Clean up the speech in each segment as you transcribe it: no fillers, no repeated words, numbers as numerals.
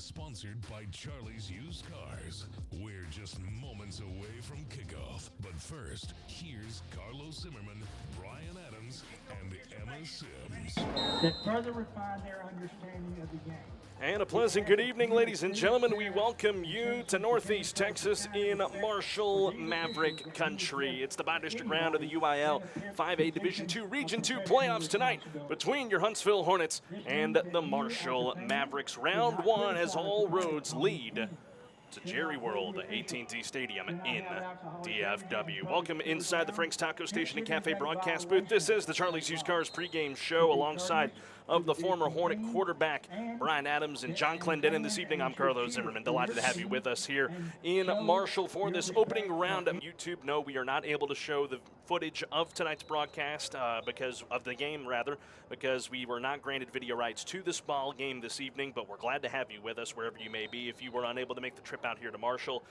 Sponsored by Charlie's Used Cars. We're just moments away from kickoff. But first, here's Carlos Zimmermann, Brian Adams, and Emma Sims. That further refine their understanding of the game. And a pleasant good evening, ladies and gentlemen. We welcome you to Northeast Texas in Marshall Maverick Country. It's the bi-district round of the UIL 5A Division II Region II playoffs tonight between your Huntsville Hornets and the Marshall Mavericks. Round one as all roads lead to Jerry World, AT&T Stadium in DFW. Welcome inside the Frank's Taco Station and Cafe broadcast booth. This is the Charlie's Used Cars pregame show alongside of the former Hornet quarterback Brian Adams and John Clendenin. This evening, I'm Carlos Zimmermann. Delighted to have you with us here in Marshall for this opening round of YouTube. No, we are not able to show the footage of tonight's broadcast because we were not granted video rights to this ball game this evening, but we're glad to have you with us wherever you may be. If you were unable to make the trip out here to Marshall,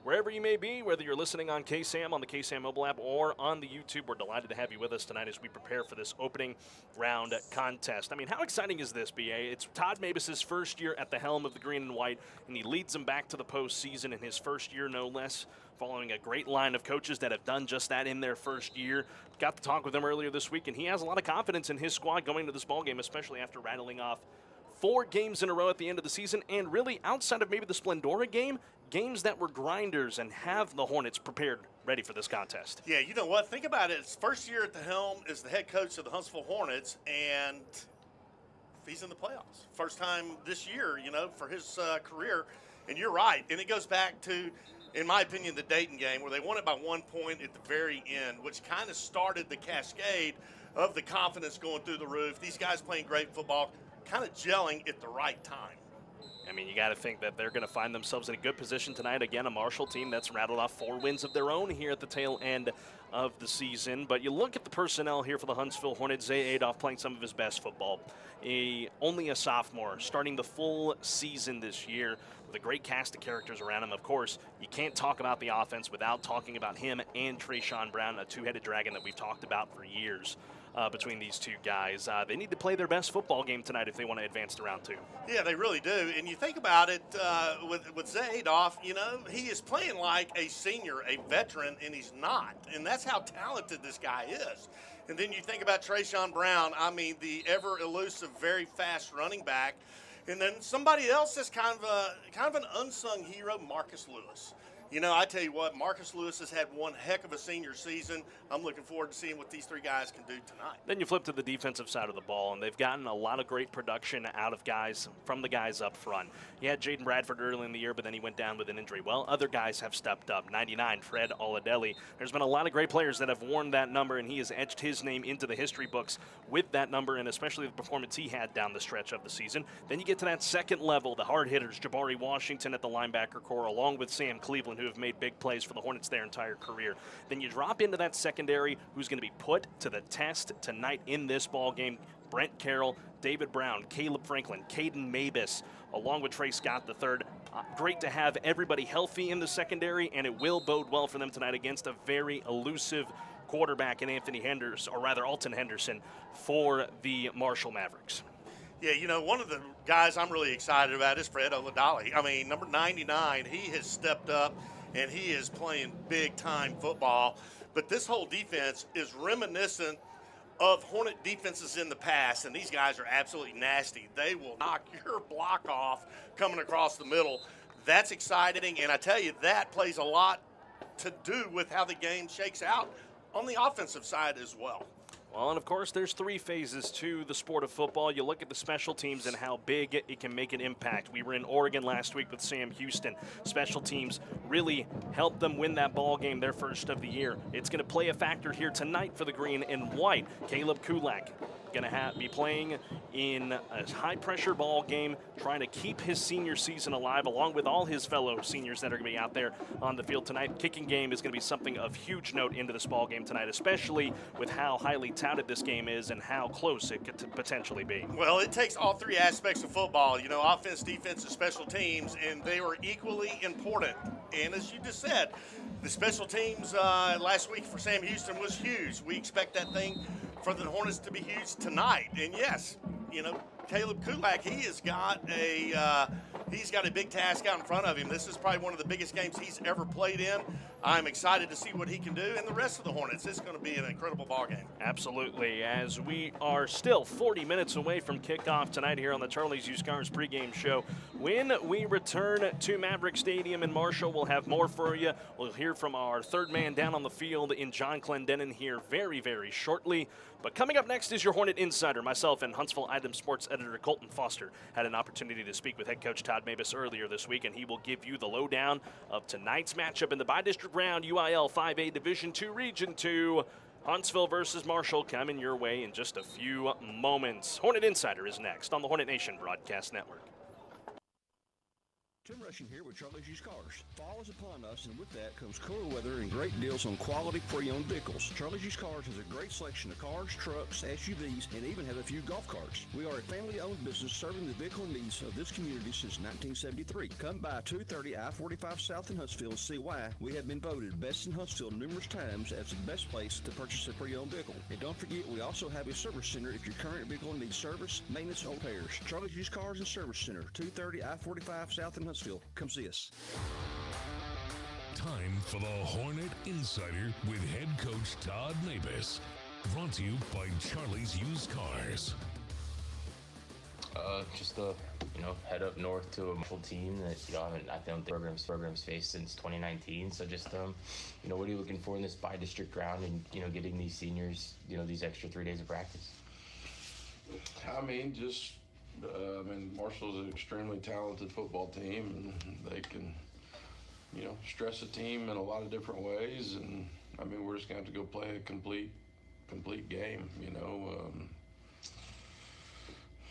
wherever you may be, whether you're listening on KSAM, on the KSAM mobile app, or on the YouTube, we're delighted to have you with us tonight as we prepare for this opening round contest. I mean, how exciting is this, BA? It's Todd Mabus's first year at the helm of the green and white, and he leads them back to the postseason in his first year, no less, following a great line of coaches that have done just that in their first year. Got to talk with him earlier this week, and he has a lot of confidence in his squad going to this ballgame, especially after rattling off 4 games in a row at the end of the season, and really outside of maybe the Splendora game, games that were grinders and have the Hornets prepared, ready for this contest. Yeah, you know what? Think about it. His first year at the helm is the head coach of the Huntsville Hornets, and he's in the playoffs. First time this year, for his career. And you're right. And it goes back to, in my opinion, the Dayton game where they won it by 1 point at the very end, which kind of started the cascade of the confidence going through the roof. These guys playing great football, kind of gelling at the right time. I mean, you got to think that they're going to find themselves in a good position tonight. Again, a Marshall team that's rattled off 4 wins of their own here at the tail end of the season. But you look at the personnel here for the Huntsville Hornets. Zay Adolph playing some of his best football. Only a sophomore, starting the full season this year with a great cast of characters around him. Of course, you can't talk about the offense without talking about him and Trayshawn Brown, a two-headed dragon that we've talked about for years. Between these two guys. They need to play their best football game tonight if they want to advance to round 2. Yeah, they really do. And you think about it with Zay Adolph, he is playing like a senior, a veteran, and he's not. And that's how talented this guy is. And then you think about Trayshawn Brown, the ever-elusive, very fast running back. And then somebody else that's kind of an unsung hero, Marcus Lewis. I tell you what, Marcus Lewis has had one heck of a senior season. I'm looking forward to seeing what these 3 guys can do tonight. Then you flip to the defensive side of the ball, and they've gotten a lot of great production out of guys from the guys up front. You had Jaden Bradford early in the year, but then he went down with an injury. Well, other guys have stepped up. 99, Fred Oladelli. There's been a lot of great players that have worn that number, and he has etched his name into the history books with that number, and especially the performance he had down the stretch of the season. Then you get to that second level, the hard hitters, Jabari Washington at the linebacker core, along with Sam Cleveland, who have made big plays for the Hornets their entire career. Then you drop into that secondary, who's going to be put to the test tonight in this ball game. Brent Carroll, David Brown, Caleb Franklin, Caden Mabus, along with Trey Scott III. Great to have everybody healthy in the secondary, and it will bode well for them tonight against a very elusive quarterback in Alton Henderson for the Marshall Mavericks. Yeah, one of the guys I'm really excited about is Fred Oladelli. Number 99, he has stepped up, and he is playing big-time football. But this whole defense is reminiscent of Hornet defenses in the past, and these guys are absolutely nasty. They will knock your block off coming across the middle. That's exciting, and I tell you, that plays a lot to do with how the game shakes out on the offensive side as well. Well, and of course, there's 3 phases to the sport of football. You look at the special teams and how big it can make an impact. We were in Oregon last week with Sam Houston. Special teams really helped them win that ball game, their first of the year. It's going to play a factor here tonight for the green and white. Caleb Kulak going to be playing in a high-pressure ball game, trying to keep his senior season alive, along with all his fellow seniors that are going to be out there on the field tonight. Kicking game is going to be something of huge note into this ball game tonight, especially with how highly touted this game is and how close it could potentially be. Well, it takes all 3 aspects of football, offense, defense, and special teams, and they are equally important. And as you just said, the special teams last week for Sam Houston was huge. We expect that thing for the Hornets to be huge tonight. And yes, Caleb Kulak, he has got a he's got a big task out in front of him. This is probably one of the biggest games he's ever played in. I'm excited to see what he can do, and the rest of the Hornets. It's going to be an incredible ball game. Absolutely, as we are still 40 minutes away from kickoff tonight here on the Charlie's Used Cars pregame show. When we return to Maverick Stadium in Marshall, we'll have more for you. We'll hear from our third man down on the field in John Clendenin here very, very shortly. But coming up next is your Hornet Insider. Myself and Huntsville Item Sports editor Colton Foster had an opportunity to speak with head coach Todd Mavis earlier this week, and he will give you the lowdown of tonight's matchup in the bi-district round, UIL 5A Division II Region 2. Huntsville versus Marshall coming your way in just a few moments. Hornet Insider is next on the Hornet Nation Broadcast Network. Tim Rushing here with Charlie's Used Cars. Fall is upon us, and with that comes cooler weather and great deals on quality pre-owned vehicles. Charlie's Used Cars has a great selection of cars, trucks, SUVs, and even have a few golf carts. We are a family-owned business serving the vehicle needs of this community since 1973. Come by 230 I-45 South in Huntsville and see why we have been voted best in Huntsville numerous times as the best place to purchase a pre-owned vehicle. And don't forget, we also have a service center if your current vehicle needs service, maintenance, or repairs. Charlie's Used Cars and Service Center, 230 I-45 South in Huntsville. Come see us. Time for the Hornet Insider with head coach Todd Mavis. Brought to you by Charlie's Used Cars. Just to, head up north to a Marshall team that, I don't think programs faced since 2019. So just, what are you looking for in this bi-district round and, getting these seniors, these extra 3 days of practice? Marshall's an extremely talented football team, and they can, stress a team in a lot of different ways. And we're just gonna have to go play a complete game,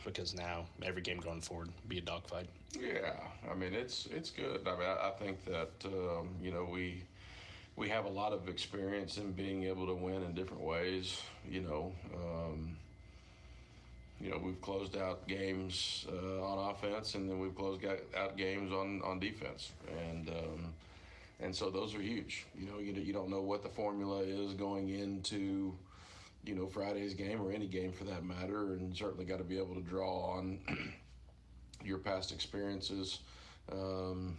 Because now every game going forward be a dogfight. Yeah, it's good. I think that we have a lot of experience in being able to win in different ways. We've closed out games on offense, and then we've closed out games on defense, and so those are huge. You don't know what the formula is going into Friday's game or any game for that matter, and certainly got to be able to draw on your past experiences, to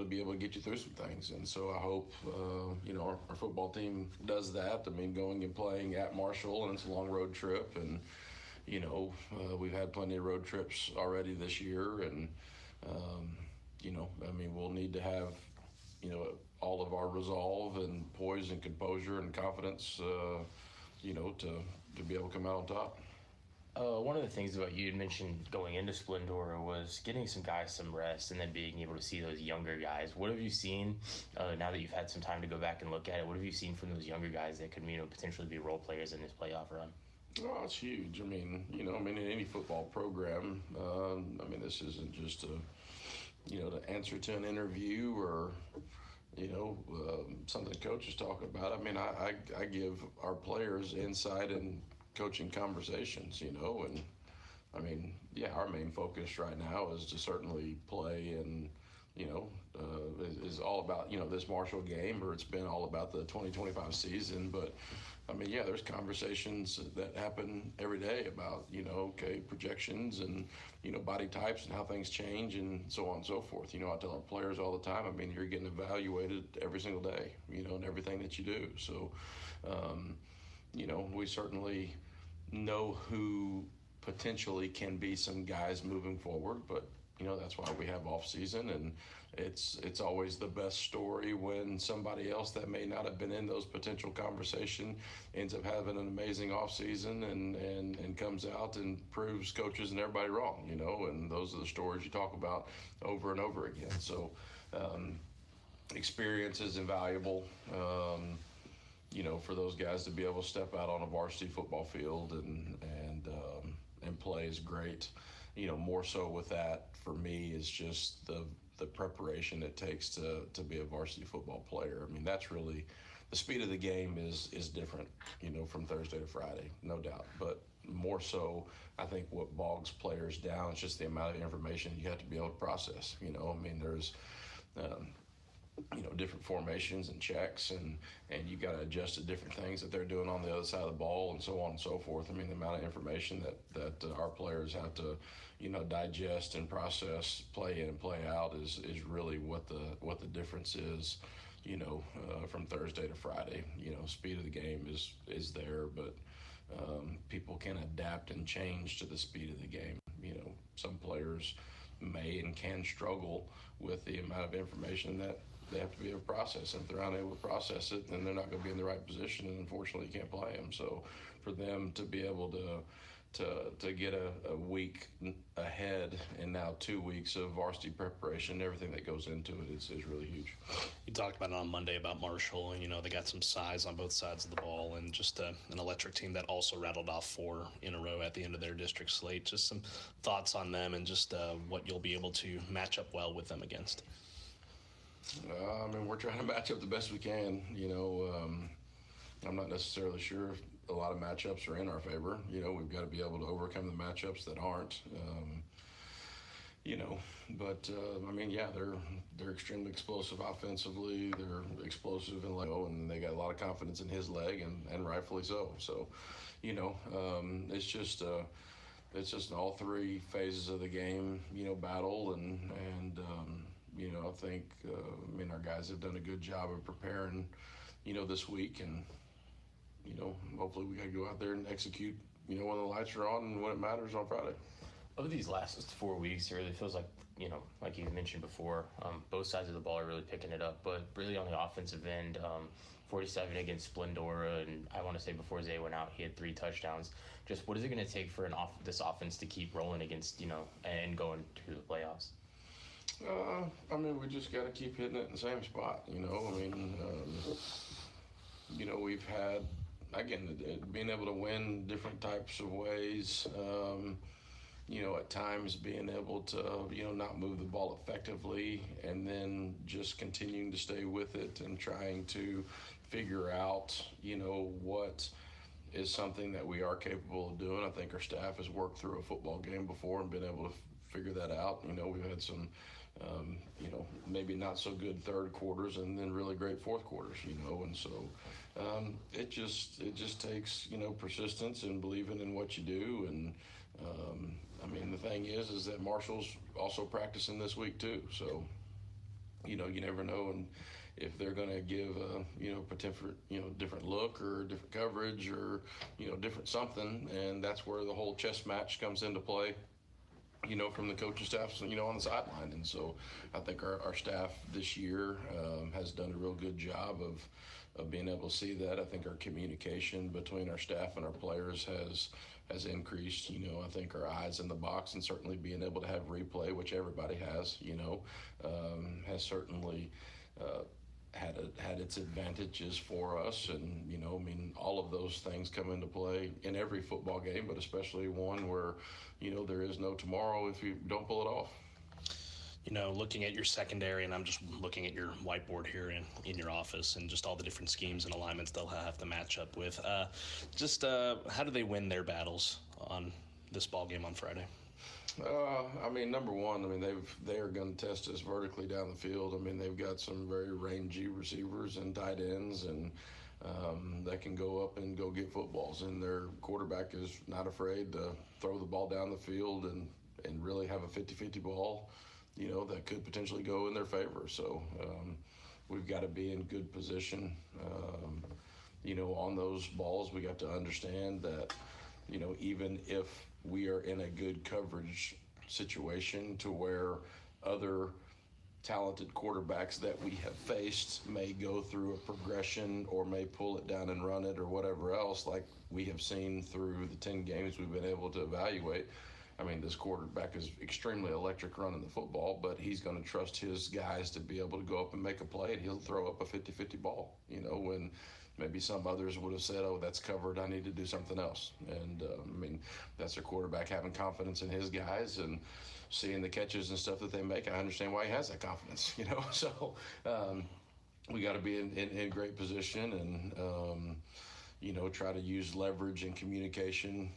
be able to get you through some things. And so I hope our football team does that. Going and playing at Marshall, and it's a long road trip, and we've had plenty of road trips already this year, and we'll need to have all of our resolve and poise and composure and confidence to be able to come out on top. One of the things about you had mentioned going into Splendor was getting some guys some rest and then being able to see those younger guys. What have you seen now that you've had some time to go back and look at it? What have you seen from those younger guys that could potentially be role players in this playoff run? Oh, it's huge. In any football program, this isn't just to answer to an interview or, something coaches talk about. I give our players insight in coaching conversations, and our main focus right now is to certainly play and, is all about, this Marshall game, or it's been all about the 2025 season. But there's conversations that happen every day about, projections and, body types and how things change and so on and so forth. I tell our players all the time, you're getting evaluated every single day, in everything that you do. So, we certainly know who potentially can be some guys moving forward, but that's why we have off season, and it's always the best story when somebody else that may not have been in those potential conversation ends up having an amazing off season and comes out and proves coaches and everybody wrong, and those are the stories you talk about over and over again. So experience is invaluable, for those guys to be able to step out on a varsity football field and play is great. More so with that for me is just the preparation it takes to be a varsity football player. That's really the speed of the game is different, from Thursday to Friday, no doubt. But more so, I think what bogs players down is just the amount of information you have to be able to process. There's different formations and checks, and you got to adjust to different things that they're doing on the other side of the ball, and so on and so forth. I mean, the amount of information that our players have to, digest and process, play in and play out is really what the difference is. From Thursday to Friday, speed of the game is there, but people can adapt and change to the speed of the game. Some players may and can struggle with the amount of information that they have to be able to process. And if they're unable to process it, then they're not going to be in the right position, and unfortunately you can't play them. So for them to be able to get a week ahead and now 2 weeks of varsity preparation, everything that goes into it is really huge. You talked about it on Monday about Marshall, and they got some size on both sides of the ball, and just an electric team that also rattled off 4 in a row at the end of their district slate. Just some thoughts on them and just what you'll be able to match up well with them against. We're trying to match up the best we can. I'm not necessarily sure if a lot of matchups are in our favor. We've got to be able to overcome the matchups that aren't. They're extremely explosive offensively. They're explosive and they got a lot of confidence in his leg, and rightfully so. So, it's just all 3 phases of the game, battle, and I think our guys have done a good job of preparing, this week, and hopefully we got to go out there and execute, when the lights are on and when it matters on Friday. Over these last 4 weeks, it really feels like, like you mentioned before, both sides of the ball are really picking it up. But really on the offensive end, 47 against Splendora, and I want to say before Zay went out, he had 3 touchdowns. Just what is it going to take for this offense to keep rolling against, and going to the playoffs? We just got to keep hitting it in the same spot, we've had, again, being able to win different types of ways, at times being able to, not move the ball effectively, and then just continuing to stay with it and trying to figure out, what is something that we are capable of doing. I think our staff has worked through a football game before and been able to figure that out. We've had some, maybe not so good third quarters and then really great fourth quarters, and so it just takes, persistence and believing in what you do. And the thing is that Marshall's also practicing this week too. So, you never know, and if they're going to give different look or different coverage or, different something, and that's where the whole chess match comes into play. From the coaching staff, on the sideline. And so I think our staff this year has done a real good job of being able to see that. I think our communication between our staff and our players has increased. I think our eyes in the box, and certainly being able to have replay, which everybody has, has certainly had its advantages for us. And, all of those things come into play in every football game, but especially one where, there is no tomorrow if you don't pull it off. Looking at your secondary, and I'm just looking at your whiteboard here in your office, and just all the different schemes and alignments they'll have to match up with. How do they win their battles on this ball game on Friday? Number one, they are going to test us vertically down the field. They've got some very rangy receivers and tight ends, and that can go up and go get footballs. And their quarterback is not afraid to throw the ball down the field and really have a 50-50 ball, that could potentially go in their favor. So we've got to be in good position, on those balls. We got to understand that, even if we are in a good coverage situation to where other talented quarterbacks that we have faced may go through a progression or may pull it down and run it or whatever else, like we have seen through the 10 games we've been able to evaluate. This quarterback is extremely electric running the football, but he's going to trust his guys to be able to go up and make a play, and he'll throw up a 50-50 ball, when maybe some others would have said, oh, that's covered, I need to do something else. And, that's a quarterback having confidence in his guys and seeing the catches and stuff that they make. I understand why he has that confidence, So we got to be in great position and, try to use leverage and communication,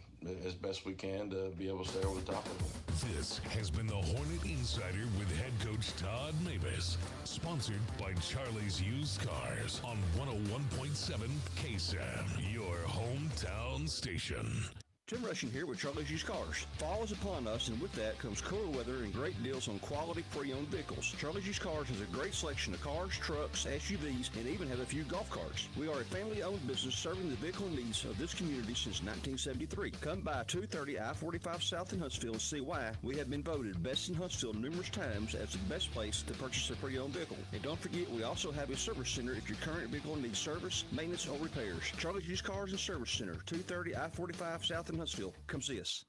as best we can to be able to stay over the top of it. This has been the Hornet Insider with head coach Todd Mavis. Sponsored by Charlie's Used Cars on 101.7 KSAM, your hometown station. Tim Rushing here with Charlie's Used Cars. Fall is upon us, and with that comes cooler weather and great deals on quality pre-owned vehicles. Charlie's Used Cars has a great selection of cars, trucks, SUVs, and even have a few golf carts. We are a family-owned business serving the vehicle needs of this community since 1973. Come by 230 I-45 South in Huntsville and see why we have been voted best in Huntsville numerous times as the best place to purchase a pre-owned vehicle. And don't forget, we also have a service center if your current vehicle needs service, maintenance, or repairs. Charlie's Used Cars and Service Center, 230 I-45 South in Huntsville. Come see us.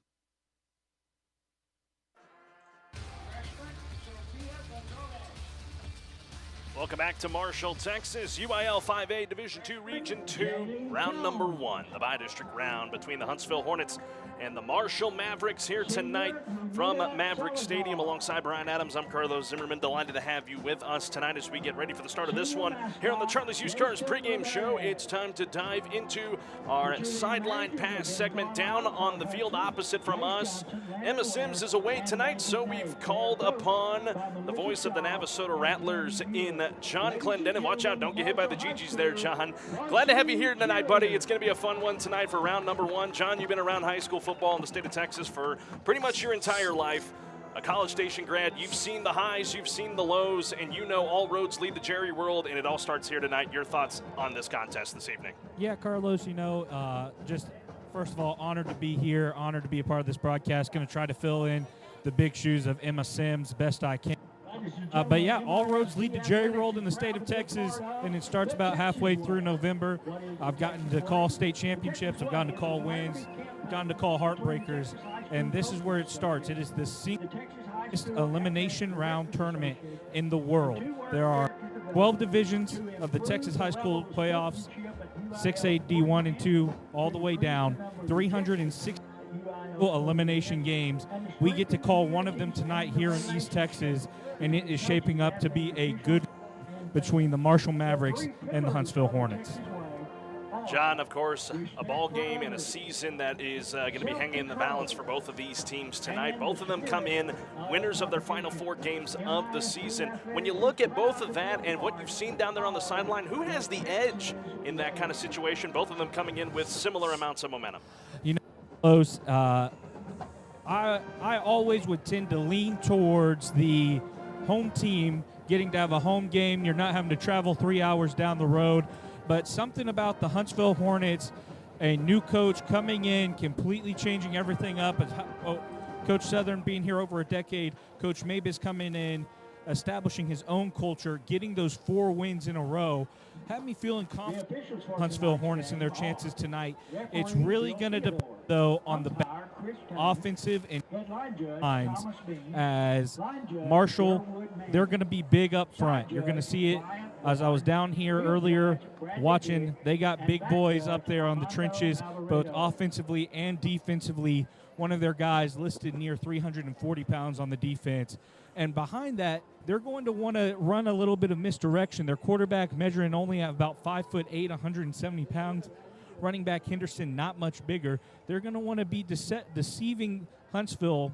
Welcome back to Marshall, Texas. UIL 5A Division II Region 2, round number 1, the bi-district round between the Huntsville Hornets and the Marshall Mavericks here tonight from Maverick Stadium. Alongside Brian Adams, I'm Carlos Zimmermann. Delighted to have you with us tonight as we get ready for the start of this one here on the Charlie's Used Cars pregame show. It's time to dive into our sideline pass segment. Down on the field opposite from us, Emma Sims is away tonight, so we've called upon the voice of the Navasota Rattlers in John Clendenin. Watch out, don't get hit by the GGs there, John. Glad to have you here tonight, buddy. It's going to be a fun one tonight for round number 1. John, you've been around high school football in the state of Texas for pretty much your entire life. A College Station grad, you've seen the highs, you've seen the lows, and you know all roads lead to Jerry World, and it all starts here tonight. Your thoughts on this contest this evening? Yeah, Carlos, just first of all, honored to be here, honored to be a part of this broadcast. Going to try to fill in the big shoes of Emma Sims best I can. But yeah, all roads lead to Jerry World in the state of Texas, and it starts about halfway through November. I've gotten to call state championships, I've gotten to call wins, gotten to call heartbreakers, and this is where it starts. It is the singles elimination round tournament in the world. There are 12 divisions of the Texas high school playoffs, 6A, D1 and 2, all the way down, 360 elimination games. We get to call one of them tonight here in East Texas, and it is shaping up to be a good between the Marshall Mavericks and the Huntsville Hornets. John, of course, a ball game and a season that is going to be hanging in the balance for both of these teams tonight. Both of them come in winners of their final 4 games of the season. When you look at both of that and what you've seen down there on the sideline, who has the edge in that kind of situation? Both of them coming in with similar amounts of momentum. Close. I always would tend to lean towards the home team getting to have a home game. You're not having to travel 3 hours down the road. But something about the Huntsville Hornets, a new coach coming in, completely changing everything up. Coach Southern being here over a decade, Coach Mabus coming in, establishing his own culture, getting those 4 wins in a row, had me feeling confident Huntsville Hornets and their chances tonight. It's really going to depend, though, on the offensive and lines. As Marshall, they're going to be big up front. You're going to see it. As I was down here earlier watching, they got big boys up there on the trenches, both offensively and defensively. One of their guys listed near 340 pounds on the defense. And behind that, they're going to want to run a little bit of misdirection. Their quarterback measuring only at about 5'8", 170 pounds. Running back Henderson, not much bigger. They're going to want to be deceiving Huntsville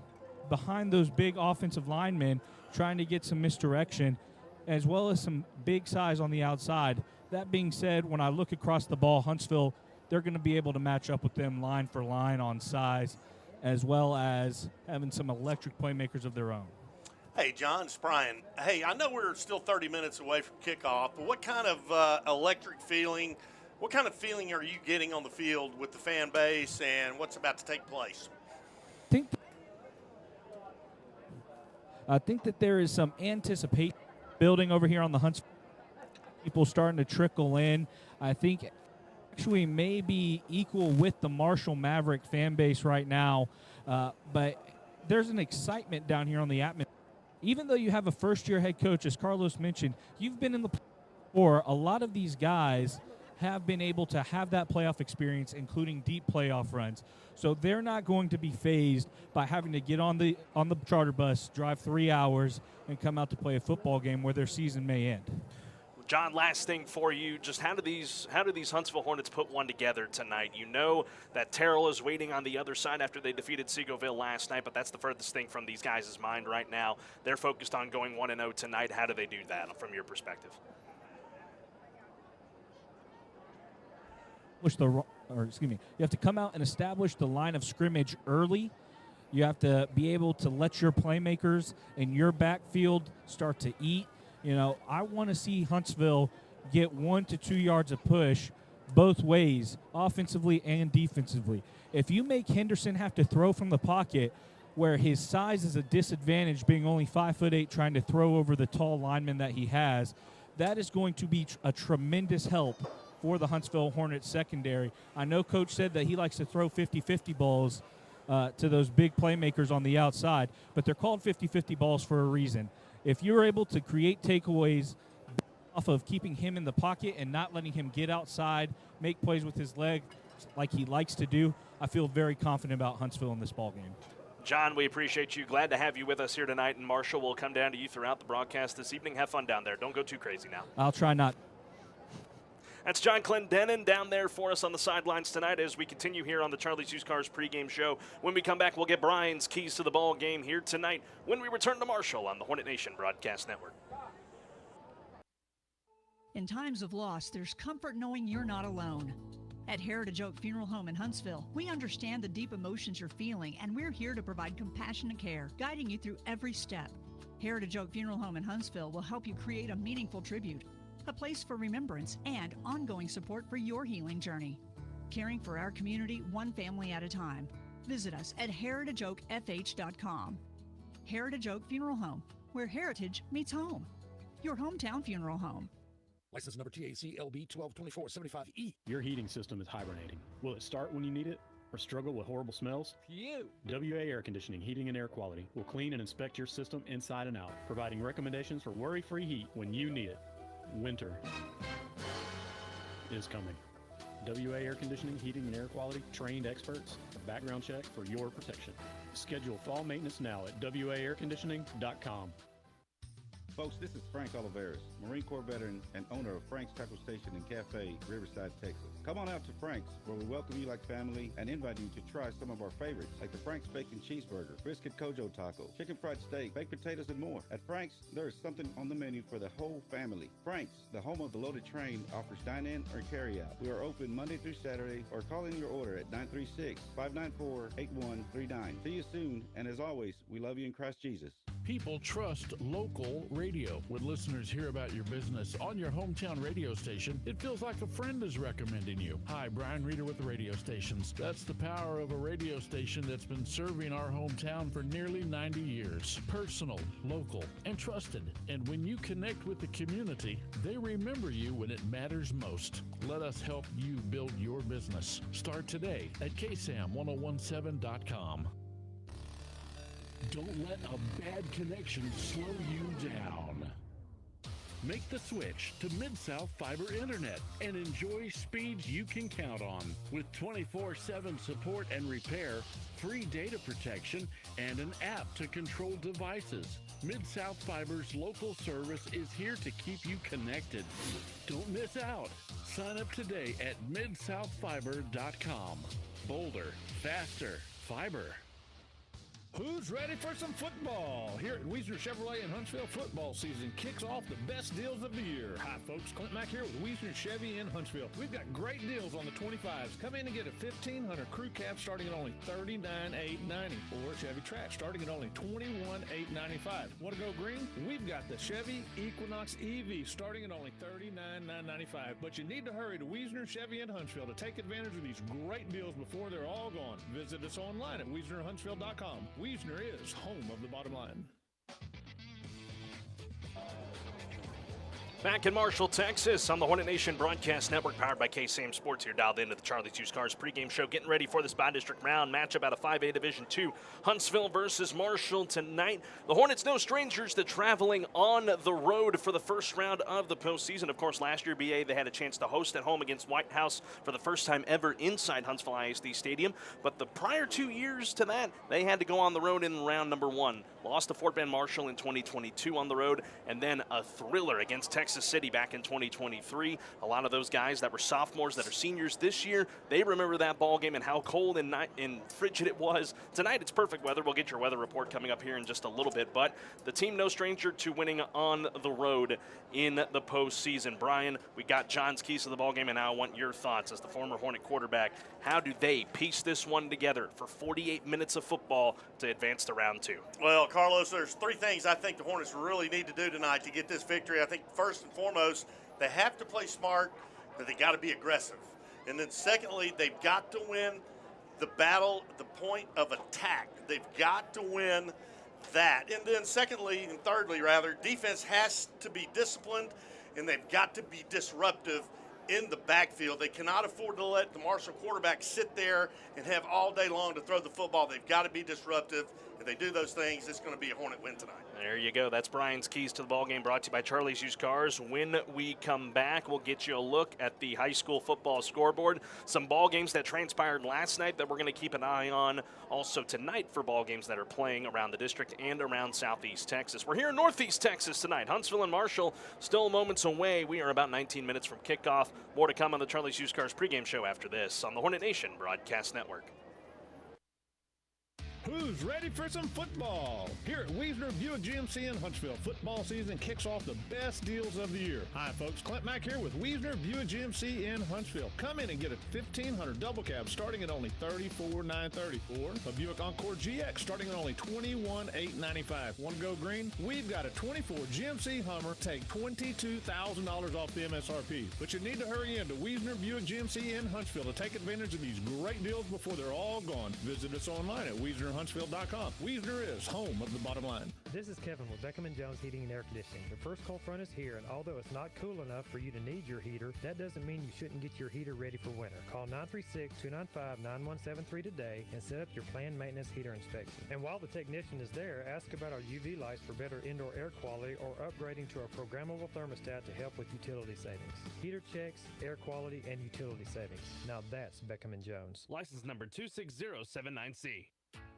behind those big offensive linemen, trying to get some misdirection, as well as some big size on the outside. That being said, when I look across the ball, Huntsville, they're going to be able to match up with them line for line on size, as well as having some electric playmakers of their own. Hey, John, it's Brian. Hey, I know we're still 30 minutes away from kickoff, but what kind of electric feeling, what kind of feeling are you getting on the field with the fan base and what's about to take place? I think that there is some anticipation building over here on the Huntsville. People starting to trickle in. I think actually maybe equal with the Marshall Maverick fan base right now, but there's an excitement down here on the atmosphere. Even though you have a first-year head coach, as Carlos mentioned, you've been in the before. A lot of these guys have been able to have that playoff experience, including deep playoff runs. So they're not going to be fazed by having to get on the charter bus, drive 3 hours, and come out to play a football game where their season may end. John, last thing for you, just how do these Huntsville Hornets put one together tonight? You know that Terrell is waiting on the other side after they defeated Seagoville last night, but that's the furthest thing from these guys' mind right now. They're focused on going 1-0 tonight. How do they do that from your perspective? You have to come out and establish the line of scrimmage early. You have to be able to let your playmakers in your backfield start to eat. You know, I want to see Huntsville get 1 to 2 yards of push both ways, offensively and defensively. If you make Henderson have to throw from the pocket where his size is a disadvantage, being only 5'8", trying to throw over the tall lineman that he has, that is going to be a tremendous help for the Huntsville Hornets secondary. I know Coach said that he likes to throw 50-50 balls to those big playmakers on the outside, but they're called 50-50 balls for a reason. If you're able to create takeaways off of keeping him in the pocket and not letting him get outside, make plays with his leg like he likes to do, I feel very confident about Huntsville in this ballgame. John, we appreciate you. Glad to have you with us here tonight, and Marshall will come down to you throughout the broadcast this evening. Have fun down there. Don't go too crazy now. I'll try not. That's John Clendenin down there for us on the sidelines tonight as we continue here on the Charlie's Used Cars pregame show. When we come back, we'll get Brian's keys to the ball game here tonight when we return to Marshall on the Hornet Nation Broadcast Network. In times of loss, there's comfort knowing you're not alone. At Heritage Oak Funeral Home in Huntsville, we understand the deep emotions you're feeling, and we're here to provide compassionate care, guiding you through every step. Heritage Oak Funeral Home in Huntsville will help you create a meaningful tribute, a place for remembrance, and ongoing support for your healing journey. Caring for our community one family at a time. Visit us at heritageoakfh.com. Heritage Oak Funeral Home, where heritage meets home. Your hometown funeral home. License number TACLB 122475E. Your heating system is hibernating. Will it start when you need it or struggle with horrible smells? Phew. WA Air Conditioning, Heating and Air Quality will clean and inspect your system inside and out, providing recommendations for worry-free heat when you need it. Winter is coming. WA Air Conditioning, Heating and Air Quality, trained experts, a background check for your protection. Schedule fall maintenance now at WAAirconditioning.com. Folks, this is Frank Oliveris, Marine Corps veteran and owner of Frank's Taco Station and Cafe, Riverside, Texas. Come on out to Frank's, where we welcome you like family and invite you to try some of our favorites, like the Frank's Bacon Cheeseburger, Brisket Kojo Taco, Chicken Fried Steak, Baked Potatoes, and more. At Frank's, there is something on the menu for the whole family. Frank's, the home of the loaded train, offers dine-in or carry-out. We are open Monday through Saturday, or call in your order at 936-594-8139. See you soon, and as always, we love you in Christ Jesus. People trust local radio. When listeners hear about your business on your hometown radio station, it feels like a friend is recommending you. Hi, Brian Reeder with the radio stations. That's the power of a radio station that's been serving our hometown for nearly 90 years. Personal, local, and trusted. And when you connect with the community, they remember you when it matters most. Let us help you build your business. Start today at KSAM-1017.com. Don't let a bad connection slow you down. Make the switch to Mid-South Fiber Internet and enjoy speeds you can count on. With 24/7 support and repair, free data protection, and an app to control devices. Mid-South Fiber's local service is here to keep you connected. Don't miss out. Sign up today at midsouthfiber.com. Bolder, faster, fiber. Who's ready for some football? Here at Wiesner Chevrolet in Huntsville, football season kicks off the best deals of the year. Hi, folks. Clint Mack here with Wiesner Chevy in Huntsville. We've got great deals on the 25s. Come in and get a 1500 crew cab starting at only $39,890, or Chevy Trax starting at only $21,895. Want to go green? We've got the Chevy Equinox EV starting at only $39,995. But you need to hurry to Wiesner Chevy in Huntsville to take advantage of these great deals before they're all gone. Visit us online at WiesnerHuntsville.com. Wiesner is home of the bottom line. Back in Marshall, Texas, on the Hornet Nation Broadcast Network, powered by KSAM Sports. Here dialed into the Charlie's Used Cars pregame show, getting ready for this bi-district round matchup out of 5A Division 2, Huntsville versus Marshall tonight. The Hornets no strangers to traveling on the road for the first round of the postseason. Of course, last year, BA, they had a chance to host at home against White House for the first time ever inside Huntsville ISD Stadium. But the prior 2 years to that, they had to go on the road in round number 1. Lost to Fort Bend Marshall in 2022 on the road, and then a thriller against Texas Texas City back in 2023. A lot of those guys that were sophomores that are seniors this year, they remember that ball game and how cold and frigid it was. Tonight it's perfect weather. We'll get your weather report coming up here in just a little bit, but the team no stranger to winning on the road in the postseason. Brian, we got John's keys to the ball game, and now I want your thoughts as the former Hornet quarterback. How do they piece this one together for 48 minutes of football to advance to round 2? Well, Carlos, there's 3 things I think the Hornets really need to do tonight to get this victory. I think first and foremost, they have to play smart, but they got to be aggressive. And then secondly, they've got to win the battle at the point of attack. They've got to win that. And then secondly, and thirdly rather, defense has to be disciplined, and they've got to be disruptive in the backfield. They cannot afford to let the Marshall quarterback sit there and have all day long to throw the football. They've got to be disruptive. If they do those things, it's going to be a Hornet win tonight. There you go. That's Brian's keys to the ball game, brought to you by Charlie's Used Cars. When we come back, we'll get you a look at the high school football scoreboard. Some ball games that transpired last night that we're going to keep an eye on also tonight for ball games that are playing around the district and around Southeast Texas. We're here in Northeast Texas tonight. Huntsville and Marshall still moments away. We are about 19 minutes from kickoff. More to come on the Charlie's Used Cars pregame show after this on the Hornet Nation Broadcast Network. Who's ready for some football? Here at Wiesner Buick GMC in Huntsville, football season kicks off the best deals of the year. Hi, folks. Clint Mack here with Wiesner Buick GMC in Huntsville. Come in and get a 1500 double cab starting at only $34,934. A Buick Encore GX starting at only $21,895. Want to go green? We've got a 24 GMC Hummer. Take $22,000 off the MSRP. But you need to hurry in to Wiesner Buick GMC in Huntsville to take advantage of these great deals before they're all gone. Visit us online at WiesnerHuntsville.com. Wiesner is home of the bottom line. This is Kevin with Beckham & Jones Heating and Air Conditioning. The first cold front is here, and although it's not cool enough for you to need your heater, that doesn't mean you shouldn't get your heater ready for winter. Call 936-295-9173 today and set up your planned maintenance heater inspection. And while the technician is there, ask about our UV lights for better indoor air quality or upgrading to our programmable thermostat to help with utility savings. Heater checks, air quality, and utility savings. Now that's Beckham & Jones. License number 26079C.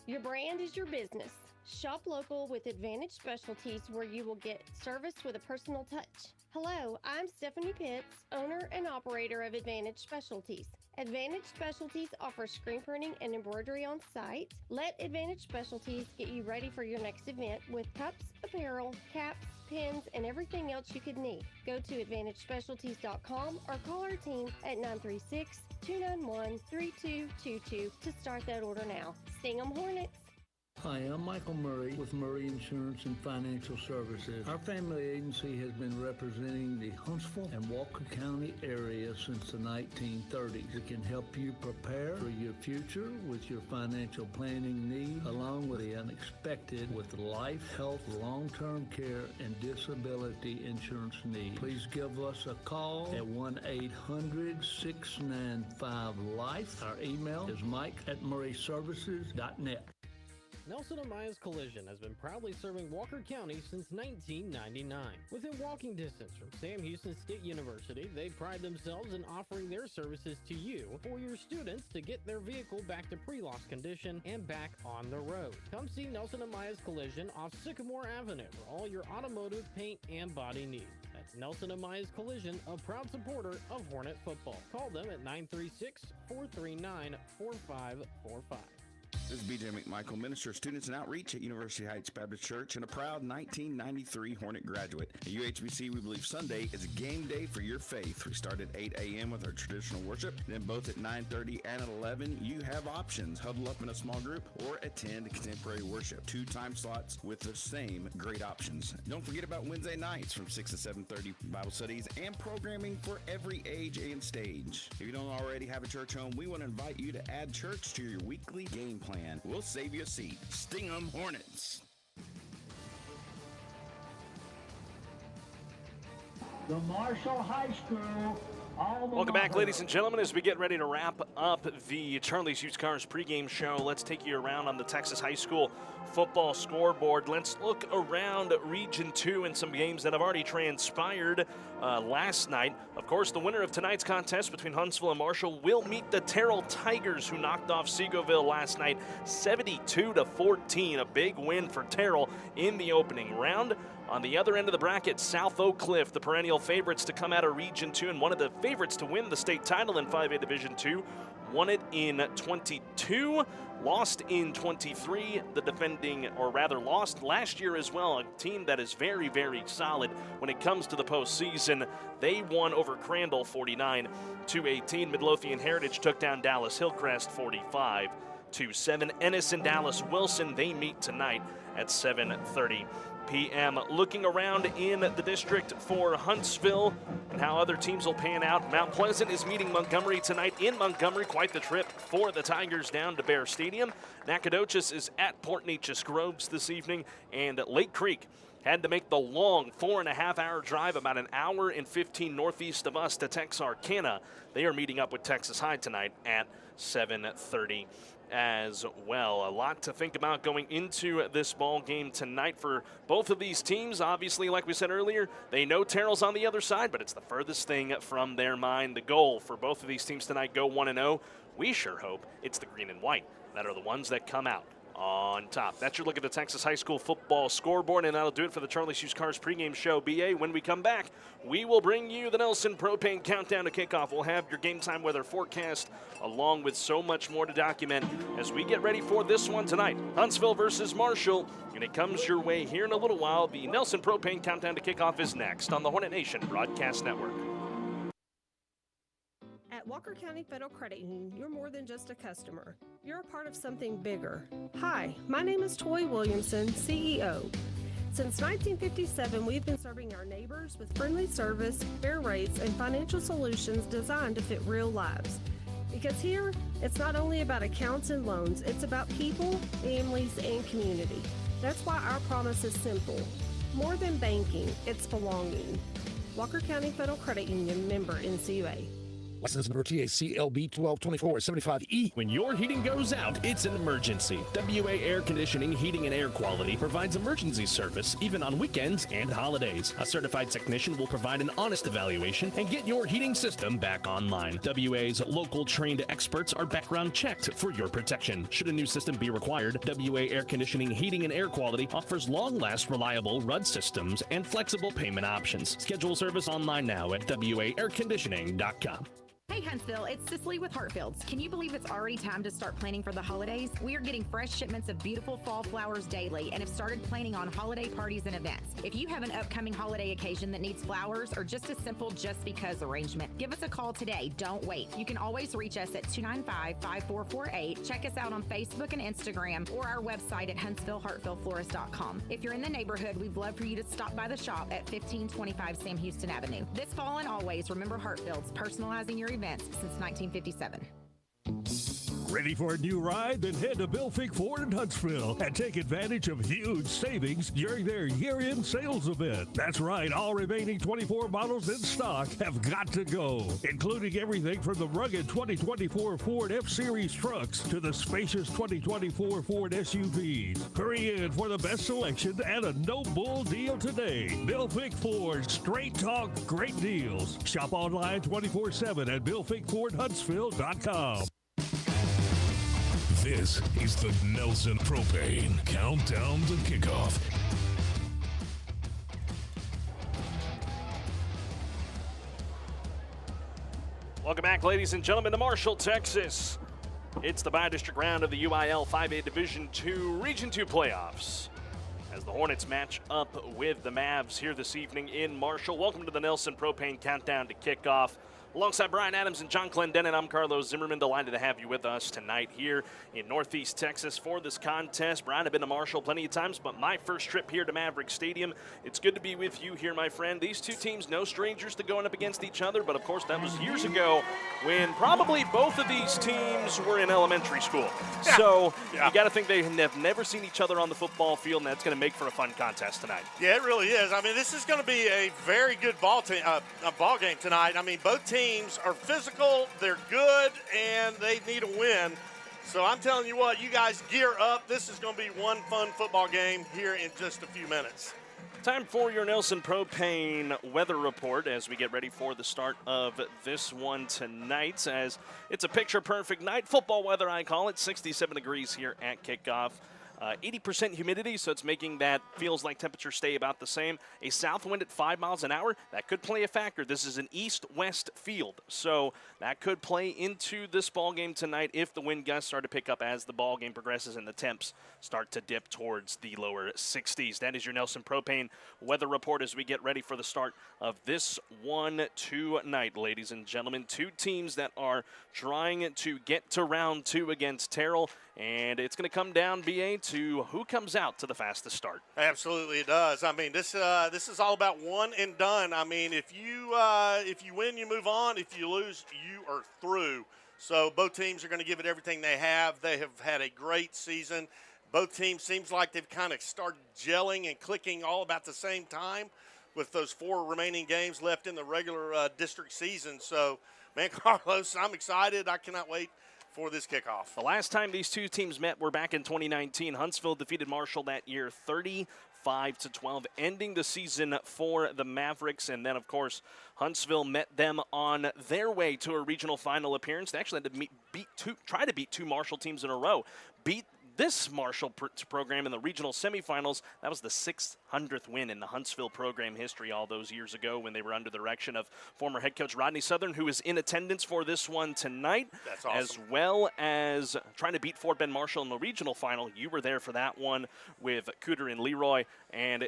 Your brand is your business. Shop local with Advantage Specialties, where you will get service with a personal touch. Hello, I'm Stephanie Pitts, owner and operator of Advantage Specialties. Advantage Specialties offers screen printing and embroidery on site. Let Advantage Specialties get you ready for your next event with cups, apparel, caps, pins, and everything else you could need. Go to AdvantageSpecialties.com or call our team at 936-291-3222 to start that order now. Sting 'em Hornets! Hi, I'm Michael Murray with Murray Insurance and Financial Services. Our family agency has been representing the Huntsville and Walker County area since the 1930s. It can help you prepare for your future with your financial planning needs, along with the unexpected with life, health, long-term care, and disability insurance needs. Please give us a call at 1-800-695-LIFE. Our email is mike@murrayservices.net. Nelson Amaya's Collision has been proudly serving Walker County since 1999. Within walking distance from Sam Houston State University, they pride themselves in offering their services to you or your students to get their vehicle back to pre-loss condition and back on the road. Come see Nelson Amaya's Collision off Sycamore Avenue for all your automotive paint and body needs. That's Nelson Amaya's Collision, a proud supporter of Hornet football. Call them at 936-439-4545. This is BJ McMichael, Minister of Students and Outreach at University Heights Baptist Church and a proud 1993 Hornet graduate. At UHBC, we believe Sunday is a game day for your faith. We start at 8 a.m. with our traditional worship. Then both at 9:30 and at 11, you have options. Huddle up in a small group or attend contemporary worship. 2 time slots with the same great options. Don't forget about Wednesday nights from 6 to 7:30 Bible studies and programming for every age and stage. If you don't already have a church home, we want to invite you to add church to your weekly game plan. We'll save you a seat. Sting 'em Hornets. The Marshall High School. Welcome back, ladies and gentlemen, as we get ready to wrap up the Charlie's Used Cars pregame show. Let's take you around on the Texas High School football scoreboard. Let's look around Region 2 and some games that have already transpired last night. Of course, the winner of tonight's contest between Huntsville and Marshall will meet the Terrell Tigers, who knocked off Seagoville last night 72-14. A big win for Terrell in the opening round. On the other end of the bracket, South Oak Cliff, the perennial favorites to come out of Region 2 and one of the favorites to win the state title in 5A Division 2. Won it in 22, lost in 23, the defending, or rather lost last year as well, a team that is very, very solid when it comes to the postseason. They won over Crandall 49-18. Midlothian Heritage took down Dallas Hillcrest 45-7. Ennis and Dallas Wilson, they meet tonight at 7:30 p.m. Looking around in the district for Huntsville and how other teams will pan out. Mount Pleasant is meeting Montgomery tonight in Montgomery. Quite the trip for the Tigers down to Bear Stadium. Nacogdoches is at Port Neches Groves this evening, and Lake Creek had to make the long 4.5-hour drive, about an hour and 15 northeast of us, to Texarkana. They are meeting up with Texas High tonight at 7:30 as well. A lot to think about going into this ball game tonight for both of these teams. Obviously, like we said earlier, they know Terrell's on the other side, but it's the furthest thing from their mind. The goal for both of these teams tonight, go 1-0. We sure hope it's the green and white that are the ones that come out on top. That's your look at the Texas High School football scoreboard, and that'll do it for the Charlie's Used Cars pregame show. BA, when we come back, we will bring you the Nelson Propane Countdown to Kickoff. We'll have your game time weather forecast along with so much more to document as we get ready for this one tonight. Huntsville versus Marshall, and it comes your way here in a little while. The Nelson Propane Countdown to Kickoff is next on the Hornet Nation Broadcast Network. At Walker County Federal Credit Union, you're more than just a customer. You're a part of something bigger. Hi, my name is Toy Williamson, CEO. Since 1957, we've been serving our neighbors with friendly service, fair rates, and financial solutions designed to fit real lives. Because here, it's not only about accounts and loans, it's about people, families, and community. That's why our promise is simple. More than banking, it's belonging. Walker County Federal Credit Union, member NCUA. License number TACLB 122475E. When your heating goes out, it's an emergency. WA Air Conditioning, Heating, and Air Quality provides emergency service even on weekends and holidays. A certified technician will provide an honest evaluation and get your heating system back online. WA's local trained experts are background checked for your protection. Should a new system be required, WA Air Conditioning, Heating, and Air Quality offers long-last, reliable RUD systems and flexible payment options. Schedule service online now at WAAirconditioning.com. Hey Huntsville, it's Cicely with Hartfields. Can you believe it's already time to start planning for the holidays? We are getting fresh shipments of beautiful fall flowers daily and have started planning on holiday parties and events. If you have an upcoming holiday occasion that needs flowers or just a simple just because arrangement, give us a call today. Don't wait. You can always reach us at 295-5448. Check us out on Facebook and Instagram or our website at HuntsvilleHartfieldFlorist.com. If you're in the neighborhood, we'd love for you to stop by the shop at 1525 Sam Houston Avenue. This fall and always, remember Hartfields, personalizing your events since 1957. Ready for a new ride? Then head to Bill Fick Ford in Huntsville and take advantage of huge savings during their year-end sales event. That's right, all remaining 24 models in stock have got to go, including everything from the rugged 2024 Ford F-Series trucks to the spacious 2024 Ford SUVs. Hurry in for the best selection and a no-bull deal today. Bill Fick Ford, straight talk, great deals. Shop online 24/7 at BillFickFordHuntsville.com. This is the Nelson Propane Countdown to Kickoff. Welcome back, ladies and gentlemen, to Marshall, Texas. It's the bi-district round of the UIL 5A Division 2 Region 2 playoffs as the Hornets match up with the Mavs here this evening in Marshall. Welcome to the Nelson Propane Countdown to Kickoff. Alongside Brian Adams and John Clendenin, I'm Carlos Zimmermann. Delighted to have you with us tonight here in Northeast Texas for this contest. Brian, I've been to Marshall plenty of times, but my first trip here to Mavericks Stadium. It's good to be with you here, my friend. These two teams, no strangers to going up against each other, but of course that was years ago when probably both of these teams were in elementary school. Yeah. So you got to think they have never seen each other on the football field, and that's going to make for a fun contest tonight. Yeah, it really is. I mean, this is going to be a very good ball game tonight. I mean, both teams are physical, they're good, and they need a win. So I'm telling you what, you guys gear up. This is going to be one fun football game here in just a few minutes. Time for your Nelson Propane weather report as we get ready for the start of this one tonight, as it's a picture-perfect night. Football weather, I call it. 67 degrees here at kickoff. 80% humidity, so it's making that feels like temperature stay about the same. A south wind at 5 miles an hour, that could play a factor. This is an east-west field, so that could play into this ball game tonight if the wind gusts start to pick up as the ball game progresses and the temps start to dip towards the lower 60s. That is your Nelson Propane weather report as we get ready for the start of this one tonight, ladies and gentlemen. Two teams that are trying to get to round 2 against Terrell, and it's going to come down, BA, to who comes out to the fastest start. Absolutely, it does. I mean, this is all about one and done. I mean, if you win, you move on. If you lose, you are through. So both teams are going to give it everything they have. They have had a great season. Both teams seems like they've kind of started gelling and clicking all about the same time with those 4 remaining games left in the regular district season. So, man, Carlos, I'm excited. I cannot wait for this kickoff. The last time these two teams met were back in 2019. Huntsville defeated Marshall that year 35-12, ending the season for the Mavericks. And then, of course, Huntsville met them on their way to a regional final appearance. They actually had to try to beat 2 Marshall teams in a row. Beat this Marshall program in the regional semifinals. That was the 600th win in the Huntsville program history all those years ago when they were under the direction of former head coach Rodney Southern, who is in attendance for this one tonight. That's awesome. As well as trying to beat Fort Bend Marshall in the regional final. You were there for that one with Cooter and Leroy, and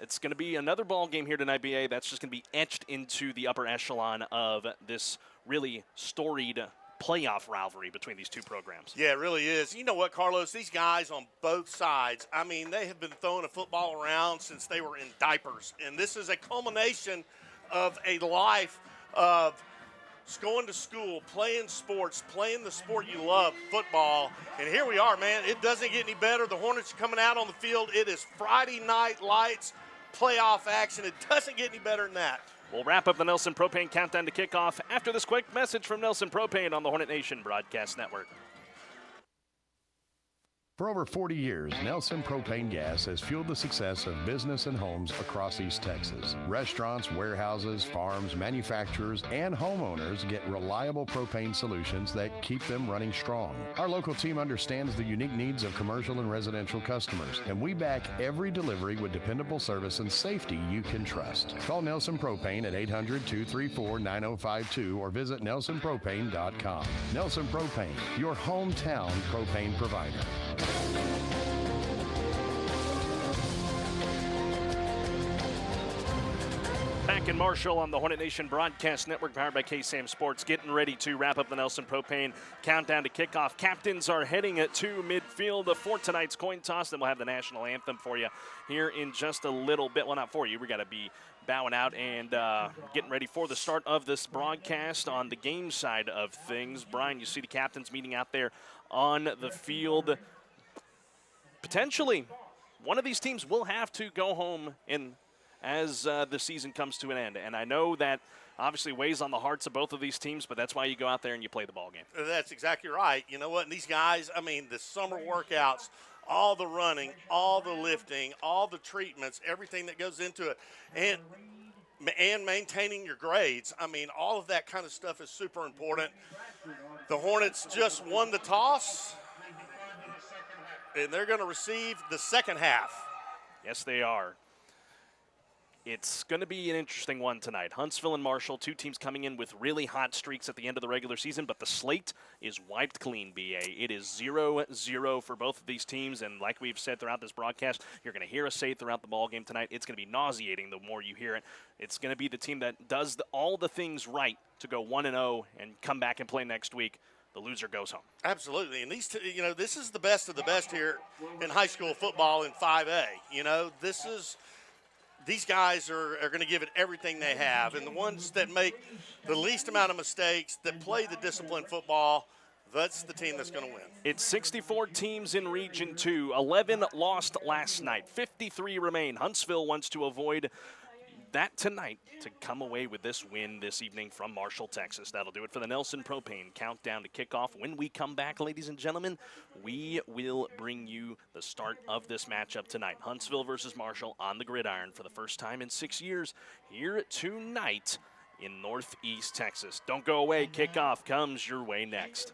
it's going to be another ball game here tonight, BA. That's just going to be etched into the upper echelon of this really storied playoff rivalry between these two programs. Yeah, it really is. You know what, Carlos? These guys on both sides, I mean, they have been throwing a football around since they were in diapers. And this is a culmination of a life of going to school, playing sports, playing the sport you love, football. And here we are, man. It doesn't get any better. The Hornets are coming out on the field. It is Friday night lights, playoff action. It doesn't get any better than that. We'll wrap up the Nelson Propane countdown to kickoff after this quick message from Nelson Propane on the Hornet Nation Broadcast Network. For over 40 years, Nelson Propane Gas has fueled the success of business and homes across East Texas. Restaurants, warehouses, farms, manufacturers, and homeowners get reliable propane solutions that keep them running strong. Our local team understands the unique needs of commercial and residential customers, and we back every delivery with dependable service and safety you can trust. Call Nelson Propane at 800-234-9052 or visit nelsonpropane.com. Nelson Propane, your hometown propane provider. Back in Marshall on the Hornet Nation Broadcast Network, powered by KSAM Sports, getting ready to wrap up the Nelson Propane countdown to kickoff. Captains are heading to midfield for tonight's coin toss, and we'll have the national anthem for you here in just a little bit. Well, not for you. We got to be bowing out and getting ready for the start of this broadcast on the game side of things. Brian, you see the captains meeting out there on the field. Potentially, one of these teams will have to go home as the season comes to an end. And I know that obviously weighs on the hearts of both of these teams, but that's why you go out there and you play the ball game. That's exactly right. You know what? And these guys, I mean, the summer workouts, all the running, all the lifting, all the treatments, everything that goes into it, and maintaining your grades. I mean, all of that kind of stuff is super important. The Hornets just won the toss, and they're going to receive the second half. Yes, they are. It's going to be an interesting one tonight. Huntsville and Marshall, two teams coming in with really hot streaks at the end of the regular season, but the slate is wiped clean, BA. It is 0-0 for both of these teams, and like we've said throughout this broadcast, you're going to hear us say throughout the ball game tonight, it's going to be nauseating the more you hear it. It's going to be the team that does all the things right to go 1-0 and come back and play next week. The loser goes home. Absolutely, and these two, you know, this is the best of the best here in high school football in 5A. You know, these guys are going to give it everything they have, and the ones that make the least amount of mistakes, that play the disciplined football, that's the team that's going to win. It's 64 teams in Region 2. 11 lost last night. 53 remain. Huntsville wants to avoid that tonight to come away with this win this evening from Marshall, Texas. That'll do it for the Nelson Propane countdown to kickoff. When we come back, ladies and gentlemen, we will bring you the start of this matchup tonight. Huntsville versus Marshall on the gridiron for the first time in 6 years here tonight in Northeast Texas. Don't go away. Kickoff comes your way next.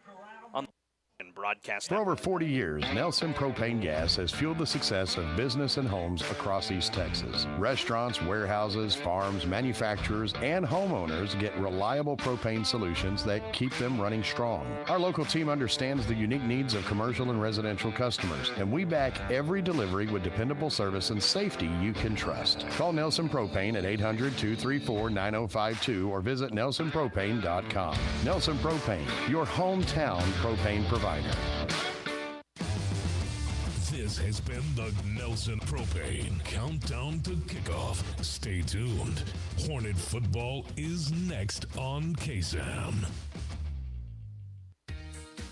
and broadcast. For over 40 years, Nelson Propane Gas has fueled the success of business and homes across East Texas. Restaurants, warehouses, farms, manufacturers, and homeowners get reliable propane solutions that keep them running strong. Our local team understands the unique needs of commercial and residential customers, and we back every delivery with dependable service and safety you can trust. Call Nelson Propane at 800-234-9052 or visit nelsonpropane.com. Nelson Propane, your hometown propane provider. This has been the Nelson Propane Countdown to Kickoff. Stay tuned. Hornet football is next on KSAM.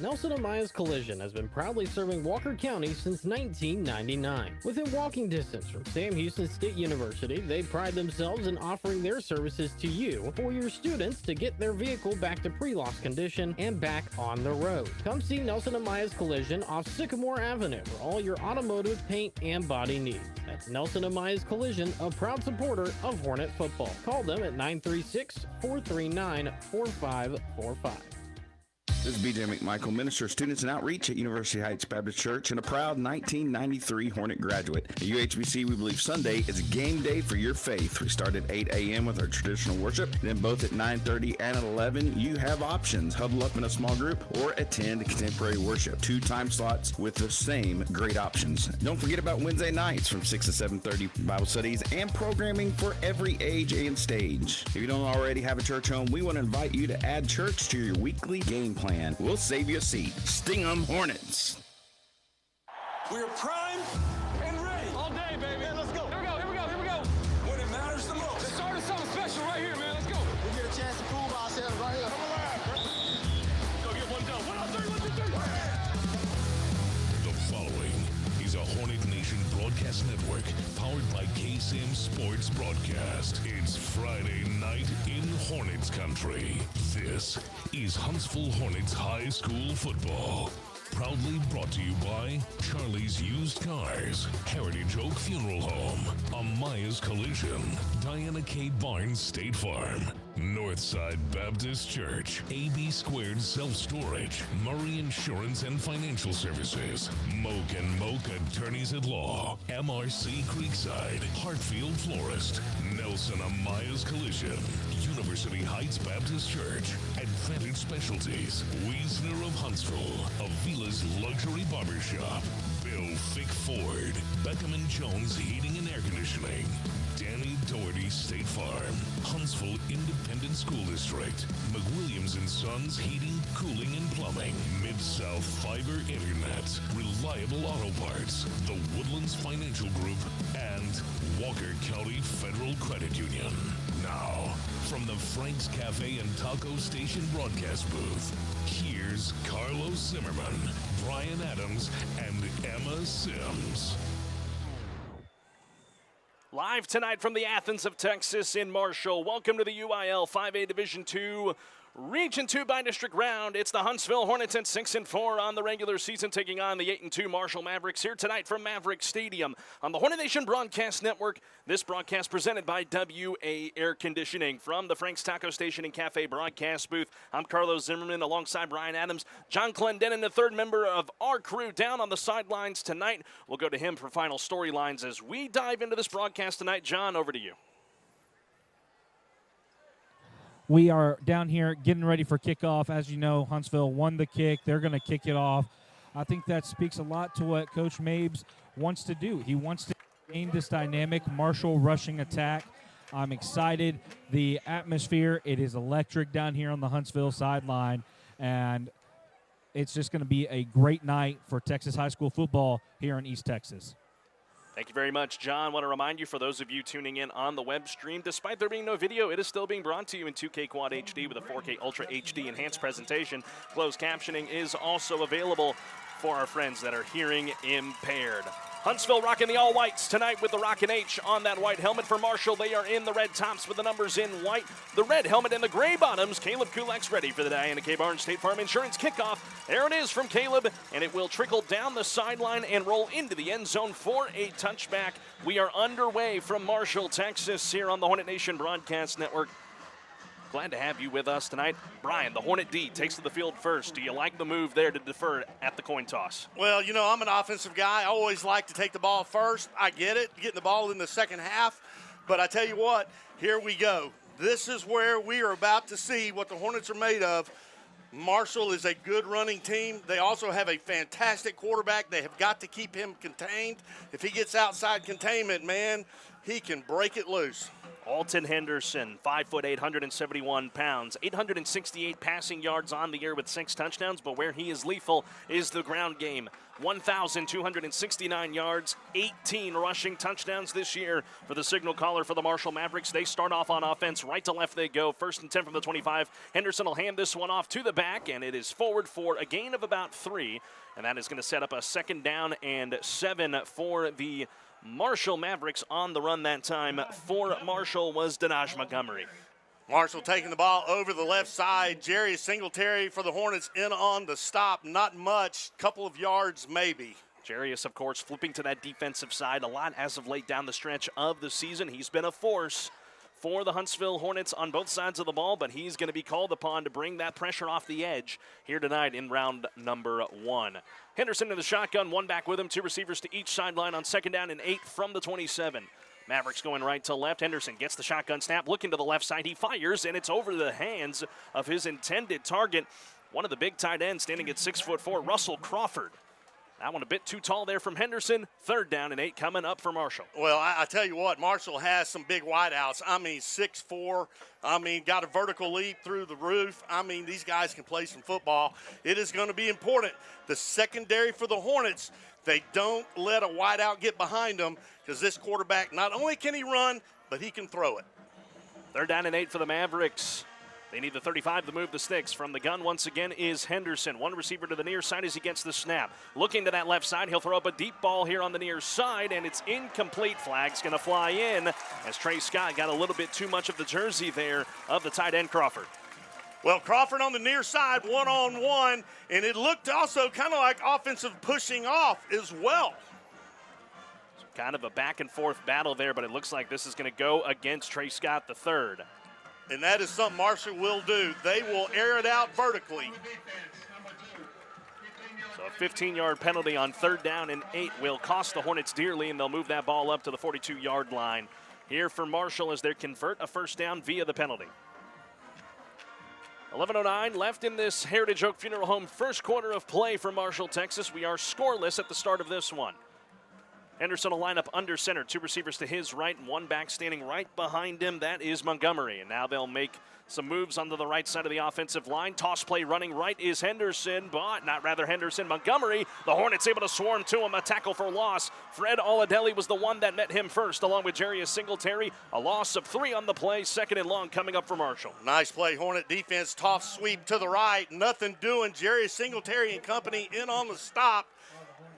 Nelson and Maya's Collision has been proudly serving Walker County since 1999. Within walking distance from Sam Houston State University, they pride themselves in offering their services to you for your students to get their vehicle back to pre-loss condition and back on the road. Come see Nelson and Maya's Collision off Sycamore Avenue for all your automotive paint and body needs. That's Nelson and Maya's Collision, a proud supporter of Hornet football. Call them at 936-439-4545. This is B.J. McMichael, Minister of Students and Outreach at University Heights Baptist Church and a proud 1993 Hornet graduate. At UHBC, we believe Sunday is a game day for your faith. We start at 8 a.m. with our traditional worship. Then both at 9:30 and at 11, you have options. Huddle up in a small group or attend contemporary worship. 2 time slots with the same great options. Don't forget about Wednesday nights from 6 to 7:30 Bible studies and programming for every age and stage. If you don't already have a church home, we want to invite you to add church to your weekly game plan. We'll save you a seat. Sting 'em Hornets. We're primed and ready. All day, baby. Yeah, let's go. Here we go, here we go, here we go. When it matters the most. Let's start something special right here, man. Let's go. We get a chance to prove ourselves right here. Come alive, bro. Go get one done. 1, 2, 3, 1, 2, 3. The following is a Hornet Nation broadcast network powered by KSAM Sports Broadcast. It's Friday night in Hornets country. This is Huntsville Hornets High School football. Proudly brought to you by Charlie's Used Cars, Heritage Oak Funeral Home, Amaya's Collision, Diana K. Barnes State Farm, Northside Baptist Church, AB Squared Self-Storage, Murray Insurance and Financial Services, Moak and Moak Attorneys at Law, MRC Creekside, Hartfield Florist, Nelson Amaya's Collision, University Heights Baptist Church, Advantage Specialties, Wiesner of Huntsville, Avila's Luxury Barbershop, Bill Fick Ford, Beckham & Jones Heating and Air Conditioning, Danny Doherty State Farm, Huntsville Independent School District, McWilliams & Sons Heating, Cooling and Plumbing, Mid-South Fiber Internet, Reliable Auto Parts, The Woodlands Financial Group, and Walker County Federal Credit Union. Now, from the Frank's Cafe and Taco Station broadcast booth, here's Carlos Zimmermann, Brian Adams, and Emma Sims. Live tonight from the Athens of Texas in Marshall. Welcome to the UIL 5A Division II Region 2 by district round. It's the Huntsville Hornets at 6-4 on the regular season, taking on the 8-2 Marshall Mavericks here tonight from Mavericks Stadium on the Hornet Nation Broadcast Network. This broadcast presented by WA Air Conditioning from the Frank's Taco Station and Cafe broadcast booth. I'm Carlos Zimmermann alongside Brian Adams. John Clendenin, the third member of our crew, down on the sidelines tonight. We'll go to him for final storylines as we dive into this broadcast tonight. John, over to you. We are down here getting ready for kickoff. As you know, Huntsville won the kick. They're going to kick it off. I think that speaks a lot to what Coach Mabes wants to do. He wants to gain this dynamic Marshall rushing attack. I'm excited. The atmosphere, it is electric down here on the Huntsville sideline, and it's just going to be a great night for Texas high school football here in East Texas. Thank you very much, John. I want to remind you, for those of you tuning in on the web stream, despite there being no video, it is still being brought to you in 2K Quad HD with a 4K Ultra HD enhanced presentation. Closed captioning is also available for our friends that are hearing impaired. Huntsville rocking the all-whites tonight with the Rockin' H on that white helmet. For Marshall, they are in the red tops with the numbers in white. The red helmet and the gray bottoms. Caleb Kulak's ready for the Diana K. Barnes State Farm Insurance kickoff. There it is from Caleb, and it will trickle down the sideline and roll into the end zone for a touchback. We are underway from Marshall, Texas, here on the Hornet Nation Broadcast Network. Glad to have you with us tonight. Brian, the Hornet D, takes to the field first. Do you like the move there to defer at the coin toss? Well, you know, I'm an offensive guy. I always like to take the ball first. I get it, getting the ball in the second half. But I tell you what, here we go. This is where we are about to see what the Hornets are made of. Marshall is a good running team. They also have a fantastic quarterback. They have got to keep him contained. If he gets outside containment, man, he can break it loose. Alton Henderson, 5'8", 171 pounds, 868 passing yards on the year with 6 touchdowns, but where he is lethal is the ground game. 1,269 yards, 18 rushing touchdowns this year for the signal caller for the Marshall Mavericks. They start off on offense. Right to left they go. 1st and 10 from the 25. Henderson will hand this one off to the back, and it is forward for a gain of about 3, and that is going to set up a 2nd down and 7 for the Marshall Mavericks. On the run that time for Marshall was Denaj Montgomery. Marshall taking the ball over the left side. Jerry Singletary for the Hornets in on the stop. Not much, couple of yards maybe. Jarius, of course, flipping to that defensive side a lot as of late down the stretch of the season. He's been a force for the Huntsville Hornets on both sides of the ball, but he's going to be called upon to bring that pressure off the edge here tonight in round number 1. Henderson in the shotgun, 1 back with him, 2 receivers to each sideline on 2nd down and 8 from the 27. Mavericks going right to left. Henderson gets the shotgun snap, looking to the left side. He fires, and it's over the hands of his intended target, one of the big tight ends standing at 6'4", Russell Crawford. That one a bit too tall there from Henderson. 3rd down and 8 coming up for Marshall. Well, I tell you what, Marshall has some big wideouts. I mean, 6'4", got a vertical leap through the roof. These guys can play some football. It is going to be important. The secondary for the Hornets, they don't let a wideout get behind them, because this quarterback, not only can he run, but he can throw it. 3rd down and 8 for the Mavericks. They need the 35 to move the sticks. From the gun once again is Henderson. 1 receiver to the near side as he gets the snap. Looking to that left side, he'll throw up a deep ball here on the near side, and it's incomplete. Flag's going to fly in as Trey Scott got a little bit too much of the jersey there of the tight end Crawford. Well, Crawford on the near side, 1-on-1, and it looked also kind of like offensive pushing off as well. Kind of a back and forth battle there, but it looks like this is going to go against Trey Scott III. And that is something Marshall will do. They will air it out vertically. So a 15-yard penalty on 3rd down and 8 will cost the Hornets dearly, and they'll move that ball up to the 42-yard line here for Marshall as they convert a 1st down via the penalty. 11:09 left in this Heritage Oak Funeral Home 1st quarter of play for Marshall, Texas. We are scoreless at the start of this one. Henderson will line up under center. 2 receivers to his right and 1 back standing right behind him. That is Montgomery. And now they'll make some moves onto the right side of the offensive line. Toss play running right is Henderson, but Montgomery. The Hornets able to swarm to him. A tackle for loss. Fred Oladelli was the one that met him first, along with Jarius Singletary. A loss of 3 on the play. 2nd and long coming up for Marshall. Nice play, Hornet defense. Toss sweep to the right. Nothing doing. Jarius Singletary and company in on the stop.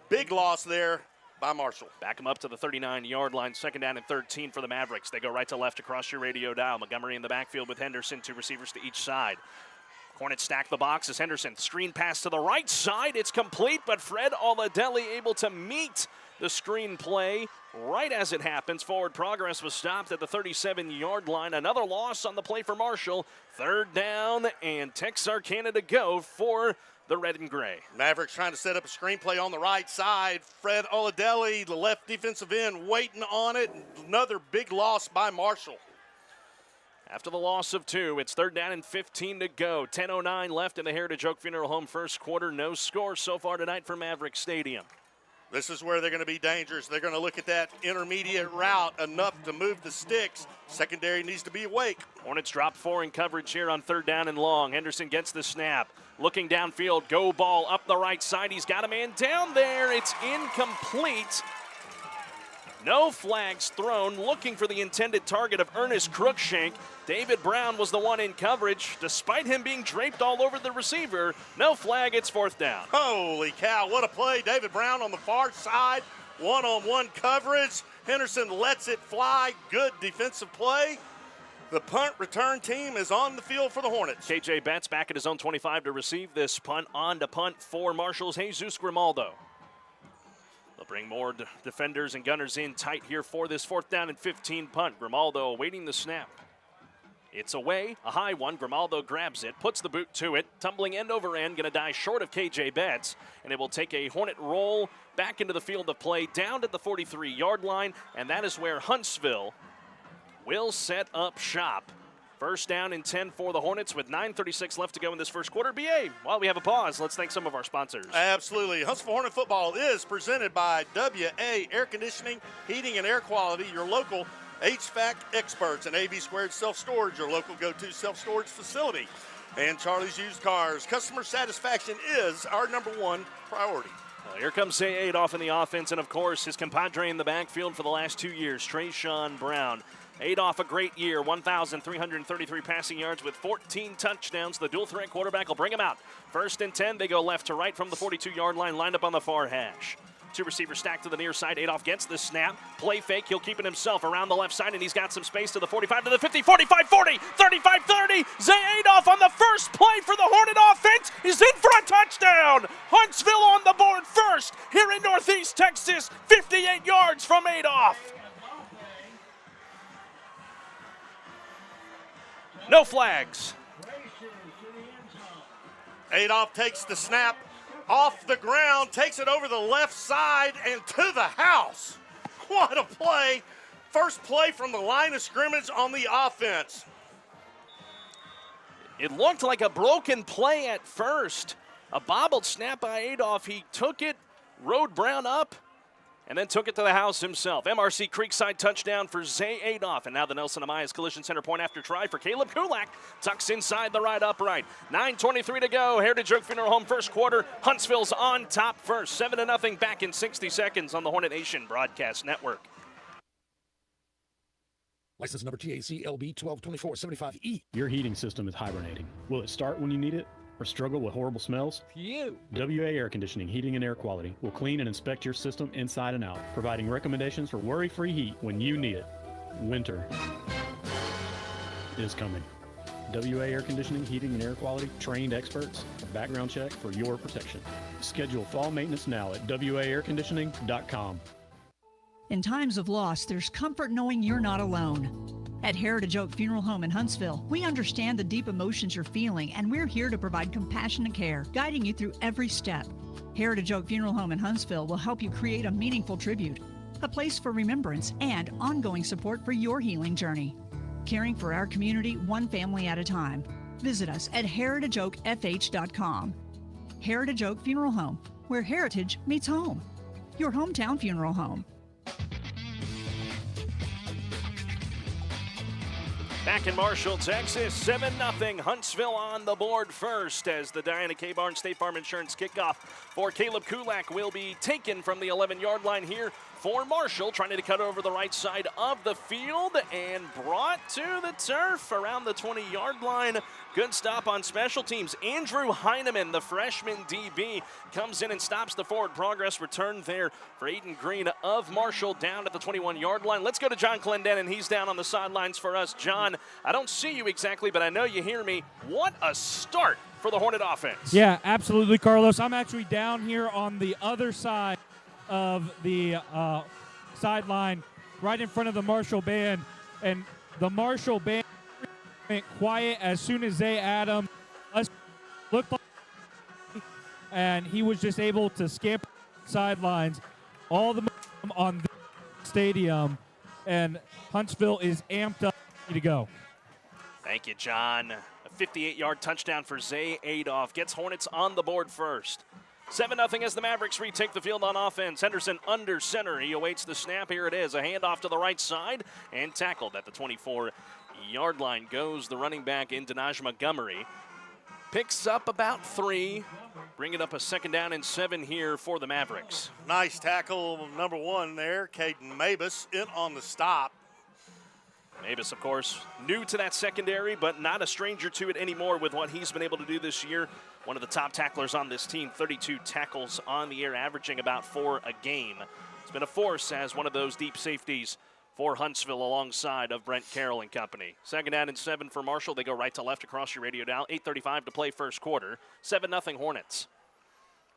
Big loss there by Marshall. Back him up to the 39-yard line. 2nd down and 13 for the Mavericks. They go right to left across your radio dial. Montgomery in the backfield with Henderson. 2 receivers to each side. Hornets stack the box as Henderson. Screen pass to the right side. It's complete, but Fred Oladelli able to meet the screen play right as it happens. Forward progress was stopped at the 37-yard line. Another loss on the play for Marshall. 3rd down and Texarkana to go for the red and gray. Mavericks trying to set up a screenplay on the right side. Fred Oladelli, the left defensive end, waiting on it. Another big loss by Marshall. After the loss of 2, it's 3rd down and 15 to go. 10:09 left in the Heritage Oak Funeral Home 1st quarter. No score so far tonight for Maverick Stadium. This is where they're going to be dangerous. They're going to look at that intermediate route enough to move the sticks. Secondary needs to be awake. Hornets drop 4 in coverage here on 3rd down and long. Henderson gets the snap. Looking downfield, go ball up the right side. He's got a man down there. It's incomplete. No flags thrown. Looking for the intended target of Ernest Crookshank. David Brown was the one in coverage. Despite him being draped all over the receiver, no flag, it's 4th down. Holy cow, what a play. David Brown on the far side. 1-on-1 coverage. Henderson lets it fly. Good defensive play. The punt return team is on the field for the Hornets. KJ Betts back at his own 25 to receive this punt. On to punt for Marshall's Jesus Grimaldo. They'll bring more defenders and gunners in tight here for this 4th down and 15 punt. Grimaldo awaiting the snap. It's away, a high one. Grimaldo grabs it, puts the boot to it, tumbling end over end, going to die short of KJ Betts, and it will take a Hornet roll back into the field of play, down to the 43-yard line, and that is where Huntsville will set up shop. First down and 10 for the Hornets with 9:36 left to go in this first quarter. BA, while we have a pause, let's thank some of our sponsors. Absolutely. Huntsville Hornet football is presented by WA Air Conditioning, Heating, and Air Quality, your local HVAC experts, and AB Squared Self-Storage, your local go-to self-storage facility. And Charlie's Used Cars. Customer satisfaction is our #1 priority. Well, here comes Zay Adolph in the offense, and of course his compadre in the backfield for the last 2 years, Trayshawn Brown. Adolph, a great year, 1,333 passing yards with 14 touchdowns. The dual threat quarterback will bring him out. First and 10, they go left to right from the 42-yard line, lined up on the far hash. Two receivers stacked to the near side. Adolph gets the snap. Play fake. He'll keep it himself around the left side, and he's got some space to the 45, to the 50, 45, 40, 35, 30. Zay Adolph on the first play for the Hornet offense is in for a touchdown. Huntsville on the board first here in Northeast Texas. 58 yards from Adolph. No flags. Adolph takes the snap off the ground, takes it over the left side and to the house. What a play. First play from the line of scrimmage on the offense. It looked like a broken play at first. A bobbled snap by Adolph. He took it, rode Brown up, and then took it to the house himself. MRC Creekside touchdown for Zay Adolph. And now the Nelson Amayas Collision Center point after try for Caleb Kulak. Tucks inside the right upright. 9:23 to go. Heritage Oak Funeral Home first quarter. Huntsville's on top first. 7-0 back in 60 seconds on the Hornet Nation Broadcast Network. License number TACLB 122475E. Your heating system is hibernating. Will it start when you need it or struggle with horrible smells? Phew. WA Air Conditioning, Heating, and Air Quality will clean and inspect your system inside and out, providing recommendations for worry-free heat when you need it. Winter is coming. WA Air Conditioning, Heating, and Air Quality, trained experts, background check for your protection. Schedule fall maintenance now at WAAirconditioning.com. In times of loss, there's comfort knowing you're not alone. At Heritage Oak Funeral Home in Huntsville, we understand the deep emotions you're feeling, and we're here to provide compassionate care, guiding you through every step. Heritage Oak Funeral Home in Huntsville will help you create a meaningful tribute, a place for remembrance, and ongoing support for your healing journey. Caring for our community one family at a time. Visit us at heritageoakfh.com. Heritage Oak Funeral Home, where heritage meets home. Your hometown funeral home. Back in Marshall, Texas, 7-0. Huntsville on the board first as the Diana K. Barnes State Farm Insurance kickoff for Caleb Kulak will be taken from the 11-yard line here for Marshall, trying to cut over the right side of the field and brought to the turf around the 20-yard line. Good stop on special teams. Andrew Heineman, the freshman DB, comes in and stops the forward progress. Return there for Aiden Green of Marshall down at the 21-yard line. Let's go to John Clendenin. He's down on the sidelines for us. John, I don't see you exactly, but I know you hear me. What a start for the Hornet offense. Yeah, absolutely, Carlos. I'm actually down here on the other side of the sideline, right in front of the Marshall band, and the Marshall band went quiet as soon as Zay Adams looked like, and he was just able to scamper sidelines all the momentum on the stadium, and Huntsville is amped up, ready to go. Thank you, John. A 58-yard touchdown for Zay Adolph gets Hornets on the board first. 7-0 as the Mavericks retake the field on offense. Henderson under center. He awaits the snap. Here it is. A handoff to the right side and tackled at the 24-yard line goes the running back in Denaj Montgomery. Picks up about 3. Bring it up a 2nd down and 7 here for the Mavericks. Nice tackle, #1 there. Caden Mabus in on the stop. Mabus, of course, new to that secondary, but not a stranger to it anymore with what he's been able to do this year. One of the top tacklers on this team, 32 tackles on the air, averaging about 4 a game. It's been a force as one of those deep safeties for Huntsville alongside of Brent Carroll and company. 2nd down and 7 for Marshall. They go right to left across your radio dial. 8:35 to play first quarter. 7-0 Hornets.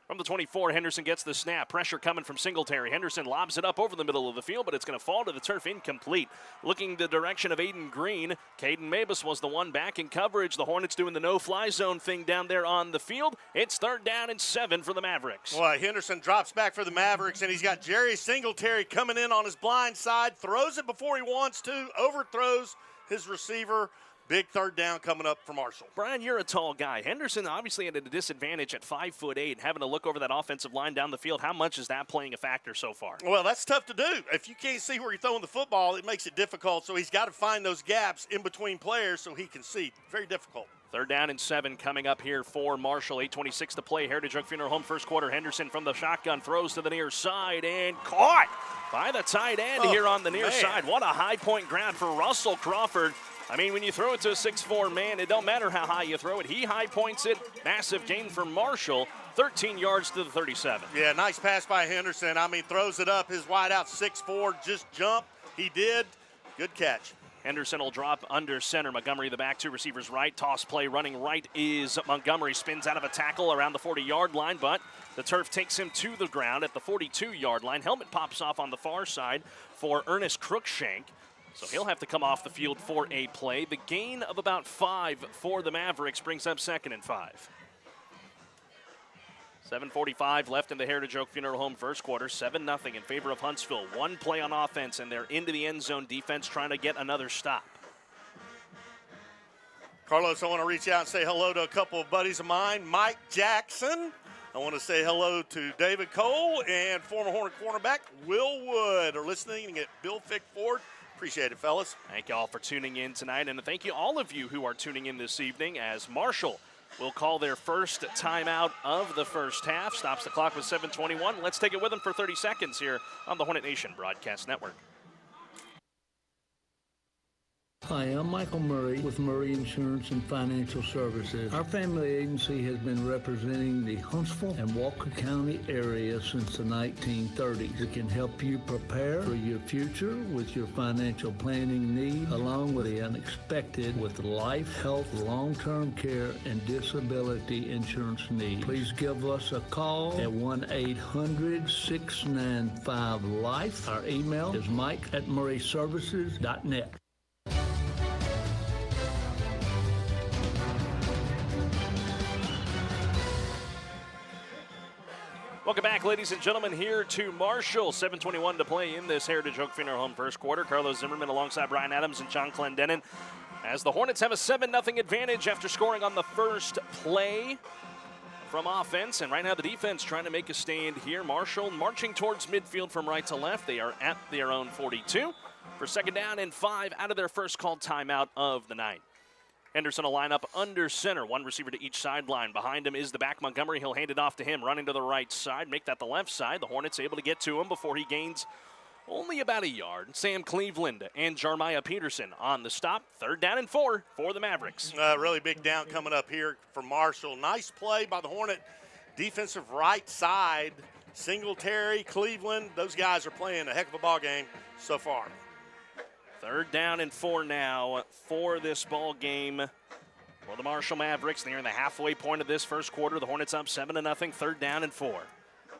From the 24, Henderson gets the snap. Pressure coming from Singletary. Henderson lobs it up over the middle of the field, but it's going to fall to the turf incomplete. Looking the direction of Aiden Green. Caden Mabus was the one back in coverage. The Hornets doing the no-fly zone thing down there on the field. It's 3rd down and 7 for the Mavericks. Well, Henderson drops back for the Mavericks, and he's got Jerry Singletary coming in on his blind side. Throws it before he wants to. Overthrows his receiver. Big 3rd down coming up for Marshall. Brian, you're a tall guy. Henderson obviously at a disadvantage at 5'8", having to look over that offensive line down the field. How much is that playing a factor so far? Well, that's tough to do. If you can't see where you're throwing the football, it makes it difficult. So he's got to find those gaps in between players so he can see. Very difficult. 3rd down and 7 coming up here for Marshall. 8:26 to play. Heritage Oak Funeral Home first quarter. Henderson from the shotgun throws to the near side and caught by the tight end here on the near side. What a high point grab for Russell Crawford. I mean, when you throw it to a 6'4" man, it don't matter how high you throw it. He high points it. Massive gain for Marshall. 13 yards to the 37. Yeah, nice pass by Henderson. I mean, throws it up. His wideout 6'4", just jumped. He did. Good catch. Henderson will drop under center. Montgomery the back, 2 receivers right. Toss play running right is Montgomery. Spins out of a tackle around the 40-yard line, but the turf takes him to the ground at the 42-yard line. Helmet pops off on the far side for Ernest Crookshank. So he'll have to come off the field for a play. The gain of about 5 for the Mavericks brings up 2nd and 5. 7:45 left in the Heritage Oak Funeral Home first quarter. 7-0 in favor of Huntsville. 1 play on offense, and they're into the end zone. Defense trying to get another stop. Carlos, I want to reach out and say hello to a couple of buddies of mine. Mike Jackson. I want to say hello to David Cole and former Hornet cornerback Will Wood are listening at Bill Fick Ford. Appreciate it, fellas. Thank you all for tuning in tonight, and thank you all of you who are tuning in this evening as Marshall will call their first timeout of the first half. Stops the clock with 7:21. Let's take it with them for 30 seconds here on the Hornet Nation Broadcast Network. Hi, I'm Michael Murray with Murray Insurance and Financial Services. Our family agency has been representing the Huntsville and Walker County area since the 1930s. It can help you prepare for your future with your financial planning needs, along with the unexpected with life, health, long-term care, and disability insurance needs. Please give us a call at 1-800-695-LIFE. Our email is mike@murrayservices.net. Welcome back, ladies and gentlemen, here to Marshall. 7:21 to play in this Heritage Oak Funeral Home first quarter. Carlos Zimmermann alongside Brian Adams and John Clendenin as the Hornets have a 7-0 advantage after scoring on the first play from offense. And right now the defense trying to make a stand here. Marshall marching towards midfield from right to left. They are at their own 42 for 2nd down and 5 out of their first called timeout of the night. Henderson will line up under center, 1 receiver to each sideline. Behind him is the back Montgomery. He'll hand it off to him, running to the right side, make that the left side. The Hornets able to get to him before he gains only about a yard. Sam Cleveland and Jarmiah Peterson on the stop. 3rd down and 4 for the Mavericks. Really big down coming up here for Marshall. Nice play by the Hornet defensive right side. Singletary, Cleveland, those guys are playing a heck of a ball game so far. 3rd down and 4 now for this ball game for the Marshall Mavericks. They're in the halfway point of this first quarter. The Hornets up 7-0, 3rd down and 4.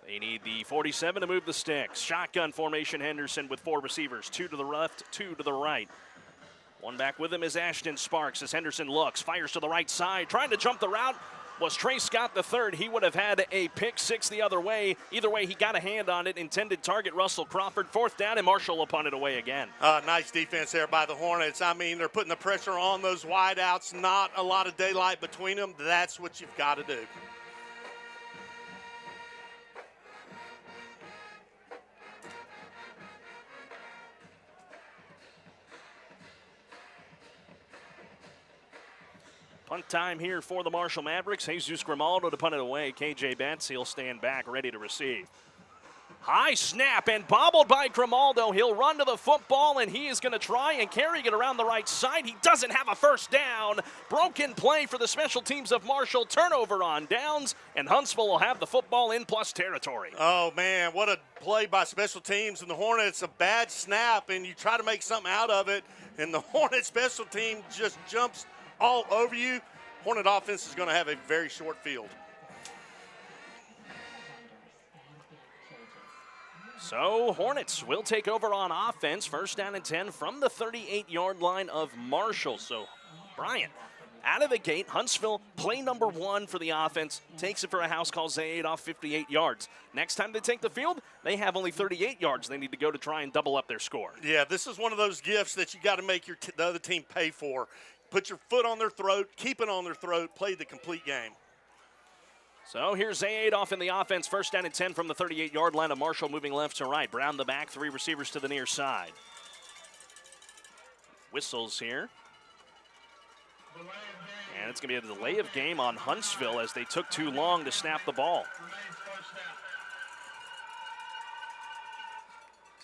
They need the 47 to move the sticks. Shotgun formation, Henderson with 4 receivers, 2 to the left, 2 to the right. One back with him is Ashton Sparks as Henderson looks, fires to the right side, trying to jump the route. Was Trey Scott the third. He would have had a pick 6 the other way. Either way, he got a hand on it. Intended target, Russell Crawford. 4th down, and Marshall will punt it away again. Nice defense there by the Hornets. I mean, they're putting the pressure on those wideouts. Not a lot of daylight between them. That's what you've got to do. Punt time here for the Marshall Mavericks. Jesus Grimaldo to punt it away. KJ Betts, he'll stand back, ready to receive. High snap and bobbled by Grimaldo. He'll run to the football, and he is going to try and carry it around the right side. He doesn't have a first down. Broken play for the special teams of Marshall. Turnover on downs, and Huntsville will have the football in plus territory. Oh, man, what a play by special teams. And the Hornets, a bad snap, and you try to make something out of it, and the Hornet special team just jumps all over you. Hornet offense is going to have a very short field. So Hornets will take over on offense. First down and 10 from the 38-yard line of Marshall. So Bryant, out of the gate, Huntsville, play number 1 for the offense, takes it for a house call. Zayadoff 58 yards. Next time they take the field, they have only 38 yards they need to go to try and double up their score. Yeah, this is one of those gifts that you got to make the other team pay for. Put your foot on their throat, keep it on their throat, play the complete game. So here's Zayadoff in the offense. First down and 10 from the 38-yard line of Marshall, moving left to right. Brown the back, 3 receivers to the near side. Whistles here. And it's going to be a delay of game on Huntsville as they took too long to snap the ball.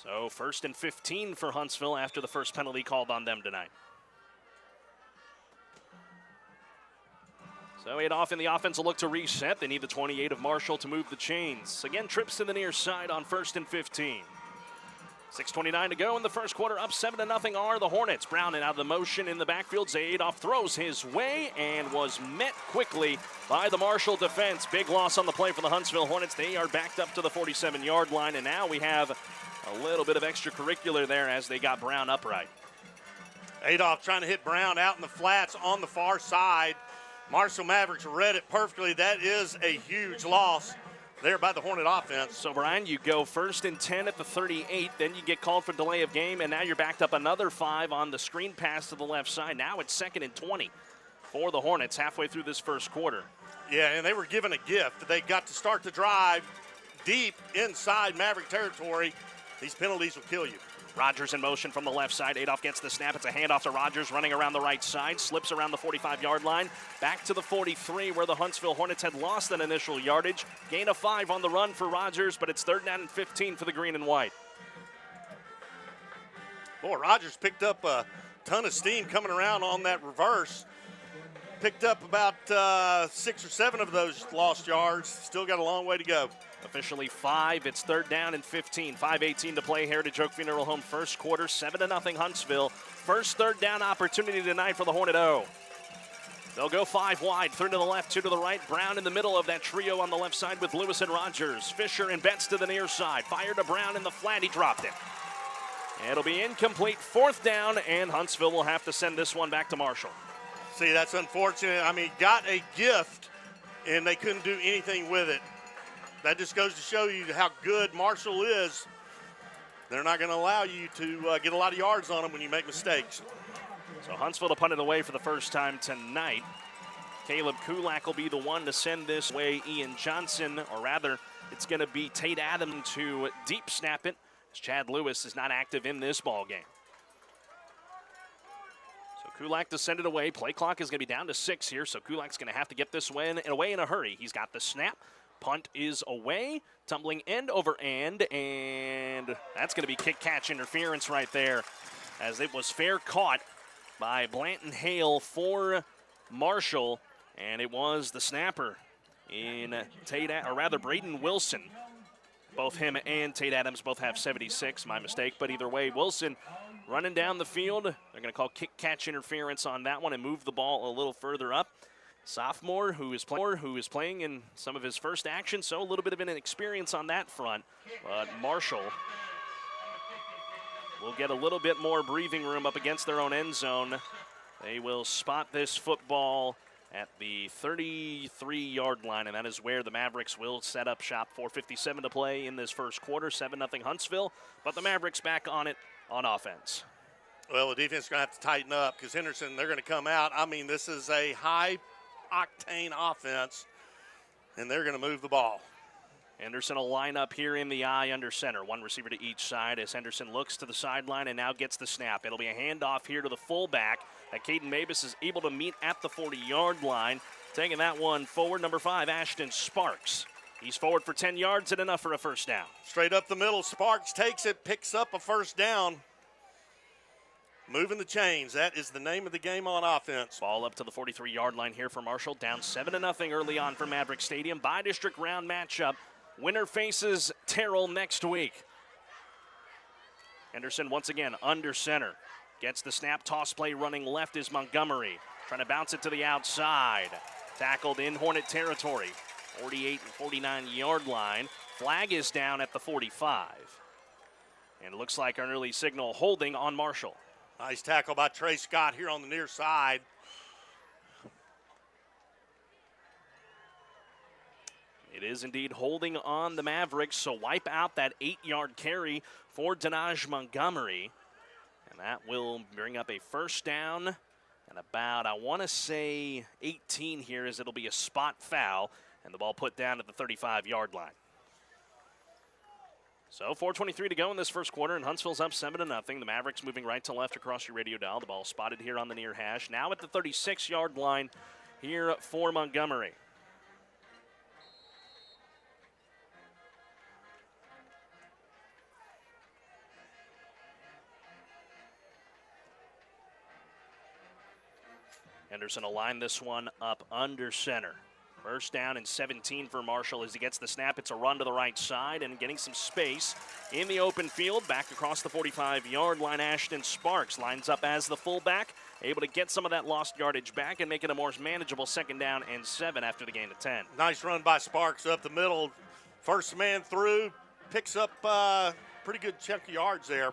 So first and 15 for Huntsville after the first penalty called on them tonight. So Zayadoff in the offense will look to reset. They need the 28 of Marshall to move the chains. Again, trips to the near side on first and 15. 6:29 to go in the first quarter. Up 7-0 are the Hornets. Brown and out of the motion in the backfield. Zayadoff throws his way and was met quickly by the Marshall defense. Big loss on the play for the Huntsville Hornets. They are backed up to the 47-yard line, and now we have a little bit of extracurricular there as they got Brown upright. Zayadoff trying to hit Brown out in the flats on the far side. Marshall Mavericks read it perfectly. That is a huge loss there by the Hornet offense. So, Brian, you go first and 10 at the 38, then you get called for delay of game, and now you're backed up another 5 on the screen pass to the left side. Now it's 2nd and 20 for the Hornets halfway through this first quarter. Yeah, and they were given a gift. They got to start the drive deep inside Maverick territory. These penalties will kill you. Rogers in motion from the left side. Zayadoff gets the snap. It's a handoff to Rogers running around the right side. Slips around the 45-yard line. Back to the 43 where the Huntsville Hornets had lost that initial yardage. Gain of 5 on the run for Rogers, but it's 3rd down and 15 for the green and white. Boy, Rogers picked up a ton of steam coming around on that reverse. Picked up about 6 or 7 of those lost yards. Still got a long way to go. Officially 5. It's 3rd down and 15. 5:18 to play. Heritage Oak Funeral Home first quarter. 7-0 Huntsville. First 3rd down opportunity tonight for the Hornet O. They'll go 5 wide. 3 to the left, 2 to the right. Brown in the middle of that trio on the left side with Lewis and Rogers. Fisher and Betts to the near side. Fire to Brown in the flat. He dropped it. It'll be incomplete. 4th down, and Huntsville will have to send this one back to Marshall. See, that's unfortunate. I mean, got a gift, and they couldn't do anything with it. That just goes to show you how good Marshall is. They're not going to allow you to get a lot of yards on them when you make mistakes. So Huntsville to punt it away for the first time tonight. Caleb Kulak will be the one to send this way. Ian Johnson, or rather, it's going to be Tate Adams to deep snap it, as Chad Lewis is not active in this ball game. So Kulak to send it away. Play clock is going to be down to 6 here, so Kulak's going to have to get this one away in a hurry. He's got the snap. Punt is away, tumbling end over end, and that's going to be kick-catch interference right there, as it was fair caught by Blanton Hale for Marshall, and it was the snapper in Braden Wilson. Both him and Tate Adams both have 76, my mistake, but either way, Wilson running down the field. They're going to call kick-catch interference on that one and move the ball a little further up. Sophomore who is playing in some of his first action, so a little bit of an experience on that front. But Marshall will get a little bit more breathing room up against their own end zone. They will spot this football at the 33-yard line, and that is where the Mavericks will set up shop. 4:57 to play in this first quarter. 7-0 Huntsville, but the Mavericks back on it on offense. Well, the defense is going to have to tighten up because Henderson, they're going to come out. I mean, this is a high-octane offense, and they're going to move the ball. Henderson will line up here in the I under center. One receiver to each side as Henderson looks to the sideline and now gets the snap. It'll be a handoff here to the fullback. Caden Mavis is able to meet at the 40-yard line. Taking that one forward, number 5, Ashton Sparks. He's forward for 10 yards and enough for a first down. Straight up the middle, Sparks takes it, picks up a first down. Moving the chains, that is the name of the game on offense. Ball up to the 43-yard line here for Marshall. Down 7-0 early on from Maverick Stadium. Bi-district round matchup. Winner faces Terrell next week. Henderson once again under center. Gets the snap, toss play running left is Montgomery. Trying to bounce it to the outside. Tackled in Hornet territory. 48 and 49-yard line. Flag is down at the 45. And it looks like an early signal holding on Marshall. Nice tackle by Trey Scott here on the near side. It is indeed holding on the Mavericks, so wipe out that 8-yard carry for Denaj Montgomery. And that will bring up a first down and about, I want to say, 18 here, as it'll be a spot foul, and the ball put down at the 35-yard line. So 4:23 to go in this first quarter, and Huntsville's up 7-0. The Mavericks moving right to left across your radio dial. The ball spotted here on the near hash. Now at the 36-yard line here for Montgomery. Henderson will line this one up under center. First down and 17 for Marshall as he gets the snap. It's a run to the right side and getting some space in the open field. Back across the 45-yard line, Ashton Sparks lines up as the fullback, able to get some of that lost yardage back and make it a more manageable 2nd down and 7 after the gain of 10. Nice run by Sparks up the middle. First man through, picks up pretty good chunk of yards there.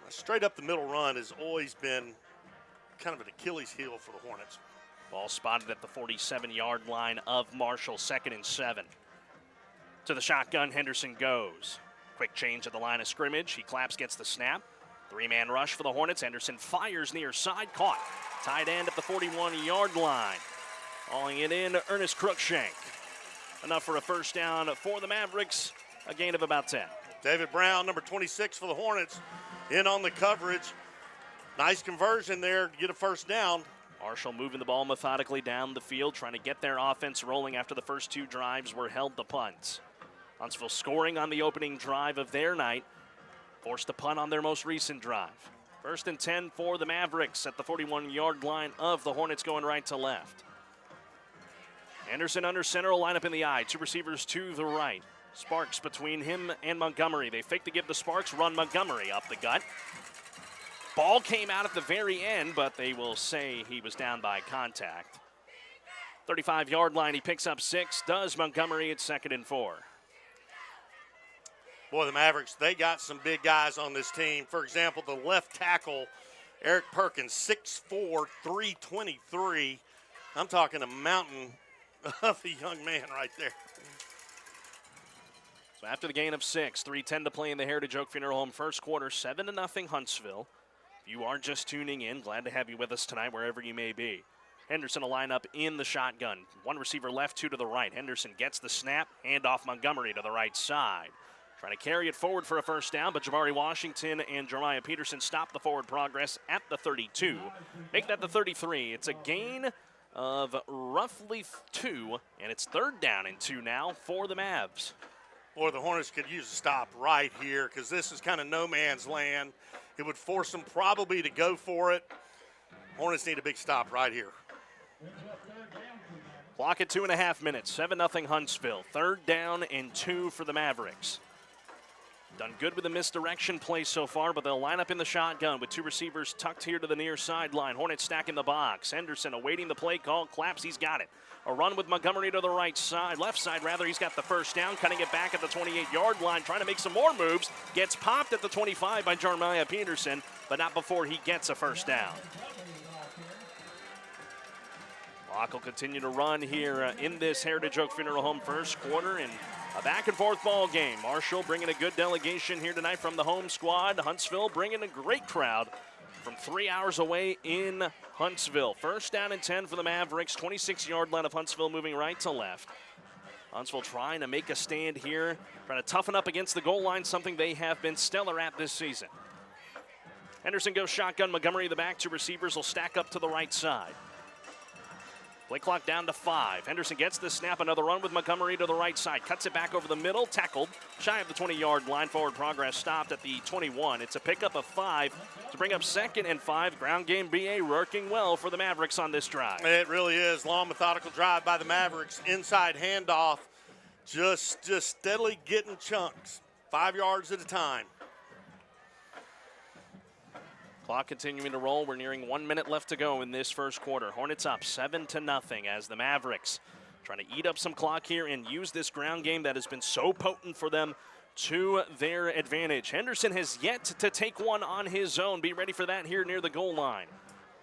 A straight up the middle run has always been kind of an Achilles heel for the Hornets. Ball spotted at the 47-yard line of Marshall, 2nd and 7. To the shotgun, Henderson goes. Quick change at the line of scrimmage. He claps, gets the snap. 3-man rush for the Hornets. Henderson fires near side, caught. Tight end at the 41-yard line. Hauling it in, Ernest Cruikshank. Enough for a first down for the Mavericks, a gain of about 10. David Brown, number 26 for the Hornets, in on the coverage. Nice conversion there to get a first down. Marshall moving the ball methodically down the field, trying to get their offense rolling after the first 2 drives were held to punts. Huntsville scoring on the opening drive of their night, forced to punt on their most recent drive. 1st and 10 for the Mavericks at the 41-yard line of the Hornets, going right to left. Anderson under center will line up in the eye. 2 receivers to the right. Sparks between him and Montgomery. They fake to give the Sparks, run Montgomery up the gut. Ball came out at the very end, but they will say he was down by contact. 35-yard line, he picks up 6. Does Montgomery at 2nd and 4. Boy, the Mavericks, they got some big guys on this team. For example, the left tackle, Eric Perkins, 6'4", 323. I'm talking a mountain of a young man right there. So after the gain of 6, 3:10 to play in the Heritage Oak Funeral Home first quarter, 7-0 Huntsville. If you are just tuning in, glad to have you with us tonight wherever you may be. Henderson will line up in the shotgun. 1 receiver left, 2 to the right. Henderson gets the snap, hand off Montgomery to the right side. Trying to carry it forward for a first down, but Jabari Washington and Jeremiah Peterson stop the forward progress at the 32. Make that the 33. It's a gain of roughly 2, and it's 3rd down and 2 now for the Mavs. Boy, the Hornets could use a stop right here because this is kind of no man's land. It would force them probably to go for it. Hornets need a big stop right here. Clock at 2.5 minutes. 7-0 Huntsville. 3rd down and 2 for the Mavericks. Done good with the misdirection play so far, but they'll line up in the shotgun with 2 receivers tucked here to the near sideline. Hornets stack in the box. Henderson awaiting the play call. Claps, he's got it. A run with Montgomery to the right side. Left side, rather, he's got the first down. Cutting it back at the 28-yard line. Trying to make some more moves. Gets popped at the 25 by Jeremiah Peterson, but not before he gets a first down. Clock will continue to run here in this Heritage Oak Funeral Home first quarter, and a back-and-forth ball game. Marshall bringing a good delegation here tonight from the home squad. Huntsville bringing a great crowd from 3 hours away in Huntsville. 1st down and 10 for the Mavericks. 26-yard line of Huntsville moving right to left. Huntsville trying to make a stand here, trying to toughen up against the goal line, something they have been stellar at this season. Henderson goes shotgun. Montgomery the back. 2 receivers will stack up to the right side. Play clock down to 5. Henderson gets the snap. Another run with Montgomery to the right side. Cuts it back over the middle. Tackled shy of the 20-yard line. Forward progress stopped at the 21. It's a pickup of 5 to bring up 2nd and 5. Ground game BA working well for the Mavericks on this drive. It really is. Long, methodical drive by the Mavericks. Inside handoff. Just steadily getting chunks. 5 yards at a time. Clock continuing to roll. We're nearing 1 minute left to go in this first quarter. Hornets up 7-0 as the Mavericks trying to eat up some clock here and use this ground game that has been so potent for them to their advantage. Henderson has yet to take one on his own. Be ready for that here near the goal line.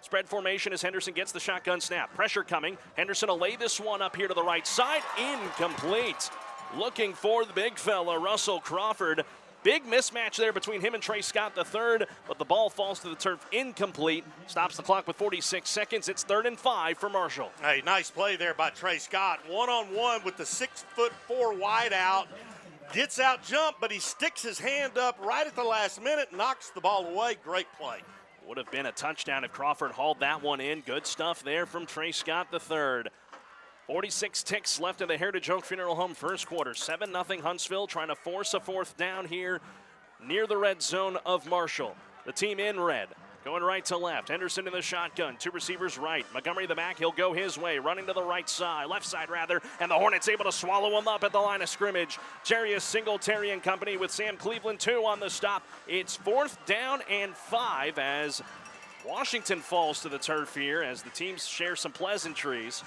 Spread formation as Henderson gets the shotgun snap. Pressure coming. Henderson will lay this one up here to the right side. Incomplete. Looking for the big fella, Russell Crawford. Big mismatch there between him and Trey Scott III, but the ball falls to the turf incomplete. Stops the clock with 46 seconds. It's 3rd and 5 for Marshall. Hey, nice play there by Trey Scott. One-on-one with the 6'4" wideout. Gets out jump, but he sticks his hand up right at the last minute, knocks the ball away. Great play. Would have been a touchdown if Crawford hauled that one in. Good stuff there from Trey Scott III. 46 ticks left in the Heritage Oak Funeral Home first quarter. 7-0 Huntsville trying to force a 4th down here near the red zone of Marshall. The team in red, going right to left. Henderson in the shotgun, 2 receivers right. Montgomery the back, he'll go his way, running to the right side, left side rather, and the Hornets able to swallow him up at the line of scrimmage. Jarius Singletary and company with Sam Cleveland 2 on the stop. It's 4th down and 5 as Washington falls to the turf here as the teams share some pleasantries.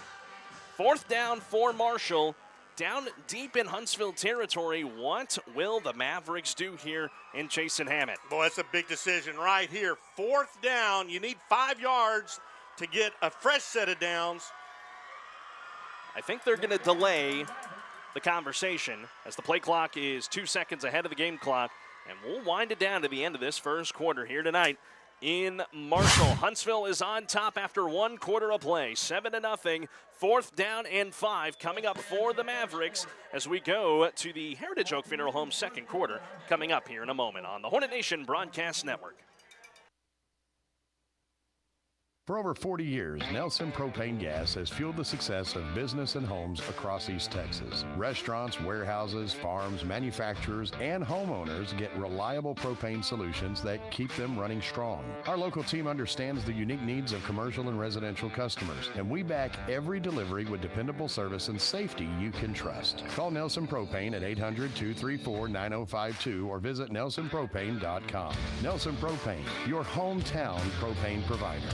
4th down for Marshall, down deep in Huntsville territory. What will the Mavericks do here in Jason Hammett? Boy, that's a big decision right here. 4th down, you need 5 yards to get a fresh set of downs. I think they're going to delay the conversation as the play clock is 2 seconds ahead of the game clock, and we'll wind it down to the end of this first quarter here tonight in Marshall. Huntsville is on top after 1 quarter of play. 7-0, 4th down and 5 coming up for the Mavericks as we go to the Heritage Oak Funeral Home second quarter coming up here in a moment on the Hornet Nation Broadcast Network. For over 40 years, Nelson Propane Gas has fueled the success of business and homes across East Texas. Restaurants, warehouses, farms, manufacturers, and homeowners get reliable propane solutions that keep them running strong. Our local team understands the unique needs of commercial and residential customers, and we back every delivery with dependable service and safety you can trust. Call Nelson Propane at 800-234-9052 or visit nelsonpropane.com. Nelson Propane, your hometown propane provider.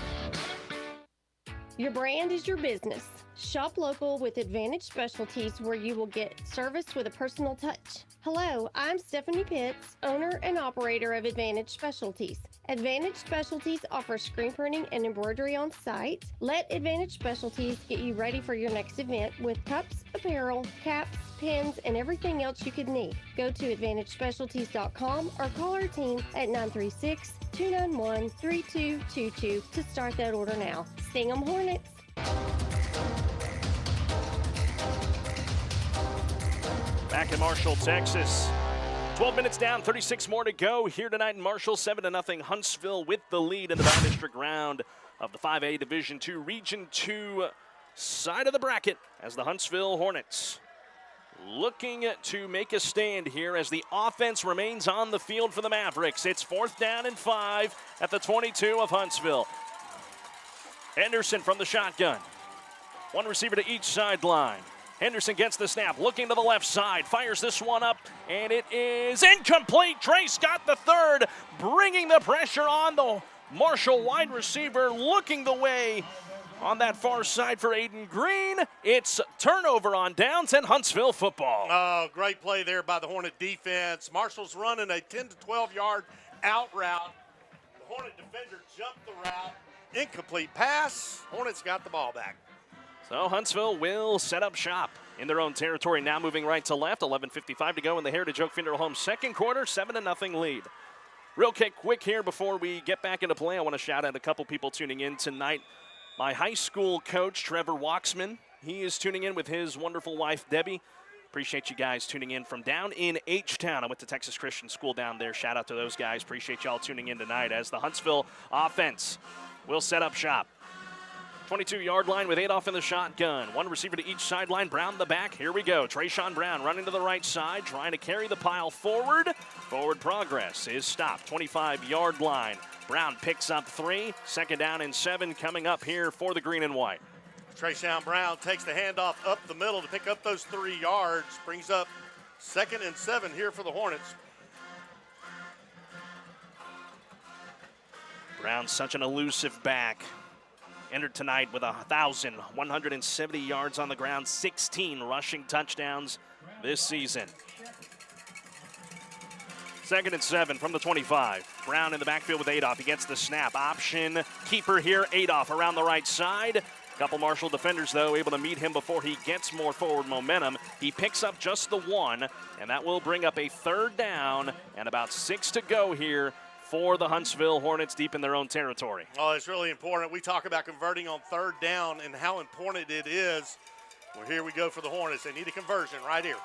Your brand is your business. Shop local with Advantage Specialties where you will get service with a personal touch. Hello, I'm Stephanie Pitts, owner and operator of Advantage Specialties. Advantage Specialties offers screen printing and embroidery on site. Let Advantage Specialties get you ready for your next event with cups, apparel, caps, pins, and everything else you could need. Go to AdvantageSpecialties.com or call our team at 936-291-3222 to start that order now. Sting 'em Hornets! Back in Marshall, Texas. 12 minutes down, 36 more to go here tonight in Marshall. 7-0 Huntsville with the lead in the District round of the 5A Division II Region 2 side of the bracket as the Huntsville Hornets looking to make a stand here as the offense remains on the field for the Mavericks. It's 4th down and 5 at the 22 of Huntsville. Henderson from the shotgun. 1 receiver to each sideline. Henderson gets the snap, looking to the left side, fires this one up, and it is incomplete. Trey Scott III bringing the pressure on the Marshall wide receiver, looking the way on that far side for Aiden Green. It's turnover on downs and Huntsville football. Oh, great play there by the Hornet defense. Marshall's running a 10 to 12-yard out route. The Hornet defender jumped the route. Incomplete pass. Hornets got the ball back. So Huntsville will set up shop in their own territory, now moving right to left. 11:55 to go in the Heritage Oak Funeral Home second quarter, 7-0 lead. Real quick here before we get back into play, I want to shout out a couple people tuning in tonight. My high school coach, Trevor Waxman, he is tuning in with his wonderful wife, Debbie. Appreciate you guys tuning in from down in H-Town. I went to Texas Christian School down there. Shout out to those guys. Appreciate y'all tuning in tonight as the Huntsville offense will set up shop. 22-yard line with 8 off in the shotgun. 1 receiver to each sideline. Brown the back. Here we go. Trayshawn Brown running to the right side, trying to carry the pile forward. Forward progress is stopped. 25-yard line. Brown picks up 3. 2nd down and 7 coming up here for the green and white. Trayshawn Brown takes the handoff up the middle to pick up those 3 yards. Brings up 2nd and 7 here for the Hornets. Brown's such an elusive back. entered tonight with 1,170 yards on the ground, 16 rushing touchdowns this season. 2nd and 7 from the 25. Brown in the backfield with Adolph. He gets the snap. Option keeper here. Adolph around the right side. Couple Marshall defenders, though, able to meet him before he gets more forward momentum. He picks up just the 1, and that will bring up a 3rd down and about 6 to go here for the Huntsville Hornets deep in their own territory. Oh, it's really important. We talk about converting on 3rd down and how important it is. Well, here we go for the Hornets. They need a conversion right here.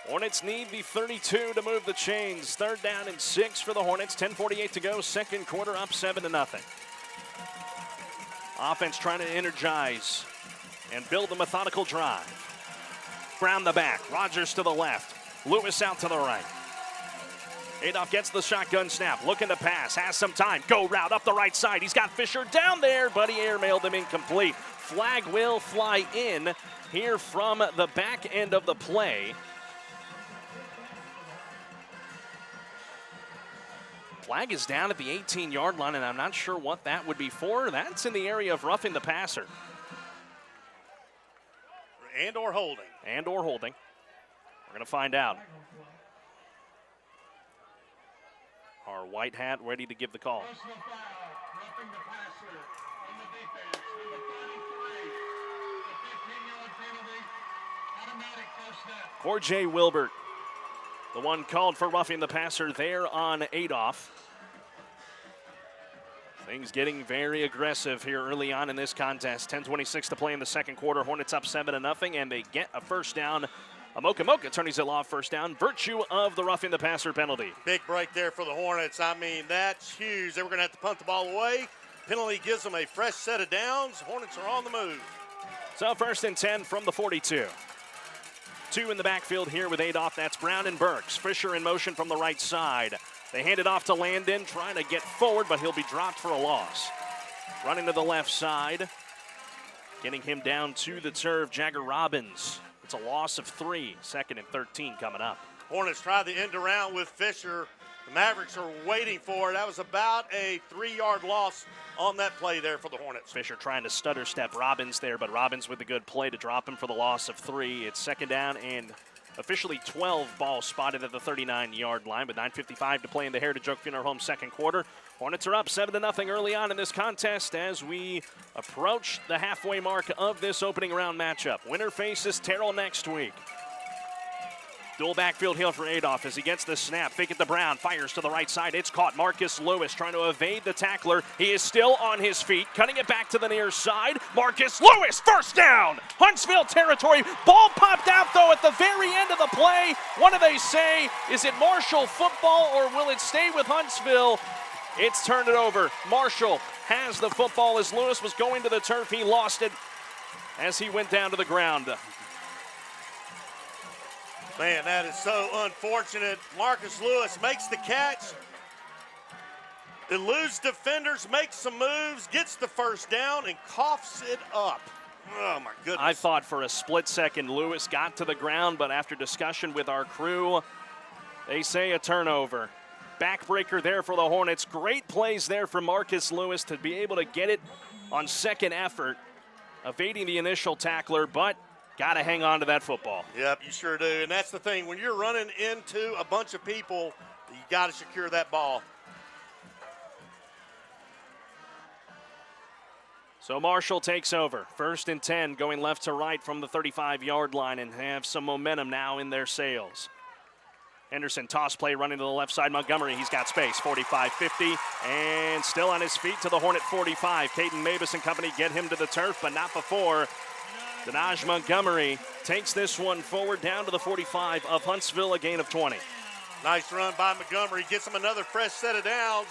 Hornets need the 32 to move the chains. 3rd down and 6 for the Hornets. 10:48 to go. 2nd quarter, up 7-0. Offense trying to energize and build a methodical drive. Brown the back. Rogers to the left. Lewis out to the right. Adolph gets the shotgun snap. Looking to pass. Has some time. Go route up the right side. He's got Fisher down there, but he airmailed him incomplete. Flag will fly in here from the back end of the play. Flag is down at the 18-yard line, and I'm not sure what that would be for. That's in the area of roughing the passer. And or holding. And or holding. We're going to find out. Our white hat ready to give the call. Corjay Wilbert, the one called for roughing the passer there on Adolph. Things getting very aggressive here early on in this contest. 10:26 to play in the 2nd quarter. Hornets up 7-0, and they get a 1st down. Amoka attorneys at law, 1st down. Virtue of the roughing the passer penalty. Big break there for the Hornets. I mean, that's huge. They were going to have to punt the ball away. Penalty gives them a fresh set of downs. Hornets are on the move. So 1st and 10 from the 42. 2 in the backfield here with Adolph. That's Brown and Burks. Fisher in motion from the right side. They hand it off to Landon, trying to get forward, but he'll be dropped for a loss. Running to the left side. Getting him down to the turf, Jagger Robbins. It's a loss of 3. 2nd and 13 coming up. Hornets try the end around with Fisher. The Mavericks are waiting for it. That was about a 3-yard loss on that play there for the Hornets. Fisher trying to stutter step Robbins there, but Robbins with a good play to drop him for the loss of 3. It's 2nd down and officially 12 balls spotted at the 39-yard line with 9:55 to play in the Heritage Oak Funeral Home 2nd quarter. Hornets are up 7-0 early on in this contest as we approach the halfway mark of this opening round matchup. Winner faces Terrell next week. Dual backfield heel for Adolph as he gets the snap. Fake it to Brown. Fires to the right side. It's caught. Marcus Lewis trying to evade the tackler. He is still on his feet. Cutting it back to the near side. Marcus Lewis, 1st down. Huntsville territory. Ball popped out, though, at the very end of the play. What do they say? Is it Marshall football or will it stay with Huntsville? It's turned it over. Marshall has the football as Lewis was going to the turf. He lost it as he went down to the ground. Man, that is so unfortunate. Marcus Lewis makes the catch. Eludes defenders, makes some moves, gets the 1st down, and coughs it up. Oh, my goodness. I thought for a split second Lewis got to the ground, but after discussion with our crew, they say a turnover. Backbreaker there for the Hornets. Great plays there for Marcus Lewis to be able to get it on 2nd effort, evading the initial tackler, but got to hang on to that football. Yep, you sure do. And that's the thing. When you're running into a bunch of people, you got to secure that ball. So Marshall takes over. 1st and 10 going left to right from the 35-yard line and have some momentum now in their sails. Henderson toss play running to the left side. Montgomery, he's got space. 45-50 and still on his feet to the Hornet 45. Caden Mavis and company get him to the turf, but not before Denaj Montgomery takes this one forward down to the 45 of Huntsville, a gain of 20. Nice run by Montgomery. Gets him another fresh set of downs.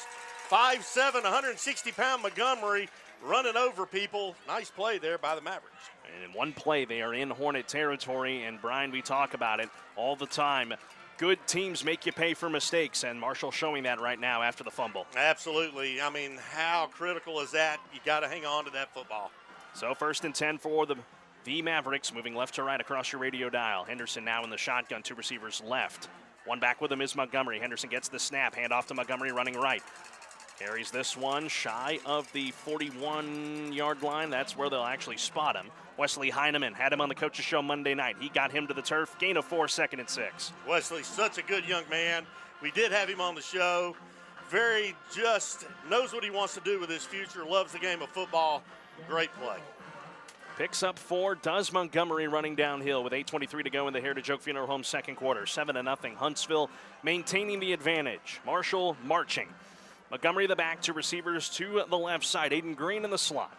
5'7", 160-pound Montgomery running over people. Nice play there by the Mavericks. And in one play, they are in Hornet territory, and Brian, we talk about it all the time. Good teams make you pay for mistakes, and Marshall showing that right now after the fumble. Absolutely. I mean, how critical is that? You got to hang on to that football. So 1st and 10 for the Mavericks, moving left to right across your radio dial. Henderson now in the shotgun, 2 receivers left. One back with him is Montgomery. Henderson gets the snap, hand off to Montgomery running right. Carries this one shy of the 41-yard line. That's where they'll actually spot him. Wesley Heineman had him on the Coach's Show Monday night. He got him to the turf. Gain of 4, 2nd and 6. Wesley, such a good young man. We did have him on the show. Very just, knows what he wants to do with his future, loves the game of football. Great play. Picks up 4, does Montgomery running downhill with 8:23 to go in the Heritage Oak Funeral Home second quarter. 7-0, Huntsville maintaining the advantage. Marshall marching. Montgomery the back, 2 receivers to the left side. Aiden Green in the slot.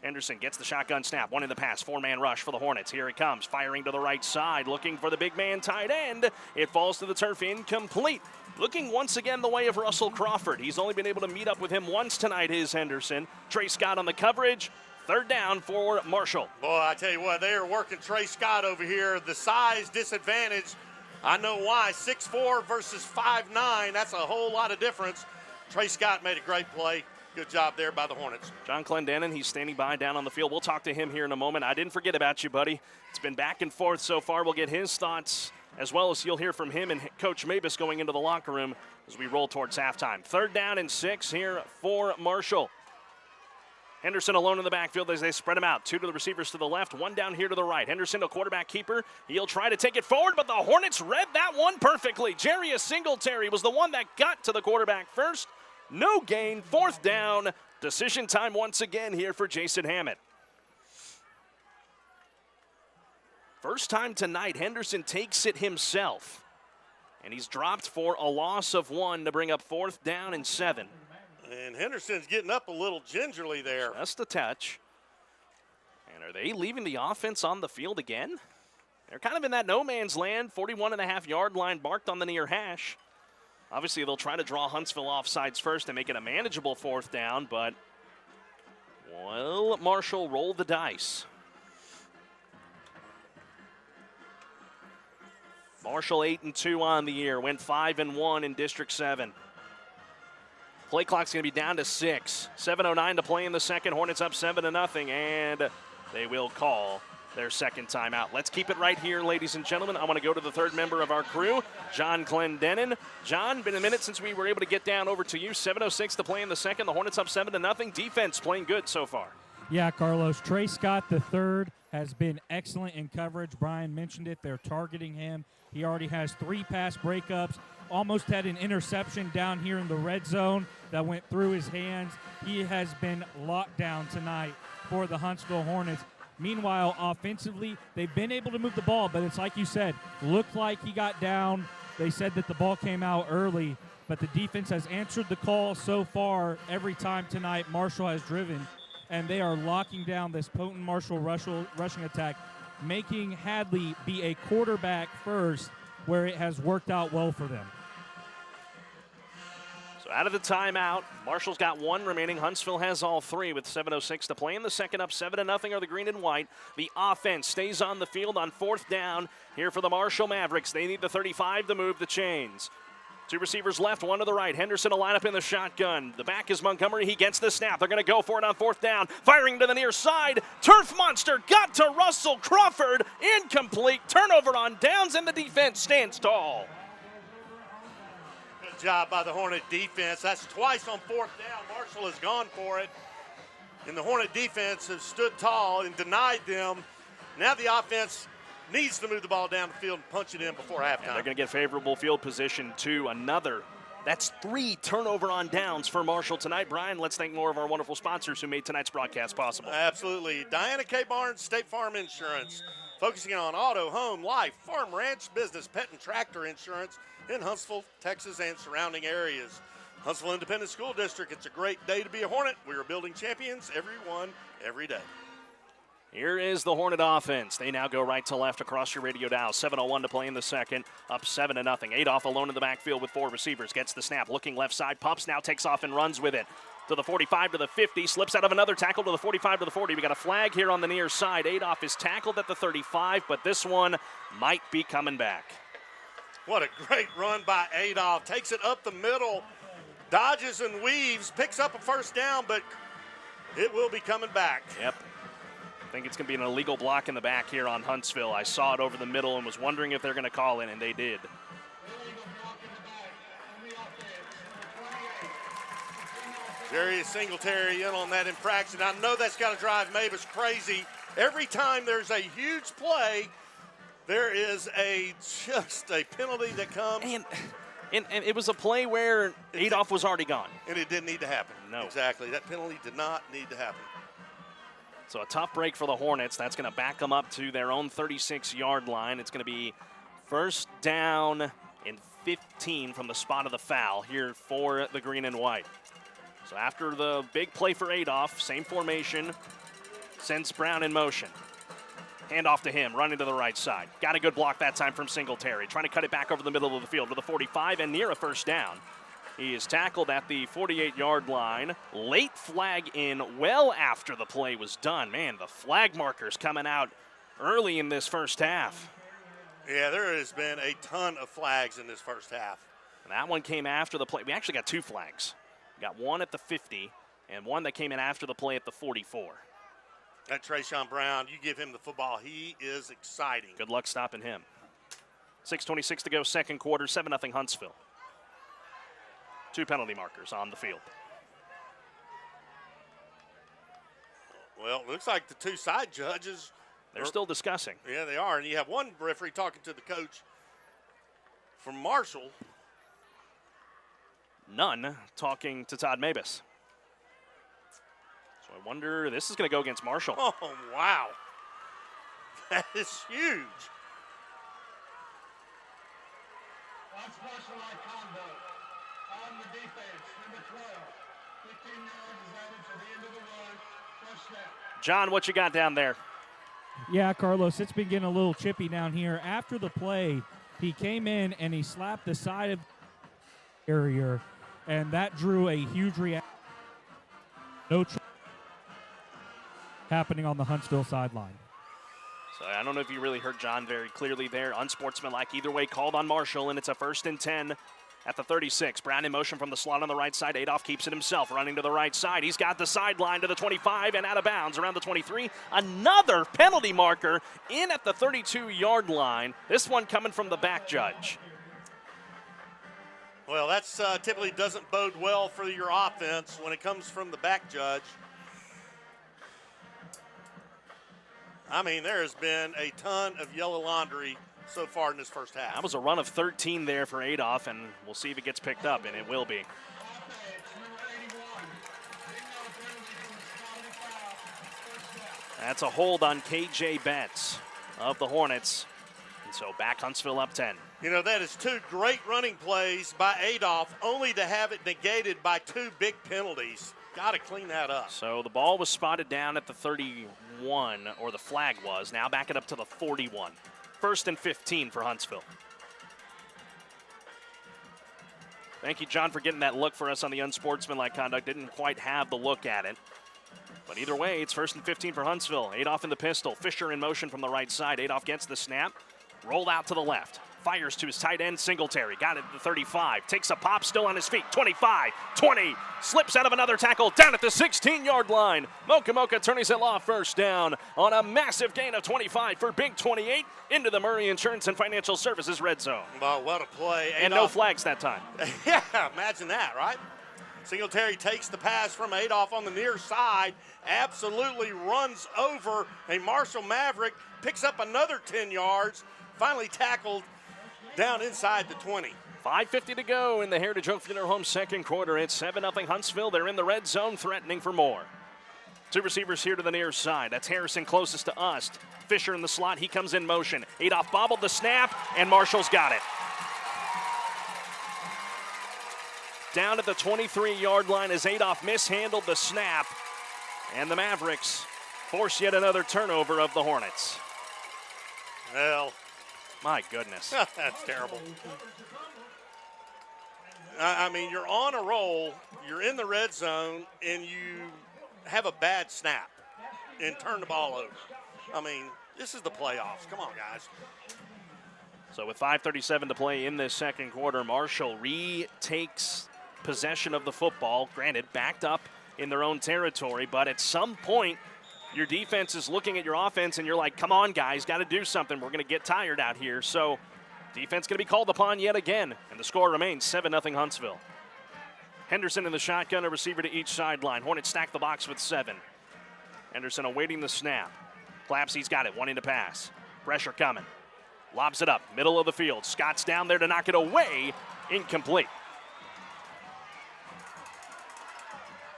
Henderson gets the shotgun snap, 1 in the pass, 4-man rush for the Hornets. Here he comes, firing to the right side, looking for the big man tight end. It falls to the turf, incomplete. Looking once again the way of Russell Crawford. He's only been able to meet up with him once tonight, is Henderson. Trey Scott on the coverage. 3rd down for Marshall. Boy, I tell you what, they are working Trey Scott over here. The size disadvantage, I know why. 6'4" versus 5'9", that's a whole lot of difference. Trey Scott made a great play. Good job there by the Hornets. John Clendenin, he's standing by down on the field. We'll talk to him here in a moment. I didn't forget about you, buddy. It's been back and forth so far. We'll get his thoughts, as well as you'll hear from him and Coach Mavis going into the locker room as we roll towards halftime. 3rd down and 6 here for Marshall. Henderson alone in the backfield as they spread him out. 2 to the receivers to the left, 1 down here to the right. Henderson, a quarterback keeper. He'll try to take it forward, but the Hornets read that one perfectly. Jarius Singletary was the one that got to the quarterback first. No gain, 4th down. Decision time once again here for Jason Hammett. First time tonight, Henderson takes it himself. And he's dropped for a loss of 1 to bring up 4th down and 7. And Henderson's getting up a little gingerly there. Just a touch. And are they leaving the offense on the field again? They're kind of in that no man's land, 41.5-yard line marked on the near hash. Obviously, they'll try to draw Huntsville offsides first and make it a manageable 4th down, but will Marshall roll the dice? Marshall 8-2 on the year, went 5-1 in District 7. Play clock's going to be down to 6. 7:09 to play in the second. Hornets up 7-0, and they will call their second timeout. Let's keep it right here, ladies and gentlemen. I want to go to the 3rd member of our crew, John Clendenin. John, been a minute since we were able to get down over to you. 7:06 to play in the second. The Hornets up 7-0. Defense playing good so far. Yeah, Carlos. Trey Scott III has been excellent in coverage. Brian mentioned it. They're targeting him. He already has 3 pass breakups. Almost had an interception down here in the red zone that went through his hands. He has been locked down tonight for the Huntsville Hornets. Meanwhile, offensively, they've been able to move the ball, but it's like you said, looked like he got down. They said that the ball came out early, but the defense has answered the call so far every time tonight Marshall has driven, and they are locking down this potent Marshall rushing attack, making Hadley be a quarterback first, where it has worked out well for them. So out of the timeout, Marshall's got 1 remaining. Huntsville has all 3 with 7:06 to play in the second. Up 7-0 are the green and white. The offense stays on the field on 4th down here for the Marshall Mavericks. They need the 35 to move the chains. 2 receivers left, 1 to the right. Henderson will line up in the shotgun. The back is Montgomery. He gets the snap. They're going to go for it on 4th down. Firing to the near side. Turf Monster got to Russell Crawford. Incomplete. Turnover on downs, and the defense stands tall. Good job by the Hornet defense. That's twice on 4th down. Marshall has gone for it. And the Hornet defense has stood tall and denied them. Now the offense needs to move the ball down the field and punch it in before halftime. And they're going to get favorable field position to another. That's 3 turnover on downs for Marshall tonight. Brian, let's thank more of our wonderful sponsors who made tonight's broadcast possible. Absolutely. Diana K. Barnes, State Farm Insurance, focusing on auto, home, life, farm, ranch, business, pet, and tractor insurance in Huntsville, Texas, and surrounding areas. Huntsville Independent School District, it's a great day to be a Hornet. We are building champions, everyone, every day. Here is the Hornet offense. They now go right to left across your radio dial. 7:01 to play in the second. Up 7-0. Adolph alone in the backfield with 4 receivers. Gets the snap, looking left side. Pumps, now takes off and runs with it. To the 45, to the 50. Slips out of another tackle to the 45, to the 40. We got a flag here on the near side. Adolph is tackled at the 35, but this one might be coming back. What a great run by Adolph. Takes it up the middle. Dodges and weaves. Picks up a 1st down, but it will be coming back. Yep. I think it's going to be an illegal block in the back here on Huntsville. I saw it over the middle and was wondering if they're going to call it, and they did. Darius Singletary in on that infraction. I know that's got to drive Mavis crazy. Every time there's a huge play, there is just a penalty that comes. And it was a play where Adolph was already gone. And it didn't need to happen. No. Exactly. That penalty did not need to happen. So a tough break for the Hornets. That's going to back them up to their own 36-yard line. It's going to be first down and 15 from the spot of the foul here for the green and white. So after the big play for Adolph, same formation, sends Brown in motion. Hand off to him, running to the right side. Got a good block that time from Singletary. Trying to cut it back over the middle of the field to the 45 and near a first down. He is tackled at the 48-yard line. Late flag in well after the play was done. Man, the flag markers coming out early in this first half. Yeah, there has been a ton of flags in this first half. And that one came after the play. We actually got 2 flags. We got one at the 50 and one that came in after the play at the 44. That Trayshawn Brown, you give him the football, he is exciting. Good luck stopping him. 6:26 to go, second quarter, 7-0 Huntsville. 2 penalty markers on the field. Well, it looks like the 2 side judges. They're still discussing. Yeah, they are. And you have one referee talking to the coach from Marshall. None talking to Todd Mabus. So I wonder, this is going to go against Marshall. Oh, wow. That is huge. Unsportsmanlike conduct on the defense, number 12. 15 yards is added to the end of the run. First down. John, what you got down there? Yeah, Carlos, it's been getting a little chippy down here. After the play, he came in and he slapped the side of the area, and that drew a huge reaction. No happening on the Huntsville sideline. So I don't know if you really heard John very clearly there. Unsportsmanlike either way, called on Marshall, and it's a 1st and 10 at the 36. Brown in motion from the slot on the right side. Adolph keeps it himself, running to the right side. He's got the sideline to the 25 and out of bounds around the 23. Another penalty marker in at the 32-yard line. This one coming from the back judge. Well, that's typically doesn't bode well for your offense when it comes from the back judge. I mean, there has been a ton of yellow laundry so far in this first half. That was a run of 13 there for Adolph, and we'll see if it gets picked up, and it will be. That's a hold on KJ Betts of the Hornets. And so back Huntsville up 10. You know, that is 2 great running plays by Adolph, only to have it negated by 2 big penalties. Got to clean that up. So the ball was spotted down at the 31, or the flag was. Now back it up to the 41. 1st and 15 for Huntsville. Thank you, John, for getting that look for us on the unsportsmanlike conduct. Didn't quite have the look at it. But either way, it's 1st and 15 for Huntsville. Adolph in the pistol. Fisher in motion from the right side. Adolph gets the snap. Rolled out to the left. Fires to his tight end, Singletary. Got it at the 35. Takes a pop, still on his feet. 25, 20. Slips out of another tackle down at the 16-yard line. Mocha turns it off, first down on a massive gain of 25 for Big 28 into the Murray Insurance and Financial Services red zone. Well, what a play. And no flags that time. Yeah, imagine that, right? Singletary takes the pass from Adolph on the near side, absolutely runs over a Marshall Maverick, picks up another 10 yards, finally tackled down inside the 20. 5:50 to go in the Heritage Oak Funeral Home second quarter. It's 7-0 Huntsville. They're in the red zone, threatening for more. 2 receivers here to the near side. That's Harrison closest to us. Fisher in the slot. He comes in motion. Adolph bobbled the snap, and Marshall's got it. Down at the 23-yard line as Adolph mishandled the snap, and the Mavericks force yet another turnover of the Hornets. Well, my goodness. That's terrible. I mean, you're on a roll, you're in the red zone, and you have a bad snap and turn the ball over. I mean, this is the playoffs. Come on, guys. So with 5:37 to play in this second quarter, Marshall retakes possession of the football. Granted, backed up in their own territory, but at some point, your defense is looking at your offense, and you're like, come on, guys, got to do something. We're going to get tired out here. So defense going to be called upon yet again, and the score remains 7-0 Huntsville. Henderson in the shotgun, a receiver to each sideline. Hornets stack the box with 7. Henderson awaiting the snap. Clapsy's got it, wanting to pass. Pressure coming. Lobs it up, middle of the field. Scott's down there to knock it away. Incomplete.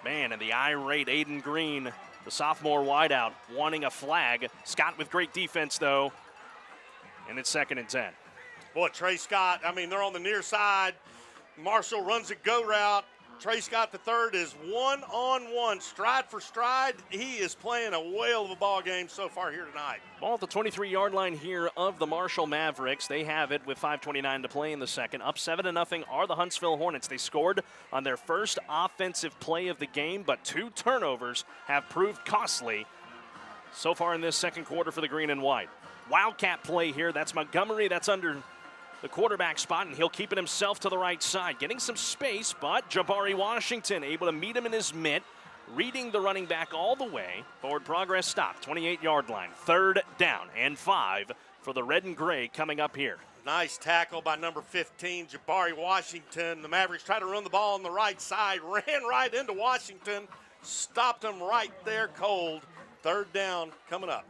Man, and the irate Aiden Green, the sophomore wideout, wanting a flag. Scott with great defense, though. And it's 2nd and 10. Boy, Trey Scott, I mean, they're on the near side. Marshall runs a go route. Trey Scott, the third, is one-on-one, stride for stride. He is playing a whale of a ball game so far here tonight. Ball at the 23-yard line here of the Marshall Mavericks. They have it with 5:29 to play in the second. Up 7-0 are the Huntsville Hornets. They scored on their first offensive play of the game, but 2 turnovers have proved costly so far in this second quarter for the green and white. Wildcat play here. That's Montgomery. That's under the quarterback spot, and he'll keep it himself to the right side. Getting some space, but Jabari Washington able to meet him in his mitt, reading the running back all the way. Forward progress stopped, 28-yard line. 3rd down and 5 for the red and gray coming up here. Nice tackle by number 15, Jabari Washington. The Mavericks try to run the ball on the right side, ran right into Washington, stopped him right there cold. 3rd down coming up.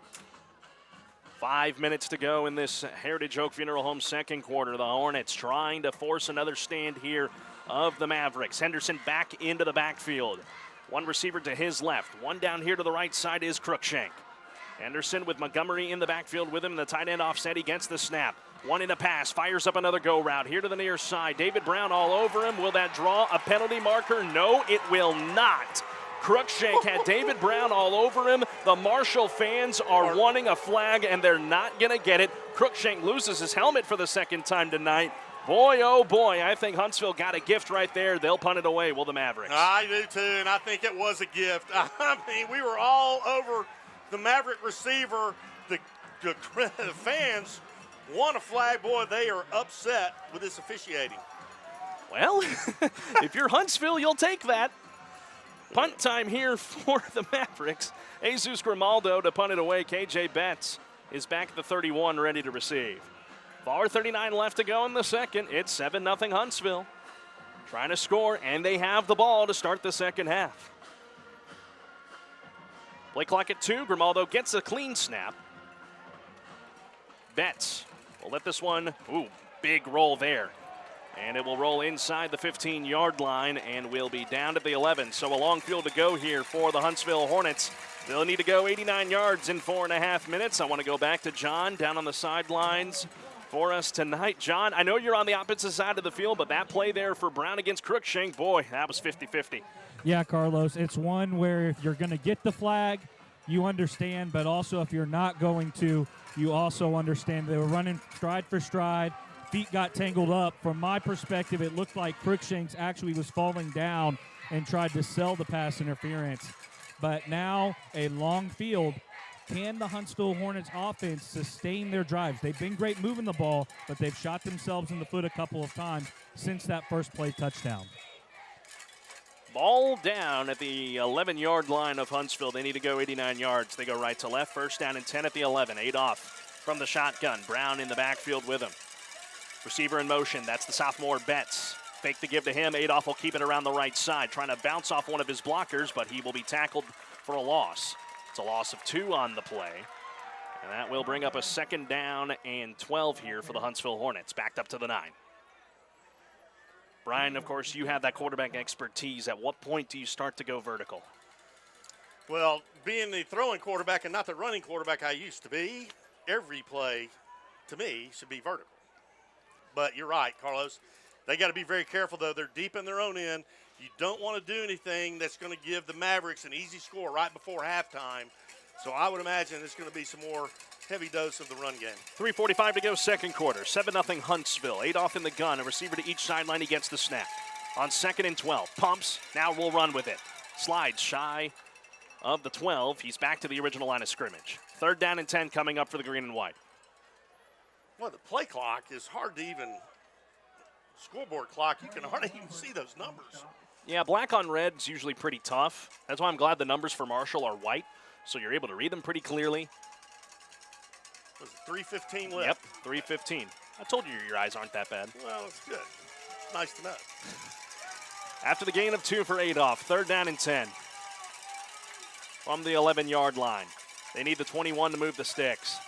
5 minutes to go in this Heritage Oak Funeral Home second quarter. The Hornets trying to force another stand here of the Mavericks. Henderson back into the backfield. 1 receiver to his left. 1 down here to the right side is Cruikshank. Henderson with Montgomery in the backfield with him. The tight end offset, he gets the snap. 1 in a pass, fires up another go route here to the near side. David Brown all over him. Will that draw a penalty marker? No, it will not. Cruikshank had David Brown all over him. The Marshall fans are wanting a flag, and they're not going to get it. Cruikshank loses his helmet for the 2nd time tonight. Boy, oh boy, I think Huntsville got a gift right there. They'll punt it away, will the Mavericks? I do too, and I think it was a gift. I mean, we were all over the Maverick receiver. The fans want a flag. Boy, they are upset with this officiating. Well, if you're Huntsville, you'll take that. Punt time here for the Mavericks. Jesus Grimaldo to punt it away. KJ Betts is back at the 31, ready to receive. 4:39 left to go in the second. It's 7-0 Huntsville. Trying to score, and they have the ball to start the second half. Play clock at 2. Grimaldo gets a clean snap. Betts will let this one, big roll there. And it will roll inside the 15-yard line and will be down to the 11. So a long field to go here for the Huntsville Hornets. They'll need to go 89 yards in 4.5 minutes. I want to go back to John down on the sidelines for us tonight. John, I know you're on the opposite side of the field, but that play there for Brown against Cruikshank, boy, that was 50-50. Yeah, Carlos, it's one where if you're going to get the flag, you understand, but also if you're not going to, you also understand. They were running stride for stride. Feet got tangled up. From my perspective, it looked like Cruikshanks actually was falling down and tried to sell the pass interference. But now a long field. Can the Huntsville Hornets offense sustain their drives? They've been great moving the ball, but they've shot themselves in the foot a couple of times since that first play touchdown. Ball down at the 11-yard line of Huntsville. They need to go 89 yards. They go right to left. 1st down and 10 at the 11. Adolph from the shotgun. Brown in the backfield with him. Receiver in motion. That's the sophomore Betts. Fake the give to him. Adolph will keep it around the right side, trying to bounce off one of his blockers, but he will be tackled for a loss. It's a loss of 2 on the play. And that will bring up a 2nd down and 12 here for the Huntsville Hornets. Backed up to the 9. Brian, of course, you have that quarterback expertise. At what point do you start to go vertical? Well, being the throwing quarterback and not the running quarterback I used to be, every play, to me, should be vertical. But you're right, Carlos. They got to be very careful, though. They're deep in their own end. You don't want to do anything that's going to give the Mavericks an easy score right before halftime. So I would imagine it's going to be some more heavy dose of the run game. 3:45 to go, second quarter. 7-0 Huntsville. Adolph in the gun. A receiver to each sideline. He gets the snap. On 2nd and 12. Pumps. Now we'll run with it. Slides shy of the 12. He's back to the original line of scrimmage. 3rd down and 10 coming up for the green and white. Well, the play clock is hard to even, scoreboard clock, you can hardly even see those numbers. Yeah, black on red's usually pretty tough. That's why I'm glad the numbers for Marshall are white, so you're able to read them pretty clearly. Was it 3:15 left? Yep, 3:15. I told you your eyes aren't that bad. Well, it's good. Nice to know. After the gain of 2 for Adolph, 3rd down and 10 from the 11-yard line. They need the 21 to move the sticks.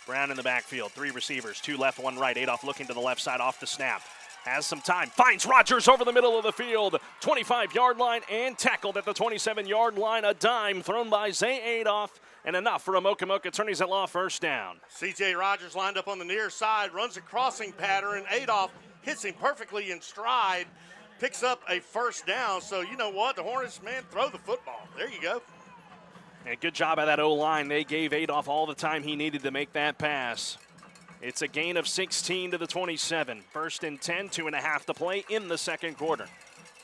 Brown in the backfield, 3 receivers, 2 left, 1 right. Adolph looking to the left side off the snap. Has some time, finds Rogers over the middle of the field, 25-yard line, and tackled at the 27-yard line. A dime thrown by Zay Adolph, and enough for a Mocha Attorneys at Law first down. C.J. Rogers lined up on the near side, runs a crossing pattern. Adolph hits him perfectly in stride, picks up a first down. So you know what? The Hornets, man, throw the football. There you go. And good job by that O-line. They gave Adolph all the time he needed to make that pass. It's a gain of 16 to the 27. 1st and 10, 2.5 to play in the second quarter.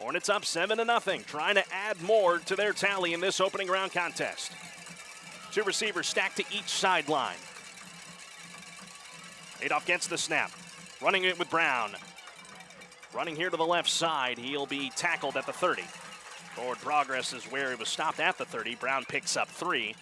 Hornets up 7-0, trying to add more to their tally in this opening round contest. 2 receivers stacked to each sideline. Adolph gets the snap, running it with Brown. Running here to the left side, he'll be tackled at the 30. Forward progress is where he was stopped at the 30. Brown picks up 3.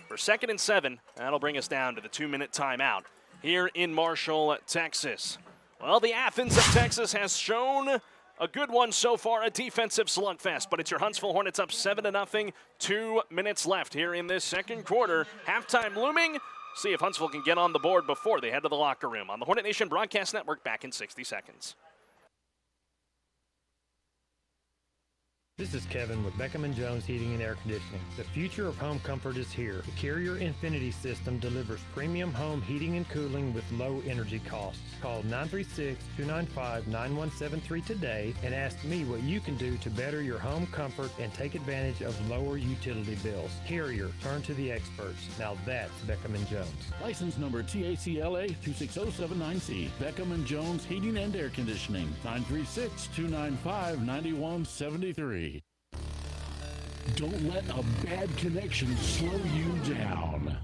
For 2nd and 7, that'll bring us down to the 2-minute timeout here in Marshall, Texas. Well, the Athens of Texas has shown a good one so far, a defensive slugfest, but it's your Huntsville Hornets up 7-0, 2 minutes left here in this second quarter. Halftime looming. See if Huntsville can get on the board before they head to the locker room. On the Hornet Nation Broadcast Network, back in 60 seconds. This is Kevin with Beckham & Jones Heating and Air Conditioning. The future of home comfort is here. The Carrier Infinity System delivers premium home heating and cooling with low energy costs. Call 936-295-9173 today and ask me what you can do to better your home comfort and take advantage of lower utility bills. Carrier, turn to the experts. Now that's Beckham & Jones. License number TACLA 26079C. Beckham & Jones Heating and Air Conditioning. 936-295-9173. Don't let a bad connection slow you down.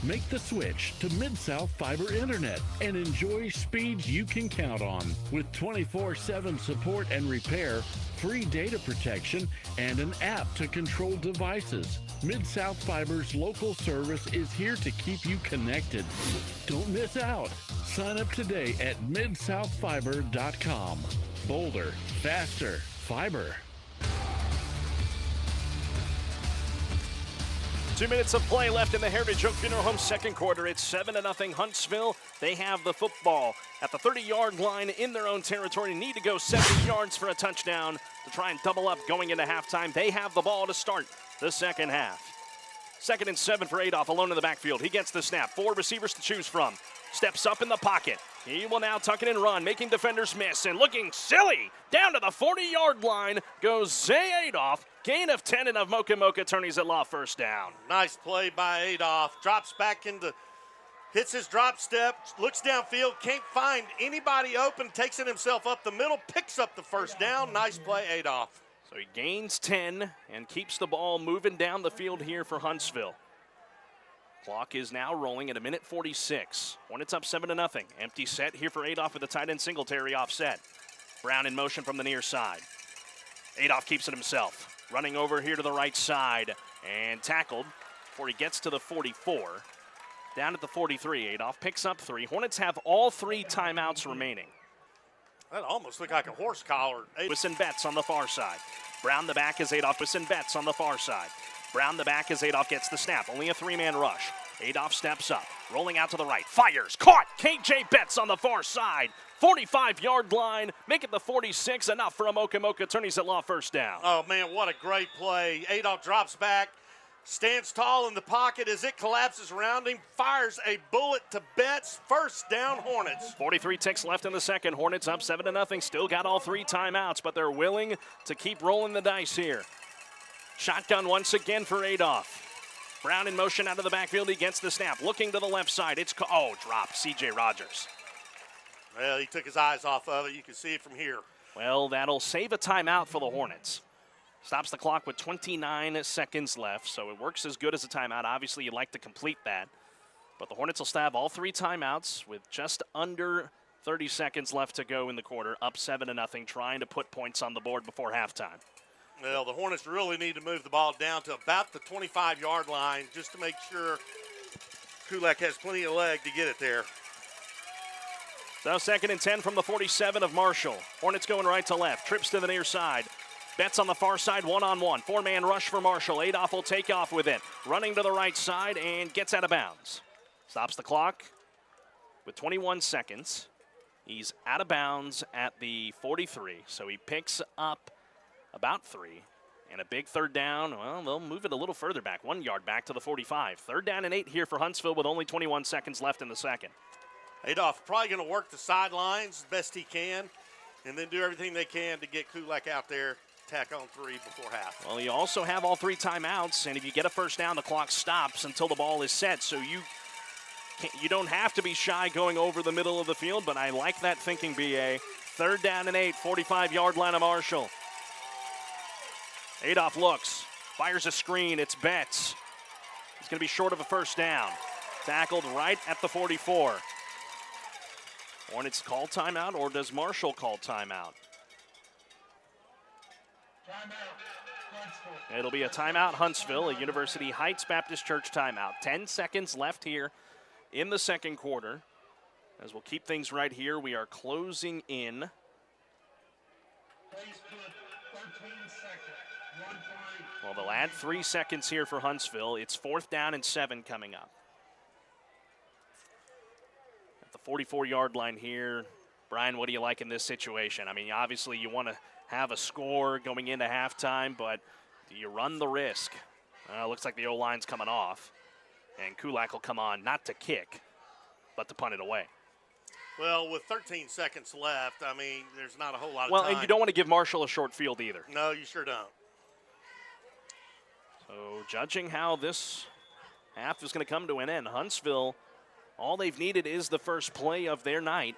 Make the switch to Mid-South Fiber Internet and enjoy speeds you can count on with 24/7 support and repair, free data protection, and an app to control devices. Mid-South Fiber's local service is here to keep you connected. Don't miss out. Sign up today at midsouthfiber.com. Bolder, faster, fiber. 2 minutes of play left in the Heritage Oak Funeral Home second quarter. It's 7-0 Huntsville. They have the football at the 30-yard line in their own territory. Need to go 70 yards for a touchdown to try and double up going into halftime. They have the ball to start the second half. 2nd and 7 for Adolph, alone in the backfield. He gets the snap. 4 receivers to choose from. Steps up in the pocket. He will now tuck it and run, making defenders miss. And looking silly, down to the 40-yard line goes Zay Adolph. Gain of 10 and of Mocha Attorneys at Law first down. Nice play by Adolph. Drops back into, hits his drop step, looks downfield, can't find anybody open, takes it himself up the middle, picks up the first down. Nice play, Adolph. So he gains 10 and keeps the ball moving down the field here for Huntsville. Clock is now rolling at 1:46. Hornets up 7-0. Empty set here for Adolph with a tight end Singletary offset. Brown in motion from the near side. Adolph keeps it himself. Running over here to the right side and tackled before he gets to the 44. Down at the 43, Adolph picks up 3. Hornets have all 3 timeouts remaining. That almost looked like a horse collar. Whisson Betts on the far side. Brown the back as Adolph. Whisson Betts on the far side. Brown the back as Adolph gets the snap. Only a 3-man rush. Adolph steps up, rolling out to the right. Fires, caught. KJ Betts on the far side. 45-yard line, make it the 46, enough for a Mocha Attorneys at Law first down. Oh, man, what a great play. Adolph drops back, stands tall in the pocket as it collapses around him, fires a bullet to Betts. First down, Hornets. 43 ticks left in the second. Hornets up 7-0. Still got all 3 timeouts, but they're willing to keep rolling the dice here. Shotgun once again for Adolph. Brown in motion out of the backfield. He gets the snap. Looking to the left side. It's dropped. C.J. Rogers. Well, he took his eyes off of it. You can see it from here. Well, that'll save a timeout for the Hornets. Stops the clock with 29 seconds left, so it works as good as a timeout. Obviously, you'd like to complete that. But the Hornets will stab all 3 timeouts with just under 30 seconds left to go in the quarter. Up 7-0, trying to put points on the board before halftime. Well, the Hornets really need to move the ball down to about the 25-yard line just to make sure Kulak has plenty of leg to get it there. So 2nd and 10 from the 47 of Marshall. Hornets going right to left. Trips to the near side. Betts on the far side, one-on-one. Four-man rush for Marshall. Adolph will take off with it. Running to the right side and gets out of bounds. Stops the clock with 21 seconds. He's out of bounds at the 43, so he picks up about 3. And a big 3rd down. Well, they'll move it a little further back, 1 yard back to the 45. 3rd down and 8 here for Huntsville with only 21 seconds left in the second. Adolph probably going to work the sidelines best he can and then do everything they can to get Kulak out there, tack on 3 before half. Well, you also have all 3 timeouts, and if you get a first down, the clock stops until the ball is set. So you don't have to be shy going over the middle of the field, but I like that thinking, BA. 3rd down and 8, 45-yard line of Marshall. Adolph looks, fires a screen. It's Betts. He's going to be short of a first down. Tackled right at the 44. Hornets call timeout, or does Marshall call timeout? It'll be a timeout, Huntsville, a University Heights Baptist Church timeout. 10 seconds left here in the second quarter. As we'll keep things right here, we are closing in. Well, they'll add 3 seconds here for Huntsville. It's 4th down and 7 coming up. At the 44-yard line here, Brian, what do you like in this situation? I mean, obviously you want to have a score going into halftime, but do you run the risk? Looks like the O-line's coming off, and Kulak will come on, not to kick, but to punt it away. Well, with 13 seconds left, I mean, there's not a whole lot of time. Well, and you don't want to give Marshall a short field either. No, you sure don't. So judging how this half is going to come to an end, Huntsville, all they've needed is the first play of their night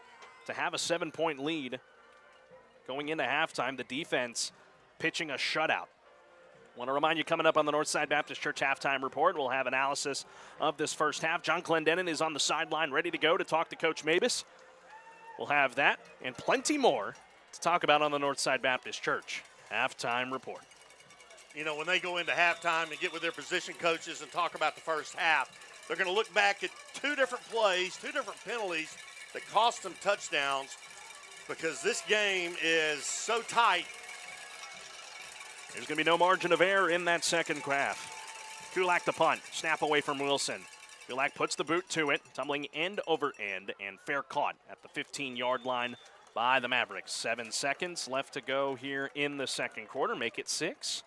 to have a 7-point lead going into halftime. The defense pitching a shutout. Want to remind you, coming up on the Northside Baptist Church Halftime Report, we'll have analysis of this first half. John Clendenin is on the sideline ready to go to talk to Coach Mabus. We'll have that and plenty more to talk about on the Northside Baptist Church Halftime Report. You know, when they go into halftime and get with their position coaches and talk about the first half, they're going to look back at 2 different plays, 2 different penalties that cost them touchdowns, because this game is so tight. There's going to be no margin of error in that second half. Kulak the punt, snap away from Wilson. Kulak puts the boot to it, tumbling end over end, and fair caught at the 15-yard line by the Mavericks. 7 seconds left to go here in the second quarter, make it 6.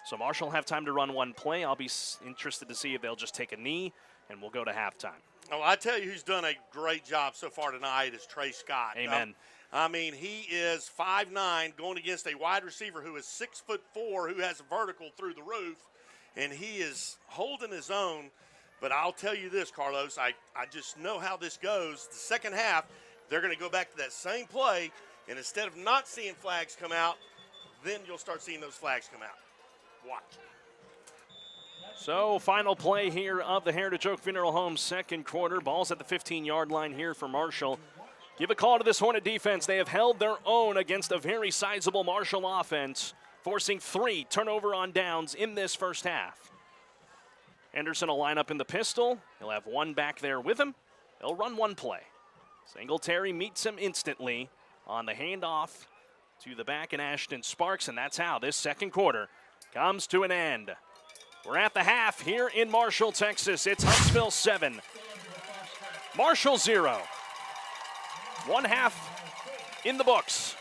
So Marshall will have time to run 1 play. I'll be interested to see if they'll just take a knee, and we'll go to halftime. Oh, I tell you who's done a great job so far tonight is Trey Scott. Amen. I mean, he is 5'9", going against a wide receiver who is 6'4", who has a vertical through the roof, and he is holding his own. But I'll tell you this, Carlos, I just know how this goes. The second half, they're going to go back to that same play, and instead of not seeing flags come out, then you'll start seeing those flags come out. Watch. So, final play here of the Heritage Oak Funeral Home second quarter. Ball's at the 15-yard line here for Marshall. Give a call to this Hornet defense. They have held their own against a very sizable Marshall offense, forcing 3 turnover on downs in this first half. Henderson will line up in the pistol. He'll have 1 back there with him. They'll run 1 play. Singletary meets him instantly on the handoff to the back in Ashton Sparks, and that's how this second quarter comes to an end. We're at the half here in Marshall, Texas. It's Huntsville 7, Marshall 0. 1 half in the books.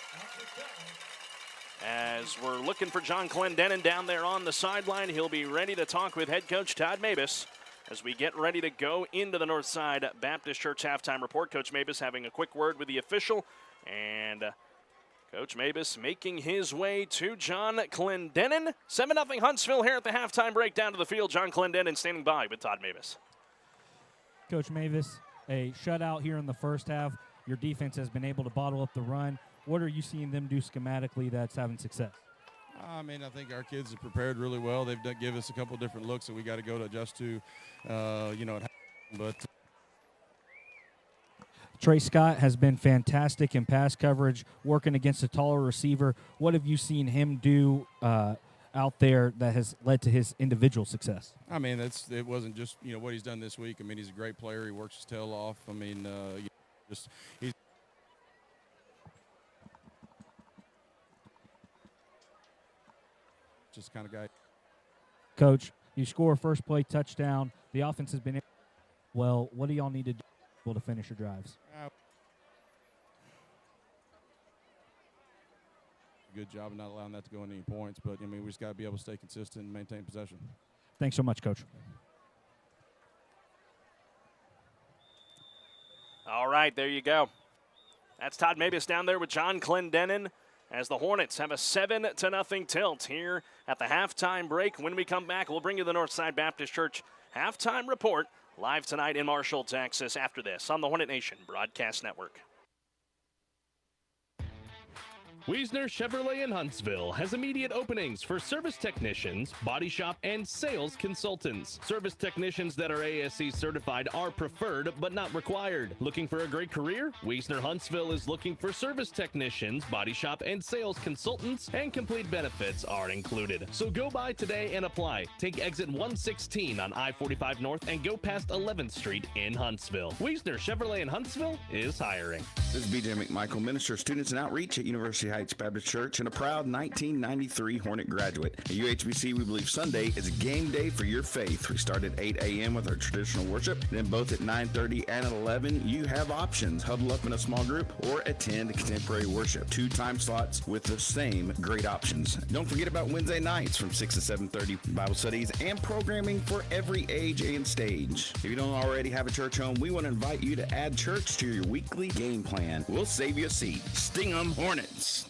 As we're looking for John Clendenin down there on the sideline, he'll be ready to talk with head coach Todd Mabus as we get ready to go into the Northside Baptist Church halftime report. Coach Mabus having a quick word with the official, and Coach Mabus making his way to John Clendenin. 7-0 Huntsville here at the halftime break down to the field. John Clendenin standing by with Todd Mabus. Coach Mabus, a shutout here in the first half. Your defense has been able to bottle up the run. What are you seeing them do schematically that's having success? I mean, I think our kids have prepared really well. They've give us a couple different looks that we got to go to adjust to, but Trey Scott has been fantastic in pass coverage, working against a taller receiver. What have you seen him do out there that has led to his individual success? I mean, it wasn't just what he's done this week. I mean, he's a great player. He works his tail off. I mean, he's just the kind of guy. Coach, you score a first play touchdown. The offense has been well. What do y'all need to do to finish your drives? Good job of not allowing that to go into any points, but I mean, we just got to be able to stay consistent and maintain possession. Thanks so much, Coach. All right, there you go. That's Todd Mabus down there with John Clendenin as the Hornets have a 7-0 tilt here at the halftime break. When we come back, we'll bring you the Northside Baptist Church halftime report live tonight in Marshall, Texas after this on the Hornet Nation Broadcast Network. Wiesner Chevrolet in Huntsville has immediate openings for service technicians, body shop, and sales consultants. Service technicians that are ASE certified are preferred but not required. Looking for a great career? Wiesner Huntsville is looking for service technicians, body shop, and sales consultants, and complete benefits are included. So go by today and apply. Take exit 116 on I-45 North and go past 11th Street in Huntsville. Wiesner Chevrolet in Huntsville is hiring. This is BJ McMichael, Minister of Students and Outreach at University Heights Baptist Church and a proud 1993 Hornet graduate. At UHBC, we believe Sunday is a game day for your faith. We start at 8 a.m. with our traditional worship. Then both at 9:30 and at 11, you have options. Huddle up in a small group or attend contemporary worship. 2 time slots with the same great options. Don't forget about Wednesday nights from 6 to 7:30 Bible studies and programming for every age and stage. If you don't already have a church home, we want to invite you to add church to your weekly game plan. We'll save you a seat. Sting 'em Hornets.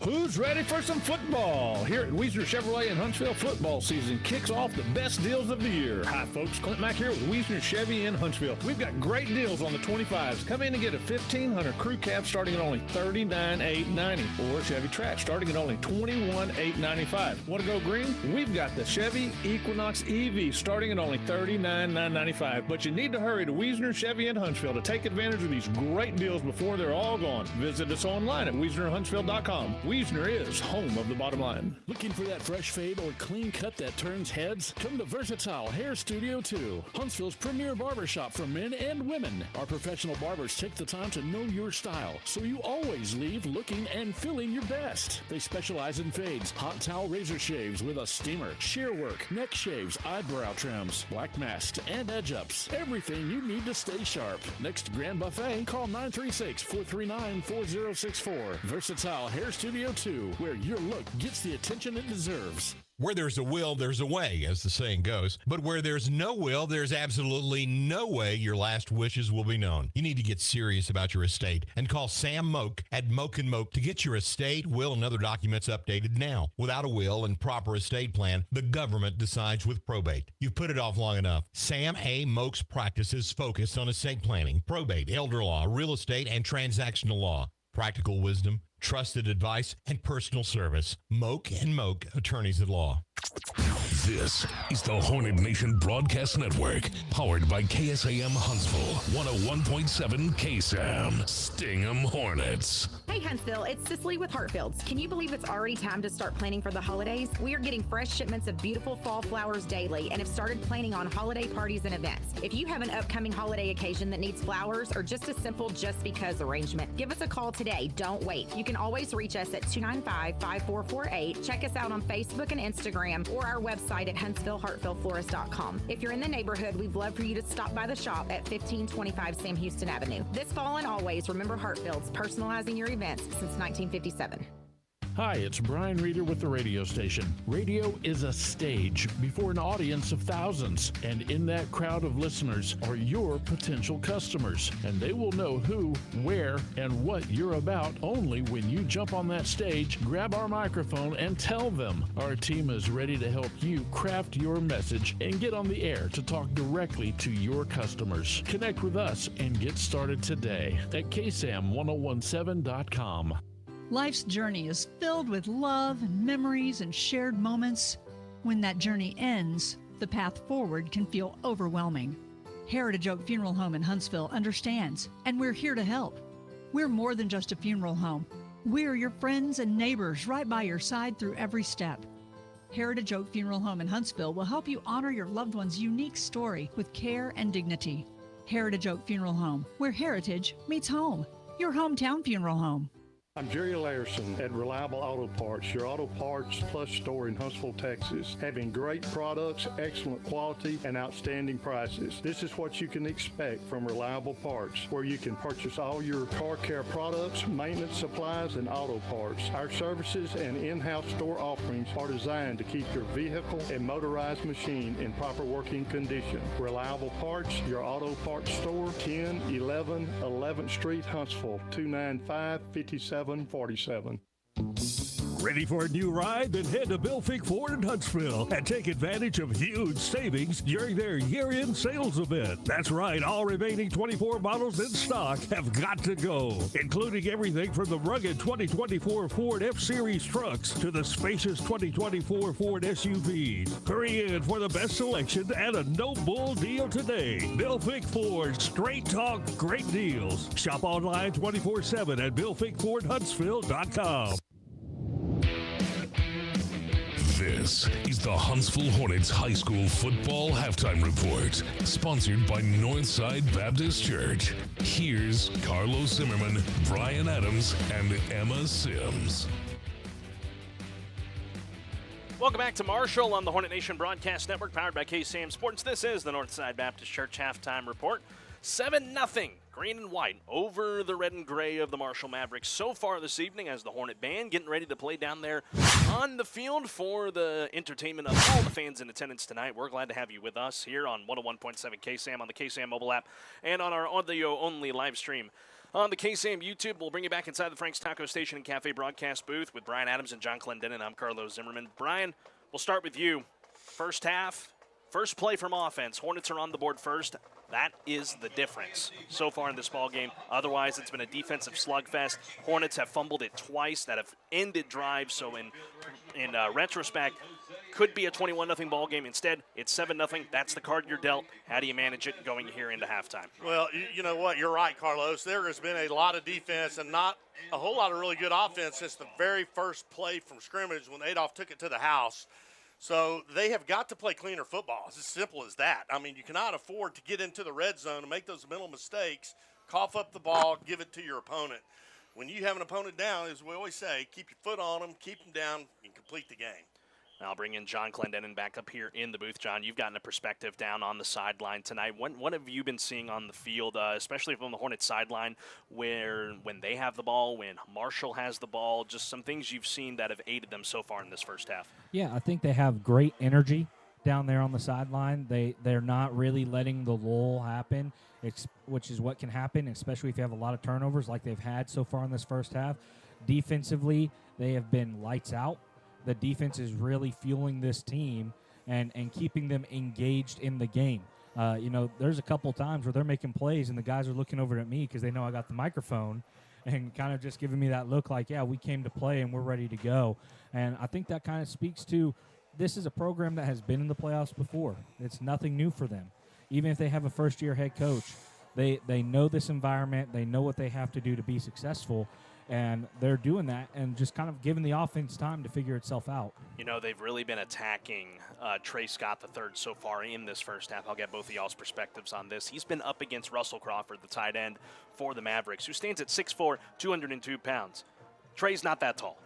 Who's ready for some football? Here at Wiesner Chevrolet in Huntsville, football season kicks off the best deals of the year. Hi, folks. Clint Mack here with Wiesner Chevy in Huntsville. We've got great deals on the 25s. Come in and get a 1500 crew cab starting at only $39,890, or Chevy Trax starting at only $21,895. Want to go green? We've got the Chevy Equinox EV starting at only $39,995. But you need to hurry to Wiesner Chevy in Huntsville to take advantage of these great deals before they're all gone. Visit us online at WiesnerHuntsville.com. Wiesner is home of the bottom line. Looking for that fresh fade or clean cut that turns heads? Come to Versatile Hair Studio 2, Huntsville's premier barbershop for men and women. Our professional barbers take the time to know your style, so you always leave looking and feeling your best. They specialize in fades, hot towel razor shaves with a steamer, shear work, neck shaves, eyebrow trims, black masks, and edge ups. Everything you need to stay sharp. Next Grand Buffet, call 936-439-4064. Versatile Hair Studio 2, where your look gets the attention it deserves. Where there's a will, there's a way, as the saying goes. But where there's no will, there's absolutely no way your last wishes will be known. You need to get serious about your estate and call Sam Moak at Moak & Moak to get your estate, will, and other documents updated now. Without a will and proper estate plan, the government decides with probate. You've put it off long enough. Sam A. Moak's practices focus on estate planning, probate, elder law, real estate, and transactional law. Practical wisdom, trusted advice, and personal service. Moak & Moak, attorneys at law. This is the Hornet Nation Broadcast Network, powered by KSAM Huntsville, 101.7 KSAM. Sting 'em Hornets. Hey Huntsville, it's Cicely with Hartfields. Can you believe it's already time to start planning for the holidays? We are getting fresh shipments of beautiful fall flowers daily and have started planning on holiday parties and events. If you have an upcoming holiday occasion that needs flowers or just a simple just because arrangement, give us a call today. Don't wait. You can always reach us at 295-5448. Check us out on Facebook and Instagram or our website at HuntsvilleHartfieldFlorist.com. If you're in the neighborhood, we'd love for you to stop by the shop at 1525 Sam Houston Avenue. This fall and always, remember Hartfield's, personalizing your events since 1957. Hi, it's Brian Reeder with the radio station. Radio is a stage before an audience of thousands, and in that crowd of listeners are your potential customers, and they will know who, where, and what you're about only when you jump on that stage, grab our microphone, and tell them. Our team is ready to help you craft your message and get on the air to talk directly to your customers. Connect with us and get started today at KSAM1017.com. Life's journey is filled with love and memories and shared moments. When that journey ends, the path forward can feel overwhelming. Heritage Oak Funeral Home in Huntsville understands, and we're here to help. We're more than just a funeral home. We're your friends and neighbors right by your side through every step. Heritage Oak Funeral Home in Huntsville will help you honor your loved one's unique story with care and dignity. Heritage Oak Funeral Home, where heritage meets home. Your hometown funeral home. I'm Jerry Larson at Reliable Auto Parts, your auto parts plus store in Huntsville, Texas. Having great products, excellent quality, and outstanding prices. This is what you can expect from Reliable Parts, where you can purchase all your car care products, maintenance supplies, and auto parts. Our services and in-house store offerings are designed to keep your vehicle and motorized machine in proper working condition. Reliable Parts, your auto parts store, 1011 11th Street, Huntsville, 295-5747. Ready for a new ride? Then head to Bill Fink Ford in Huntsville and take advantage of huge savings during their year-end sales event. That's right, all remaining 24 models in stock have got to go, including everything from the rugged 2024 Ford F-Series trucks to the spacious 2024 Ford SUVs. Hurry in for the best selection and a no-bull deal today. Bill Fink Ford, straight talk, great deals. Shop online 24/7 at BillFinkFordHuntsville.com. This is the Huntsville Hornets High School Football Halftime Report, sponsored by Northside Baptist Church. Here's Carlos Zimmermann, Brian Adams, and Emma Sims. Welcome back to Marshall on the Hornet Nation Broadcast Network, powered by KSAM Sports. This is the Northside Baptist Church Halftime Report. 7-0, green and white, over the red and gray of the Marshall Mavericks so far this evening, as the Hornet band getting ready to play down there on the field for the entertainment of all the fans in attendance tonight. We're glad to have you with us here on 101.7 KSAM on the KSAM mobile app and on our audio-only live stream on the KSAM YouTube. We'll bring you back inside the Frank's Taco Station and Cafe broadcast booth with Brian Adams and John Clendenin. I'm Carlos Zimmermann. Brian, we'll start with you. First half, first play from offense. Hornets are on the board first. That is the difference so far in this ball game. Otherwise, it's been a defensive slugfest. Hornets have fumbled it twice that have ended drives. So in retrospect, could be a 21-0 ball game. Instead, it's 7-0. That's the card you're dealt. How do you manage it going here into halftime? Well, you know what? You're right, Carlos. There has been a lot of defense and not a whole lot of really good offense since the very first play from scrimmage when Adolph took it to the house. So they have got to play cleaner football. It's as simple as that. I mean, you cannot afford to get into the red zone and make those mental mistakes, cough up the ball, give it to your opponent. When you have an opponent down, as we always say, keep your foot on them, keep them down, and complete the game. I'll bring in John Clendenin back up here in the booth. John, you've gotten a perspective down on the sideline tonight. What have you been seeing on the field, especially from the Hornets sideline, where when they have the ball, when Marshall has the ball, just some things you've seen that have aided them so far in this first half? Yeah, I think they have great energy down there on the sideline. They're not really letting the lull happen, which is what can happen, especially if you have a lot of turnovers like they've had so far in this first half. Defensively, they have been lights out. The defense is really fueling this team and keeping them engaged in the game. There's a couple times where they're making plays and the guys are looking over at me because they know I got the microphone and kind of just giving me that look like, yeah, we came to play and we're ready to go. And I think that kind of speaks to this is a program that has been in the playoffs before. It's nothing new for them. Even if they have a first-year head coach, they know this environment. They know what they have to do to be successful. And they're doing that and just kind of giving the offense time to figure itself out. You know, they've really been attacking Trey Scott III so far in this first half. I'll get both of y'all's perspectives on this. He's been up against Russell Crawford, the tight end for the Mavericks, who stands at 6'4", 202 pounds. Trey's not that tall,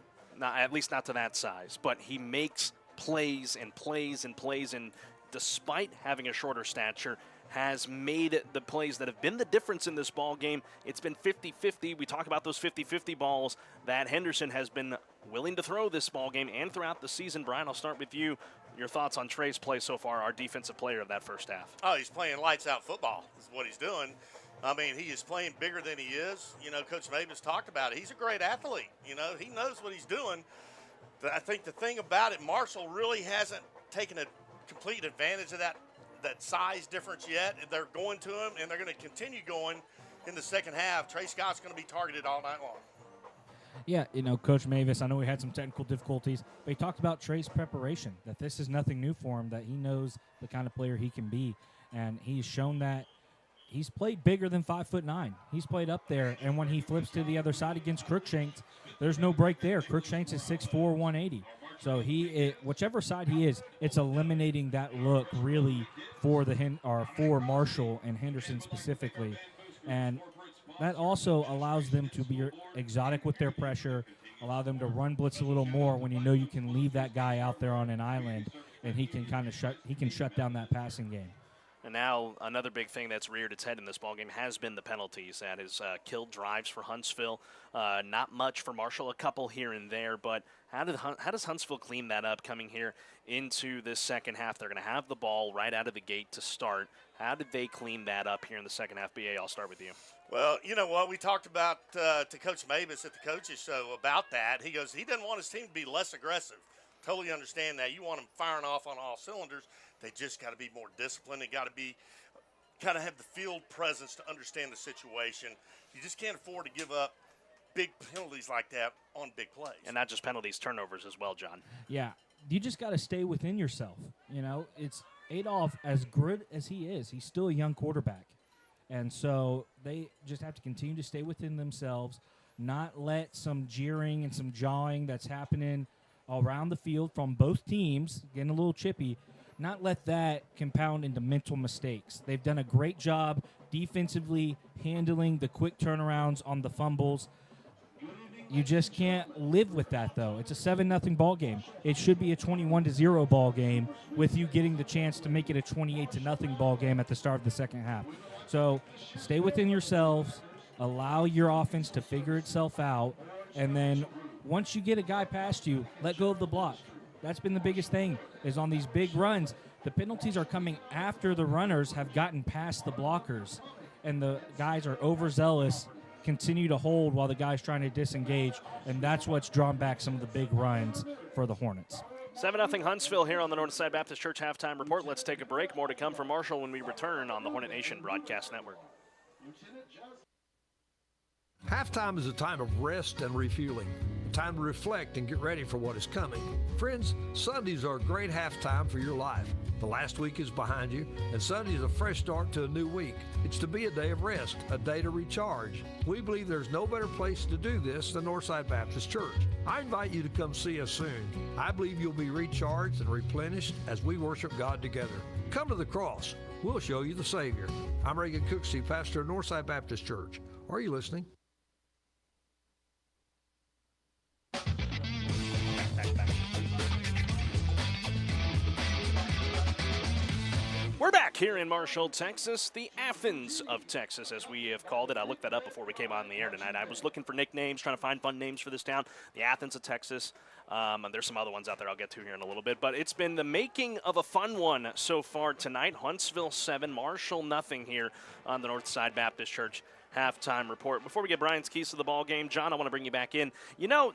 at least not to that size, but he makes plays and plays and plays, and despite having a shorter stature, has made the plays that have been the difference in this ball game. It's been 50-50. We talk about those 50-50 balls that Henderson has been willing to throw this ball game and throughout the season. Brian, I'll start with you. Your thoughts on Trey's play so far, our defensive player of that first half. Oh, he's playing lights-out football is what he's doing. I mean, he is playing bigger than he is. You know, Coach Mavis talked about it. He's a great athlete. You know, he knows what he's doing. But I think the thing about it, Marshall really hasn't taken a complete advantage of that size difference yet. They're going to him, and they're going to continue going in the second half. Trey Scott's going to be targeted all night long. Yeah, Coach Mavis, I know we had some technical difficulties, but he talked about Trey's preparation, that this is nothing new for him, that he knows the kind of player he can be, and he's shown that he's played bigger than 5'9". He's played up there, and when he flips to the other side against Crookshanks, there's no break there. Crookshanks is 6'4", 180. So whichever side he is, it's eliminating that look really for Marshall and Henderson specifically. And that also allows them to be exotic with their pressure, allow them to run blitz a little more when you know you can leave that guy out there on an island and he can kind of shut down that passing game. And now another big thing that's reared its head in this ballgame has been the penalties. That has killed drives for Huntsville. Not much for Marshall, a couple here and there. But how does Huntsville clean that up coming here into this second half? They're going to have the ball right out of the gate to start. How did they clean that up here in the second half? BA, I'll start with you. Well, you know what? We talked about to Coach Mavis at the coaches show about that. He goes, he doesn't want his team to be less aggressive. Totally understand that. You want them firing off on all cylinders. They just got to be more disciplined. They got to be kind of have the field presence to understand the situation. You just can't afford to give up big penalties like that on big plays. And not just penalties, turnovers as well, John. Yeah, you just got to stay within yourself. You know, it's Adolph, as good as he is, he's still a young quarterback. And so they just have to continue to stay within themselves, not let some jeering and some jawing that's happening around the field from both teams, getting a little chippy, not let that compound into mental mistakes. They've done a great job defensively handling the quick turnarounds on the fumbles. You just can't live with that, though. It's a 7-0 ball game. It should be a 21-0 ball game with you getting the chance to make it a 28-0 ball game at the start of the second half. So stay within yourselves, allow your offense to figure itself out, and then once you get a guy past you, let go of the block. That's been the biggest thing, is on these big runs, the penalties are coming after the runners have gotten past the blockers, and the guys are overzealous, continue to hold while the guy's trying to disengage, and that's what's drawn back some of the big runs for the Hornets. 7-0 Huntsville here on the Northside Baptist Church Halftime Report. Let's take a break. More to come from Marshall when we return on the Hornet Nation Broadcast Network. Halftime is a time of rest and refueling, a time to reflect and get ready for what is coming. Friends, Sundays are a great halftime for your life. The last week is behind you, and Sunday is a fresh start to a new week. It's to be a day of rest, a day to recharge. We believe there's no better place to do this than Northside Baptist Church. I invite you to come see us soon. I believe you'll be recharged and replenished as we worship God together. Come to the cross. We'll show you the Savior. I'm Reagan Cooksey, pastor of Northside Baptist Church. Are you listening? We're back here in Marshall, Texas, the Athens of Texas, as we have called it. I looked that up before we came on the air tonight. I was looking for nicknames, trying to find fun names for this town. The Athens of Texas. And there's some other ones out there I'll get to here in a little bit. But it's been the making of a fun one so far tonight. Huntsville 7, Marshall nothing here on the Northside Baptist Church Halftime Report. Before we get Brian's keys to the ball game, John, I want to bring you back in. You know,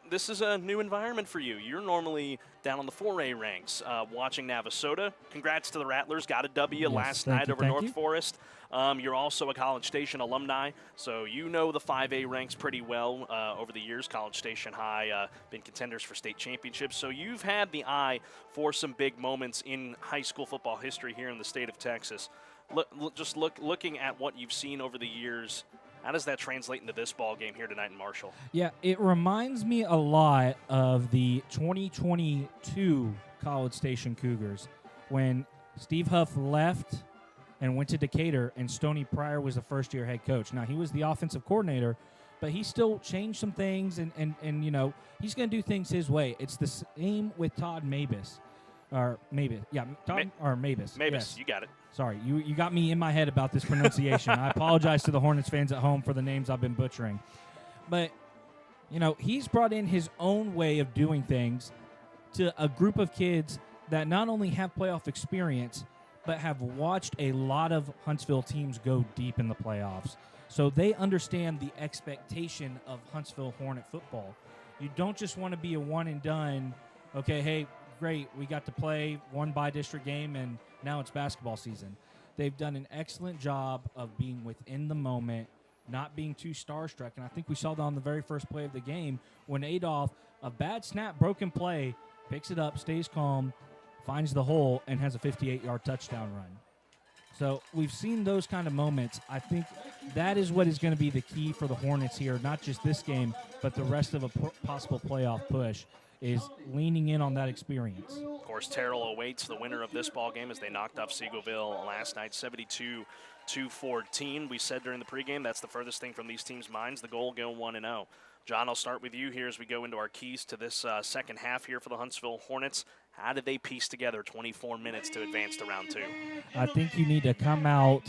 this is a new environment for you. You're normally down on the 4A ranks watching Navasota. Congrats to the Rattlers. Got a W last night over North Forest. You're also a College Station alumni, so you know the 5A ranks pretty well over the years. College Station High, been contenders for state championships. So you've had the eye for some big moments in high school football history here in the state of Texas. Looking at what you've seen over the years, how does that translate into this ball game here tonight in Marshall? Yeah, it reminds me a lot of the 2022 College Station Cougars when Steve Huff left and went to Decatur, and Stoney Pryor was the first-year head coach. Now, he was the offensive coordinator, but he still changed some things, and you know, he's going to do things his way. It's the same with Todd Mavis. Or Mavis. Yeah, Todd or Mavis. Mavis, yes. You got it. Sorry, you got me in my head about this pronunciation. I apologize to the Hornets fans at home for the names I've been butchering. But, you know, he's brought in his own way of doing things to a group of kids that not only have playoff experience, but have watched a lot of Huntsville teams go deep in the playoffs. So they understand the expectation of Huntsville Hornet football. You don't just want to be a one-and-done, okay, hey, great, we got to play one by-district game, and now it's basketball season. They've done an excellent job of being within the moment, not being too starstruck, and I think we saw that on the very first play of the game when Adolph, a bad snap, broken play, picks it up, stays calm, finds the hole, and has a 58-yard touchdown run. So we've seen those kind of moments. I think that is what is going to be the key for the Hornets here, not just this game, but the rest of a possible playoff push, is leaning in on that experience. Of course, Terrell awaits the winner of this ball game as they knocked off Seagoville last night, 72 to 14. We said during the pregame that's the furthest thing from these teams' minds. The goal, go 1-0. John, I'll start with you here as we go into our keys to this second half here for the Huntsville Hornets. How did they piece together 24 minutes to advance to round 2? I think you need to come out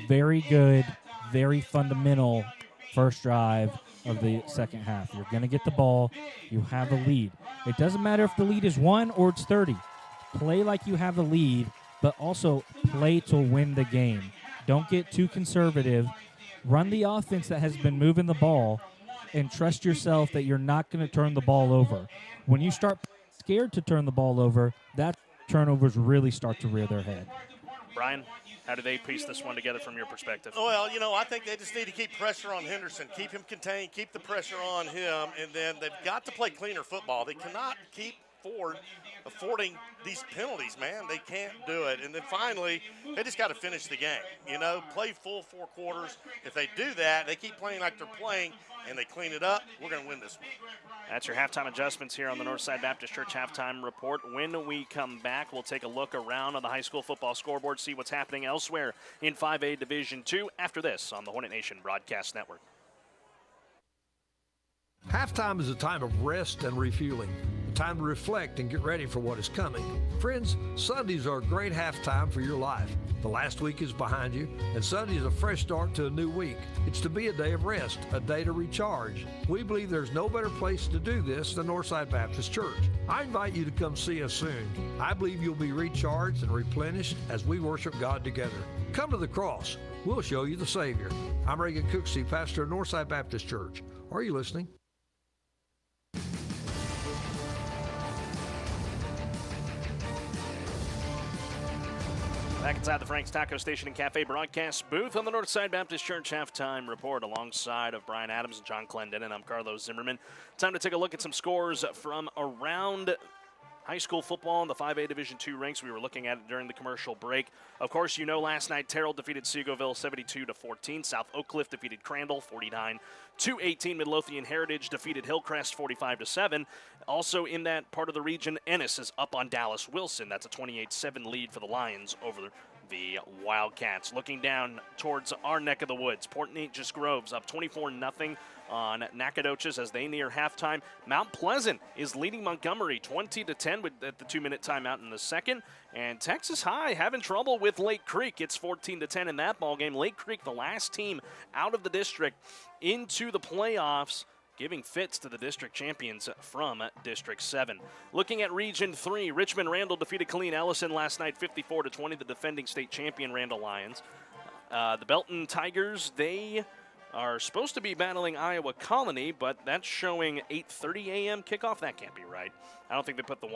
very good, very fundamental first drive of the second half. You're going to get the ball. You have a lead. It doesn't matter if the lead is 1 or it's 30. Play like you have a lead, but also play to win the game. Don't get too conservative. Run the offense that has been moving the ball and trust yourself that you're not going to turn the ball over. When you start scared to turn the ball over, that turnovers really start to rear their head. Brian, how do they piece this one together from your perspective? Well, I think they just need to keep pressure on Henderson, keep him contained, keep the pressure on him, and then they've got to play cleaner football. They cannot keep affording these penalties, man. They can't do it. And then finally, they just got to finish the game. Play full 4 quarters. If they do that, they keep playing like they're playing, and they clean it up, we're going to win this one. That's your halftime adjustments here on the Northside Baptist Church halftime report. When we come back, we'll take a look around on the high school football scoreboard, see what's happening elsewhere in 5A Division II after this on the Hornet Nation Broadcast Network. Halftime is a time of rest and refueling, a time to reflect and get ready for what is coming. Friends, Sundays are a great halftime for your life. The last week is behind you, and Sunday is a fresh start to a new week. It's to be a day of rest, a day to recharge. We believe there's no better place to do this than Northside Baptist Church. I invite you to come see us soon. I believe you'll be recharged and replenished as we worship God together. Come to the cross. We'll show you the Savior. I'm Reagan Cooksey, pastor of Northside Baptist Church. Are you listening? Back inside the Frank's Taco Station and Cafe broadcast booth on the Northside Baptist Church halftime report alongside of Brian Adams and John Clendenin. I'm Carlos Zimmermann. Time to take a look at some scores from around high school football in the 5A Division II ranks. We were looking at it during the commercial break. Of course, last night Terrell defeated Seagoville 72-14. South Oak Cliff defeated Crandall 49-18. Midlothian Heritage defeated Hillcrest 45-7. Also in that part of the region, Ennis is up on Dallas Wilson. That's a 28-7 lead for the Lions over the Wildcats. Looking down towards our neck of the woods, Port Neches Groves up 24-0 on Nacogdoches as they near halftime. Mount Pleasant is leading Montgomery 20-10 at the 2-minute timeout in the second. And Texas High having trouble with Lake Creek. It's 14-10 in that ball game. Lake Creek, the last team out of the district into the playoffs, giving fits to the district champions from District 7. Looking at Region 3, Richmond Randall defeated Killeen Ellison last night 54-20, the defending state champion Randall Lions. The Belton Tigers, they are supposed to be battling Iowa Colony, but that's showing 8:30 a.m. kickoff. That can't be right. I don't think they put the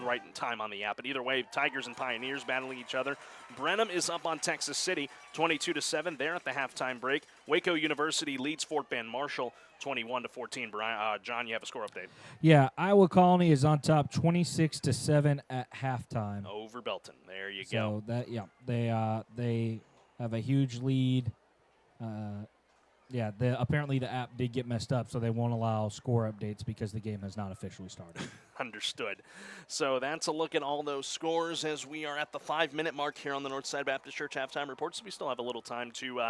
right time on the app. But either way, Tigers and Pioneers battling each other. Brenham is up on Texas City, 22-7. There at the halftime break. Waco University leads Fort Bend Marshall, 21-14. Brian, John, you have a score update. Yeah, Iowa Colony is on top, 26-7 at halftime. Over Belton. There you go. So they have a huge lead. Apparently the app did get messed up, so they won't allow score updates because the game has not officially started. Understood. So that's a look at all those scores as we are at the 5-minute mark here on the Northside Baptist Church halftime report. So we still have a little time to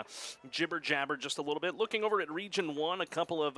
jibber-jabber just a little bit. Looking over at Region 1, a couple of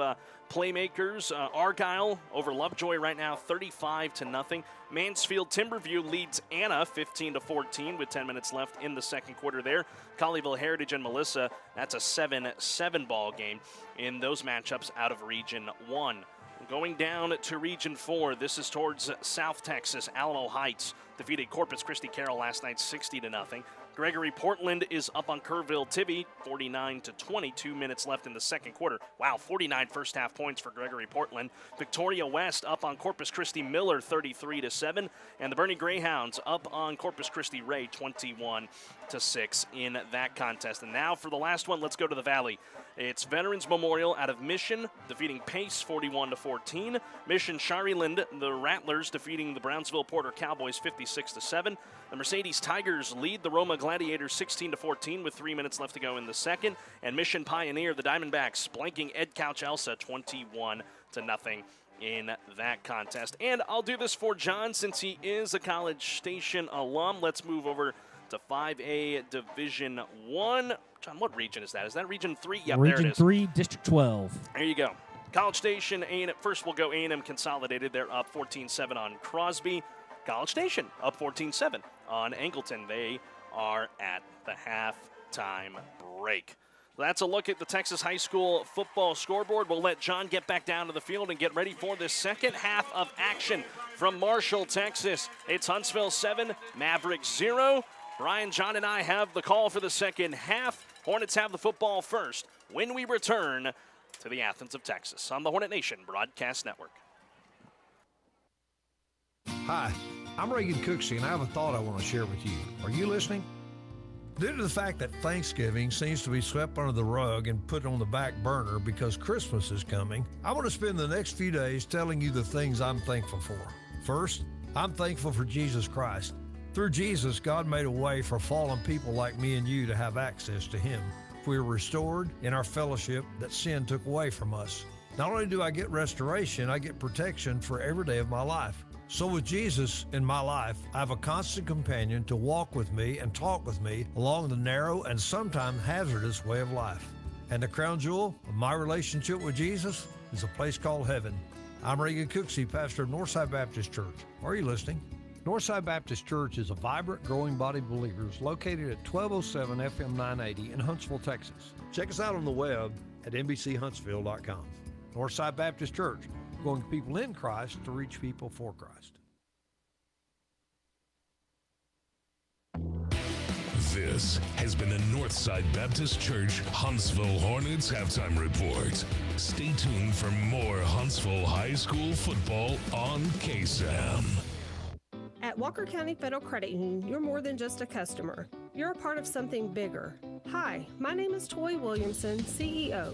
playmakers. Argyle over Lovejoy right now, 35-0. Mansfield Timberview leads Anna 15-14 with 10 minutes left in the second quarter there. Colleyville Heritage and Melissa, that's a 7-7 ball game in those matchups out of Region 1. Going down to Region 4, this is towards South Texas. Alamo Heights defeated Corpus Christi Carroll last night 60-0. Gregory Portland is up on Kerrville Tibby, 49-20. 2 minutes left in the second quarter. Wow, 49 first half points for Gregory Portland. Victoria West up on Corpus Christi Miller, 33-7. And the Bernie Greyhounds up on Corpus Christi Ray, 21-6 in that contest. And now for the last one, let's go to the Valley. It's Veterans Memorial out of Mission, defeating Pace 41-14. Mission Shariland, the Rattlers, defeating the Brownsville Porter Cowboys 56-7. The Mercedes Tigers lead the Roma Gladiators 16-14 with 3 minutes left to go in the second. And Mission Pioneer, the Diamondbacks, blanking Ed Couch Elsa 21-0 in that contest. And I'll do this for John since he is a College Station alum. Let's move over to to 5A Division 1. John, what region is that? Is that Region 3? Yep, Region there it is. 3, District 12. There you go. College Station, first we'll go A&M Consolidated. They're up 14-7 on Crosby. College Station up 14-7 on Angleton. They are at the halftime break. That's a look at the Texas High School football scoreboard. We'll let John get back down to the field and get ready for the second half of action from Marshall, Texas. It's Huntsville 7, Mavericks 0. Brian, John, and I have the call for the second half. Hornets have the football first when we return to the Athens of Texas on the Hornet Nation Broadcast Network. Hi, I'm Reagan Cooksey, and I have a thought I want to share with you. Are you listening? Due to the fact that Thanksgiving seems to be swept under the rug and put on the back burner because Christmas is coming, I want to spend the next few days telling you the things I'm thankful for. First, I'm thankful for Jesus Christ. Through Jesus, God made a way for fallen people like me and you to have access to Him. We were restored in our fellowship that sin took away from us. Not only do I get restoration, I get protection for every day of my life. So with Jesus in my life, I have a constant companion to walk with me and talk with me along the narrow and sometimes hazardous way of life. And the crown jewel of my relationship with Jesus is a place called heaven. I'm Reagan Cooksey, pastor of Northside Baptist Church. Are you listening? Northside Baptist Church is a vibrant, growing body of believers located at 1207 FM 980 in Huntsville, Texas. Check us out on the web at nbchuntsville.com. Northside Baptist Church, going to people in Christ to reach people for Christ. This has been a Northside Baptist Church Huntsville Hornets halftime report. Stay tuned for more Huntsville High School football on KSAM. At Walker County Federal Credit Union, you're more than just a customer. You're a part of something bigger. Hi, my name is Toy Williamson, CEO.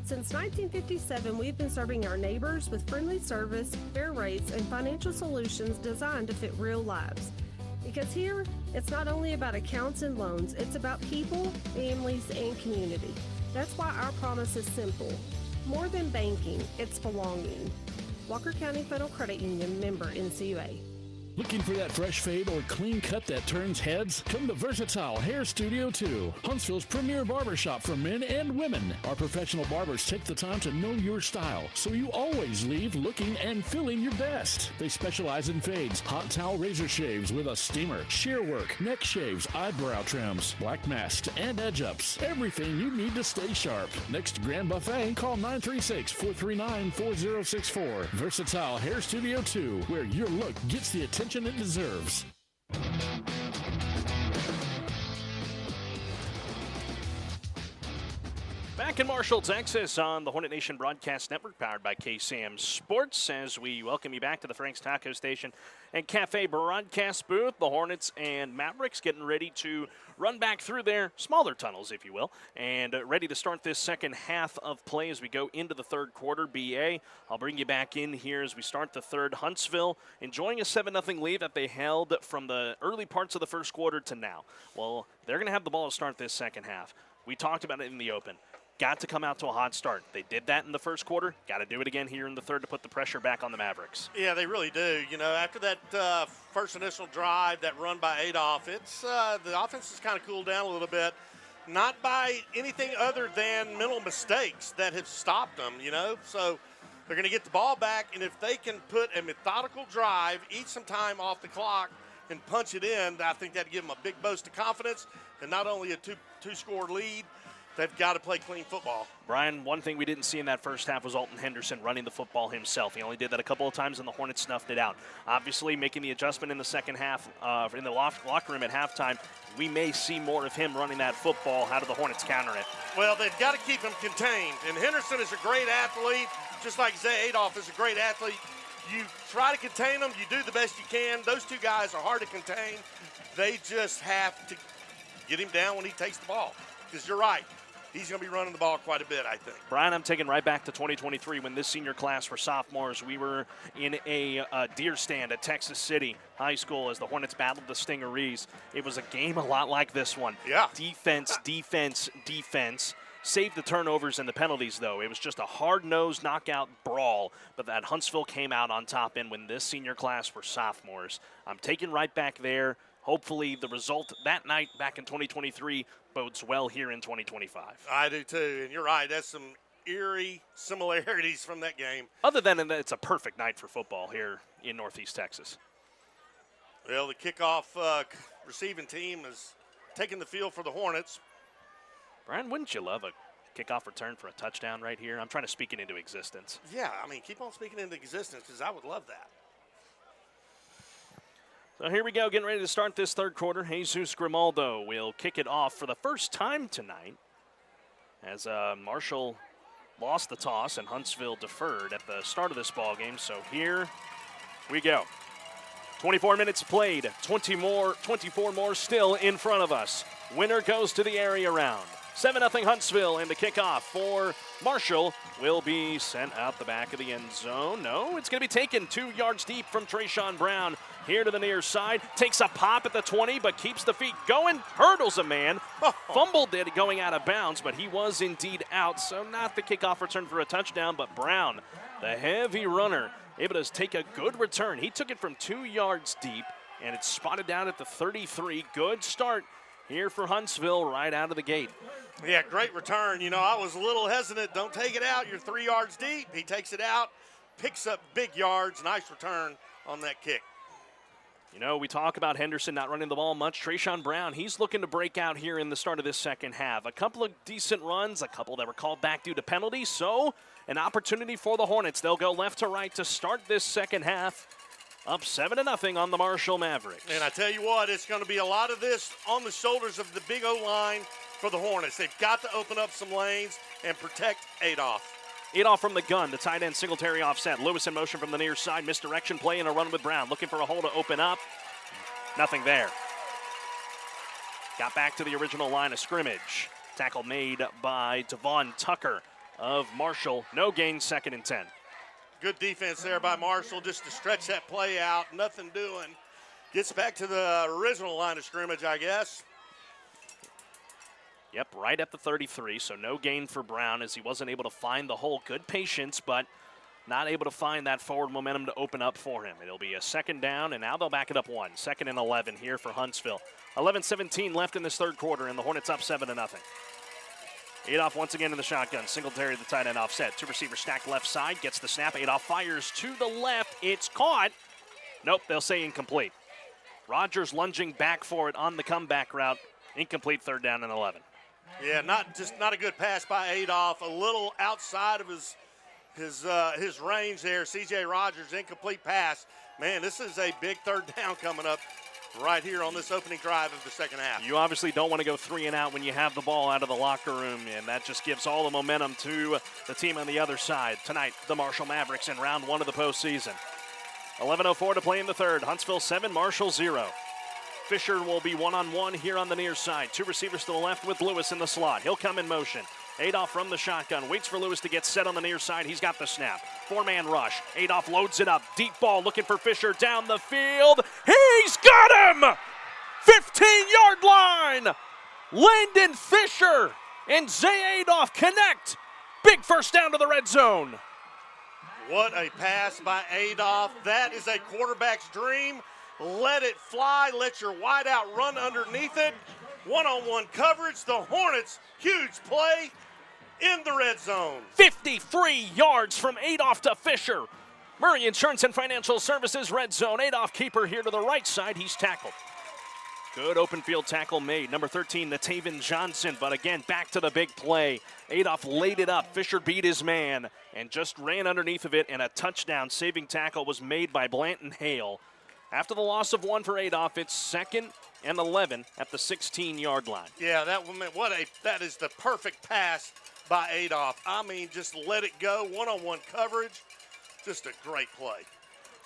Since 1957, we've been serving our neighbors with friendly service, fair rates, and financial solutions designed to fit real lives. Because here, it's not only about accounts and loans, it's about people, families, and community. That's why our promise is simple. More than banking, it's belonging. Walker County Federal Credit Union, member NCUA. Looking for that fresh fade or clean cut that turns heads? Come to Versatile Hair Studio 2, Huntsville's premier barbershop for men and women. Our professional barbers take the time to know your style, so you always leave looking and feeling your best. They specialize in fades, hot towel razor shaves with a steamer, shear work, neck shaves, eyebrow trims, black masks, and edge ups. Everything you need to stay sharp. Next Grand Buffet, call 936-439-4064. Versatile Hair Studio 2, where your look gets the attention it deserves. Back in Marshall, Texas on the Hornet Nation Broadcast Network, powered by KSAM Sports, as we welcome you back to the Frank's Taco Station and Cafe broadcast booth. The Hornets and Mavericks getting ready to run back through their smaller tunnels, if you will, and ready to start this second half of play as we go into the third quarter. BA, I'll bring you back in here as we start the third. Huntsville enjoying a 7-0 lead that they held from the early parts of the first quarter to now. Well, they're going to have the ball to start this second half. We talked about it in the open. Got to come out to a hot start. They did that in the first quarter. Got to do it again here in the third to put the pressure back on the Mavericks. Yeah, they really do. You know, after that first initial drive, that run by Adolph, it's the offense has kind of cooled down a little bit. Not by anything other than mental mistakes that have stopped them, you know. So they're going to get the ball back, and if they can put a methodical drive, eat some time off the clock, and punch it in, I think that'd give them a big boost of confidence, and not only a two-score lead, they've got to play clean football. Brian, one thing we didn't see in that first half was Alton Henderson running the football himself. He only did that a couple of times, and the Hornets snuffed it out. Obviously, making the adjustment in the second half in the locker room at halftime, we may see more of him running that football. How do the Hornets counter it? Well, they've got to keep him contained. And Henderson is a great athlete, just like Zay Adolph is a great athlete. You try to contain them. You do the best you can. Those two guys are hard to contain. They just have to get him down when he takes the ball. Because you're right. He's going to be running the ball quite a bit, I think. Brian, I'm taking right back to 2023 when this senior class for sophomores, we were in a deer stand at Texas City High School as the Hornets battled the Stingarees. It was a game a lot like this one. Yeah. Defense, defense, defense. Saved the turnovers and the penalties, though. It was just a hard-nosed knockout brawl, but that Huntsville came out on top. And when this senior class for sophomores, I'm taking right back there. hopefully the result that night back in 2023 bodes well here in 2025. I do too, and you're right. That's some eerie similarities from that game. Other than that, it's a perfect night for football here in Northeast Texas. Well, the kickoff receiving team is taking the field for the Hornets. Brian, wouldn't you love a kickoff return for a touchdown right here? I'm trying to speak it into existence. Yeah, I mean, keep on speaking into existence because I would love that. So here we go, getting ready to start this third quarter. Jesus Grimaldo will kick it off for the first time tonight as Marshall lost the toss and Huntsville deferred at the start of this ball game. So here we go. 24 minutes played, 24 more still in front of us. Winner goes to the area round. 7-0 Huntsville, and the kickoff for Marshall will be sent out the back of the end zone. No, it's going to be taken 2 yards deep from Trayshawn Brown here to the near side. Takes a pop at the 20, but keeps the feet going. Hurdles a man. Fumbled it going out of bounds, but he was indeed out. So not the kickoff return for a touchdown, but Brown, the heavy runner, able to take a good return. He took it from 2 yards deep, and it's spotted down at the 33. Good start here for Huntsville right out of the gate. Yeah, great return. You know, I was a little hesitant. Don't take it out. You're 3 yards deep. He takes it out, picks up big yards. Nice return on that kick. You know, we talk about Henderson not running the ball much. Trayshawn Brown, he's looking to break out here in the start of this second half. A couple of decent runs, a couple that were called back due to penalties. So an opportunity for the Hornets. They'll go left to right to start this second half. Up 7-0 on the Marshall Mavericks. And I tell you what, it's going to be a lot of this on the shoulders of the big O-line for the Hornets. They've got to open up some lanes and protect Adolph. Adolph from the gun, the tight end Singletary offset. Lewis in motion from the near side, misdirection play and a run with Brown. Looking for a hole to open up. Nothing there. Got back to the original line of scrimmage. Tackle made by Devon Tucker of Marshall. No gain, 2nd and 10. Good defense there by Marshall just to stretch that play out. Nothing doing. Gets back to the original line of scrimmage, I guess. Yep, right at the 33, so no gain for Brown as he wasn't able to find the hole. Good patience, but not able to find that forward momentum to open up for him. It'll be a 2nd down, and now they'll back it up 1. 2nd and 11 here for Huntsville. 11-17 left in this third quarter, and the Hornets up 7-0. Adolph once again in the shotgun. Singletary, the tight end offset. 2 receivers stacked left side. Gets the snap. Adolph fires to the left. It's caught. Nope, they'll say incomplete. Rogers lunging back for it on the comeback route. Incomplete, 3rd down and 11. Yeah, not a good pass by Adolph. A little outside of his range there. C.J. Rogers, incomplete pass. Man, this is a big 3rd down coming up right here on this opening drive of the second half. You obviously don't want to go 3 and out when you have the ball out of the locker room, and that just gives all the momentum to the team on the other side. Tonight, the Marshall Mavericks in round 1 of the postseason. 11:04 to play in the third. Huntsville 7, Marshall 0. Fisher will be one-on-one here on the near side. 2 receivers to the left with Lewis in the slot. He'll come in motion. Adolph from the shotgun. Waits for Lewis to get set on the near side. He's got the snap. 4-man rush. Adolph loads it up. Deep ball looking for Fisher down the field. He's got him! 15-yard line! Landon Fisher and Zay Adolph connect. Big first down to the red zone. What a pass by Adolph. That is a quarterback's dream. Let it fly. Let your wideout run underneath it. One-on-one coverage. The Hornets, huge play in the red zone. 53 yards from Adolph to Fisher. Murray Insurance and Financial Services red zone. Adolph keeper here to the right side. He's tackled. Good open field tackle made. Number 13, Nataven Johnson. But again, back to the big play. Adolph laid it up. Fisher beat his man and just ran underneath of it. And a touchdown saving tackle was made by Blanton Hale. After the loss of 1 for Adolph, it's 2nd and 11 at the 16-yard line. Yeah, that is the perfect pass by Adolph. I mean, just let it go. One-on-one coverage. Just a great play.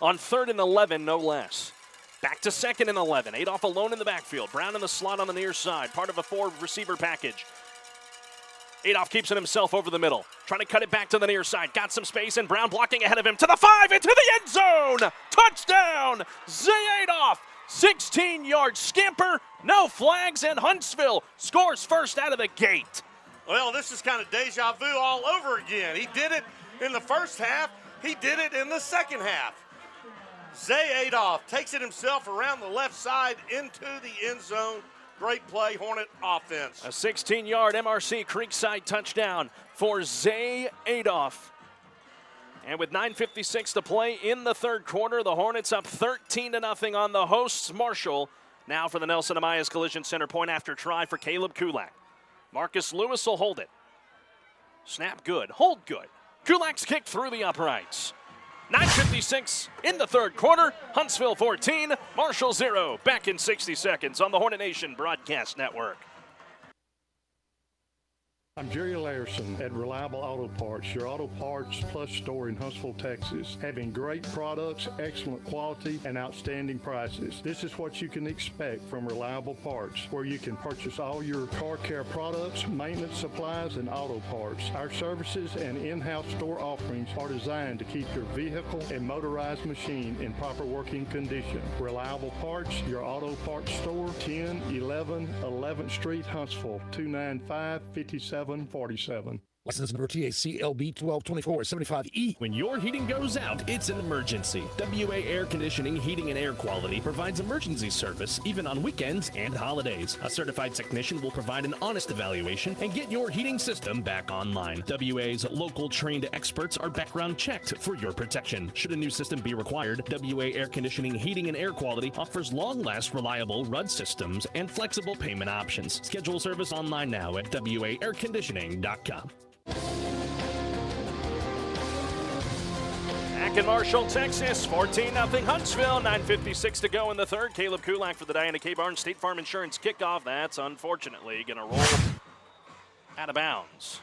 On 3rd and 11, no less. Back to 2nd and 11. Adolph alone in the backfield. Brown in the slot on the near side. Part of a 4-receiver package. Adolph keeps it himself over the middle. Trying to cut it back to the near side. Got some space, and Brown blocking ahead of him to the 5, into the end zone. Touchdown, Zay Adolph. 16-yard scamper, no flags, and Huntsville scores first out of the gate. Well, this is kind of deja vu all over again. He did it in the first half. He did it in the second half. Zay Adolph takes it himself around the left side into the end zone. Great play, Hornet offense. A 16-yard MRC Creekside touchdown for Zay Adolph. And with 9:56 to play in the third quarter, the Hornets up 13-0 on the hosts, Marshall. Now for the Nelson Amayas Collision Center point after try for Caleb Kulak. Marcus Lewis will hold it. Snap good, hold good. Kulak's kick through the uprights. 9:56 in the third quarter. Huntsville 14, Marshall 0. Back in 60 seconds on the Hornet Nation Broadcast Network. I'm Jerry Larson at Reliable Auto Parts, your auto parts plus store in Huntsville, Texas, having great products, excellent quality, and outstanding prices. This is what you can expect from Reliable Parts, where you can purchase all your car care products, maintenance supplies, and auto parts. Our services and in-house store offerings are designed to keep your vehicle and motorized machine in proper working condition. Reliable Parts, your auto parts store, 1011 11th Street, Huntsville, 295-5747. License number TACLB 122475E. When your heating goes out, it's an emergency. WA Air Conditioning, Heating and Air Quality provides emergency service even on weekends and holidays. A certified technician will provide an honest evaluation and get your heating system back online. WA's local trained experts are background checked for your protection. Should a new system be required, WA Air Conditioning, Heating and Air Quality offers long-last, reliable RUD systems and flexible payment options. Schedule service online now at WAAirconditioning.com. Back in Marshall, Texas, 14-0 Huntsville, 9:56 to go in the third. Caleb Kulak for the Diana K. Barnes State Farm Insurance kickoff. That's unfortunately going to roll out of bounds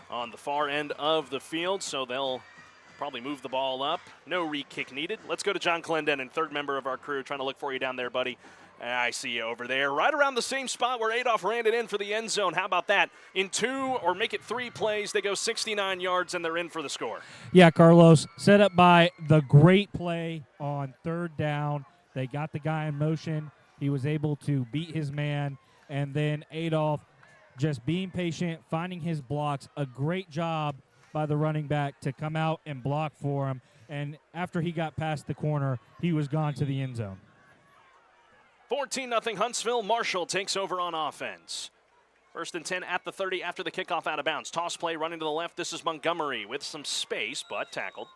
on the far end of the field, so they'll probably move the ball up. No re-kick needed. Let's go to John Clendenin, third member of our crew, trying to look for you down there, buddy. I see you over there, right around the same spot where Adolph ran it in for the end zone. How about that? In 2 or make it 3 plays, they go 69 yards and they're in for the score. Yeah, Carlos, set up by the great play on third down. They got the guy in motion. He was able to beat his man, and then Adolph just being patient, finding his blocks. A great job by the running back to come out and block for him. And after he got past the corner, he was gone to the end zone. 14-0 Huntsville. Marshall takes over on offense. First and 10 at the 30 after the kickoff out of bounds. Toss play running to the left. This is Montgomery with some space, but tackled.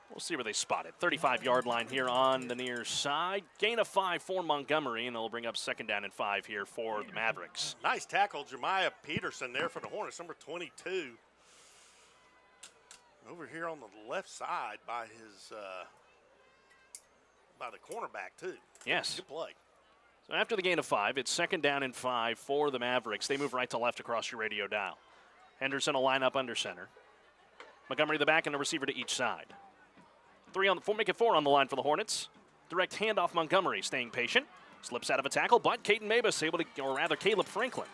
We'll see where they spot it. 35-yard line here on the near side. Gain of 5 for Montgomery, and they'll bring up second down and 5 here for the Mavericks. Nice tackle, Jemiah Peterson there for the Hornets, number 22. Over here on the left side by his by the cornerback, too. Yes. Good play. So after the gain of 5, it's second down and 5 for the Mavericks. They move right to left across your radio dial. Henderson will line up under center. Montgomery the back and a receiver to each side. 3 on the 4, make it 4 on the line for the Hornets. Direct handoff Montgomery, staying patient. Slips out of a tackle, but Caden Mabus able to, or rather Caleb Franklin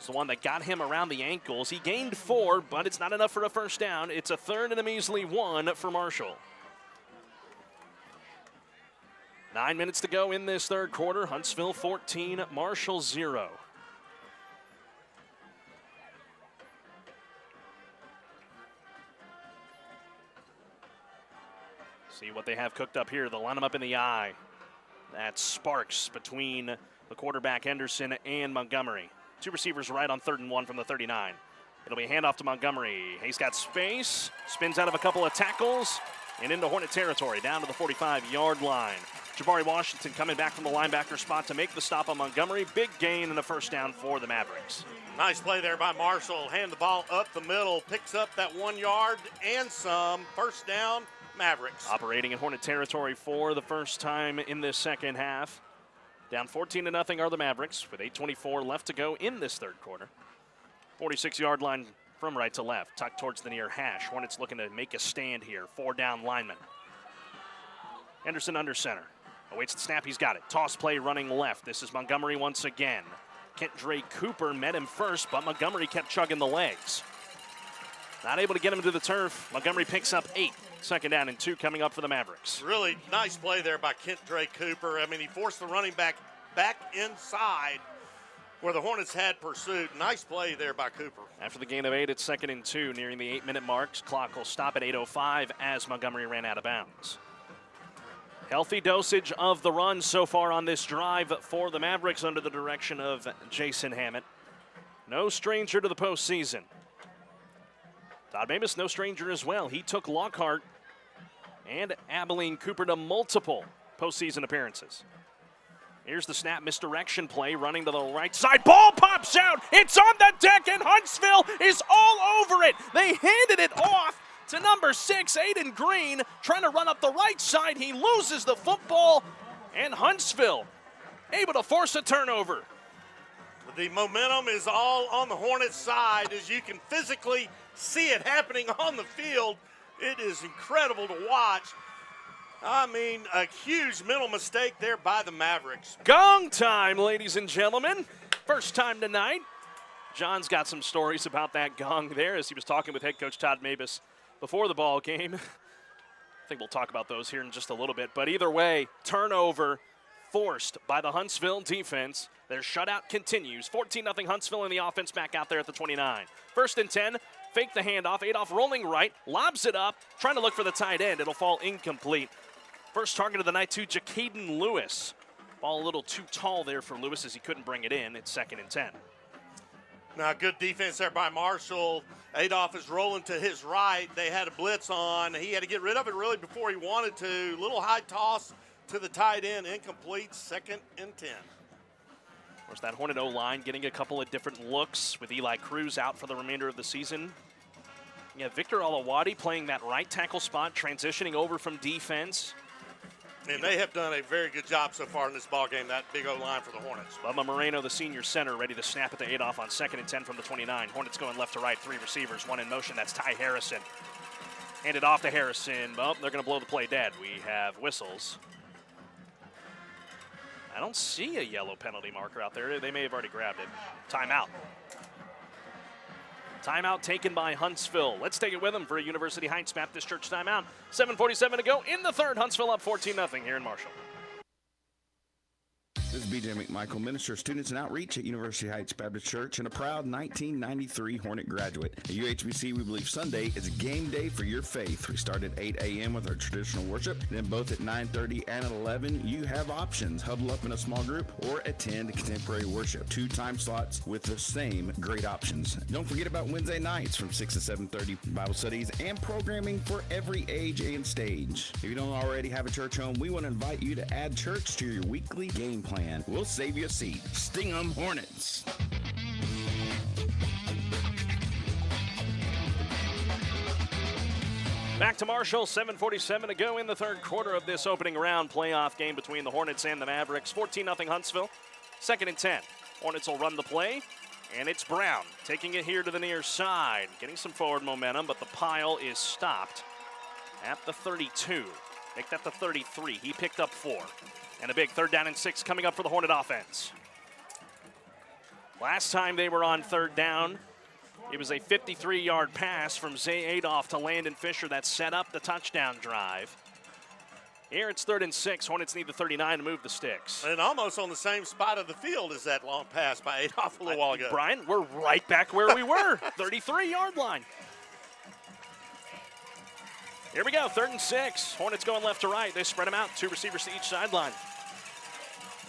is the one that got him around the ankles. He gained 4, but it's not enough for a first down. It's a third and a measly 1 for Marshall. 9 minutes to go in this third quarter. Huntsville 14, Marshall 0. See what they have cooked up here. They'll line them up in the eye. That sparks between the quarterback Henderson and Montgomery. 2 receivers right on 3rd and 1 from the 39. It'll be a handoff to Montgomery. He's got space, spins out of a couple of tackles, and into Hornet territory, down to the 45-yard line. Jabari Washington coming back from the linebacker spot to make the stop on Montgomery. Big gain and a first down for the Mavericks. Nice play there by Marshall. Hand the ball up the middle, picks up that 1 yard and some. First down, Mavericks. Operating in Hornet territory for the first time in this second half. Down 14-0 are the Mavericks with 8:24 left to go in this third quarter. 46-yard line from right to left, tucked towards the near hash. Hornets looking to make a stand here. 4 down linemen. Henderson under center. Awaits the snap, he's got it. Toss play running left. This is Montgomery once again. Kent Dre Cooper met him first, but Montgomery kept chugging the legs. Not able to get him to the turf. Montgomery picks up 8. Second down and 2 coming up for the Mavericks. Really nice play there by Kent Dre Cooper. I mean, he forced the running back inside where the Hornets had pursuit. Nice play there by Cooper. After the gain of 8, it's 2nd and 2, nearing the 8-minute marks. Clock will stop at 8:05 as Montgomery ran out of bounds. Healthy dosage of the run so far on this drive for the Mavericks under the direction of Jason Hammett. No stranger to the postseason. Todd Mavis, no stranger as well. He took Lockhart and Abilene Cooper to multiple postseason appearances. Here's the snap misdirection play, running to the right side. Ball pops out. It's on the deck, and Huntsville is all over it. They handed it off to number 6, Aiden Green, trying to run up the right side. He loses the football, and Huntsville able to force a turnover. The momentum is all on the Hornets' side as you can physically see it happening on the field. It is incredible to watch. I mean, a huge mental mistake there by the Mavericks. Gong time, ladies and gentlemen. First time tonight. John's got some stories about that gong there as he was talking with head coach Todd Mavis before the ball game. I think we'll talk about those here in just a little bit. But either way, turnover forced by the Huntsville defense. Their shutout continues. 14-0 Huntsville in the offense back out there at the 29. 1st and 10. Fake the handoff. Adolph rolling right. Lobs it up. Trying to look for the tight end. It'll fall incomplete. First target of the night to Jacaden Lewis. Ball a little too tall there for Lewis as he couldn't bring it in. It's 2nd and 10. Now, good defense there by Marshall. Adolph is rolling to his right. They had a blitz on. He had to get rid of it really before he wanted to. Little high toss to the tight end. Incomplete. 2nd and 10. Of course, that Hornet O-line getting a couple of different looks with Eli Cruz out for the remainder of the season. Yeah, Victor Alawadi playing that right tackle spot, transitioning over from defense. And they have done a very good job so far in this ballgame, that big O-line for the Hornets. Bubba Moreno, the senior center, ready to snap it to Adolph on 2nd and 10 from the 29. Hornets going left to right, 3 receivers, 1 in motion. That's Ty Harrison. Hand it off to Harrison. Well, they're going to blow the play dead. We have whistles. I don't see a yellow penalty marker out there. They may have already grabbed it. Timeout. Timeout taken by Huntsville. Let's take it with them for a University Heights Baptist Church timeout. 7:47 to go in the third. Huntsville up 14-0 here in Marshall. This is B.J. McMichael, Minister of Students and Outreach at University Heights Baptist Church and a proud 1993 Hornet graduate. At UHBC, we believe Sunday is a game day for your faith. We start at 8 a.m. with our traditional worship. Then both at 9:30 and 11, you have options. Huddle up in a small group or attend contemporary worship. 2 time slots with the same great options. Don't forget about Wednesday nights from 6 to 7:30 Bible studies and programming for every age and stage. If you don't already have a church home, we want to invite you to add church to your weekly game plan. We'll save you a seat. Sting 'em Hornets. Back to Marshall, 7:47 to go in the third quarter of this opening round playoff game between the Hornets and the Mavericks. 14-0 Huntsville, 2nd and 10. Hornets will run the play, and it's Brown taking it here to the near side, getting some forward momentum, but the pile is stopped at the 32. Make that the 33. He picked up 4. And a big 3rd down and 6 coming up for the Hornet offense. Last time they were on 3rd down, it was a 53-yard pass from Zay Adolph to Landon Fisher that set up the touchdown drive. Here it's 3rd and 6. Hornets need the 39 to move the sticks. And almost on the same spot of the field as that long pass by Adolph a little while ago. Brian, we're right back where we were, 33-yard line. Here we go, 3rd and 6. Hornets going left to right. They spread them out, 2 receivers to each sideline.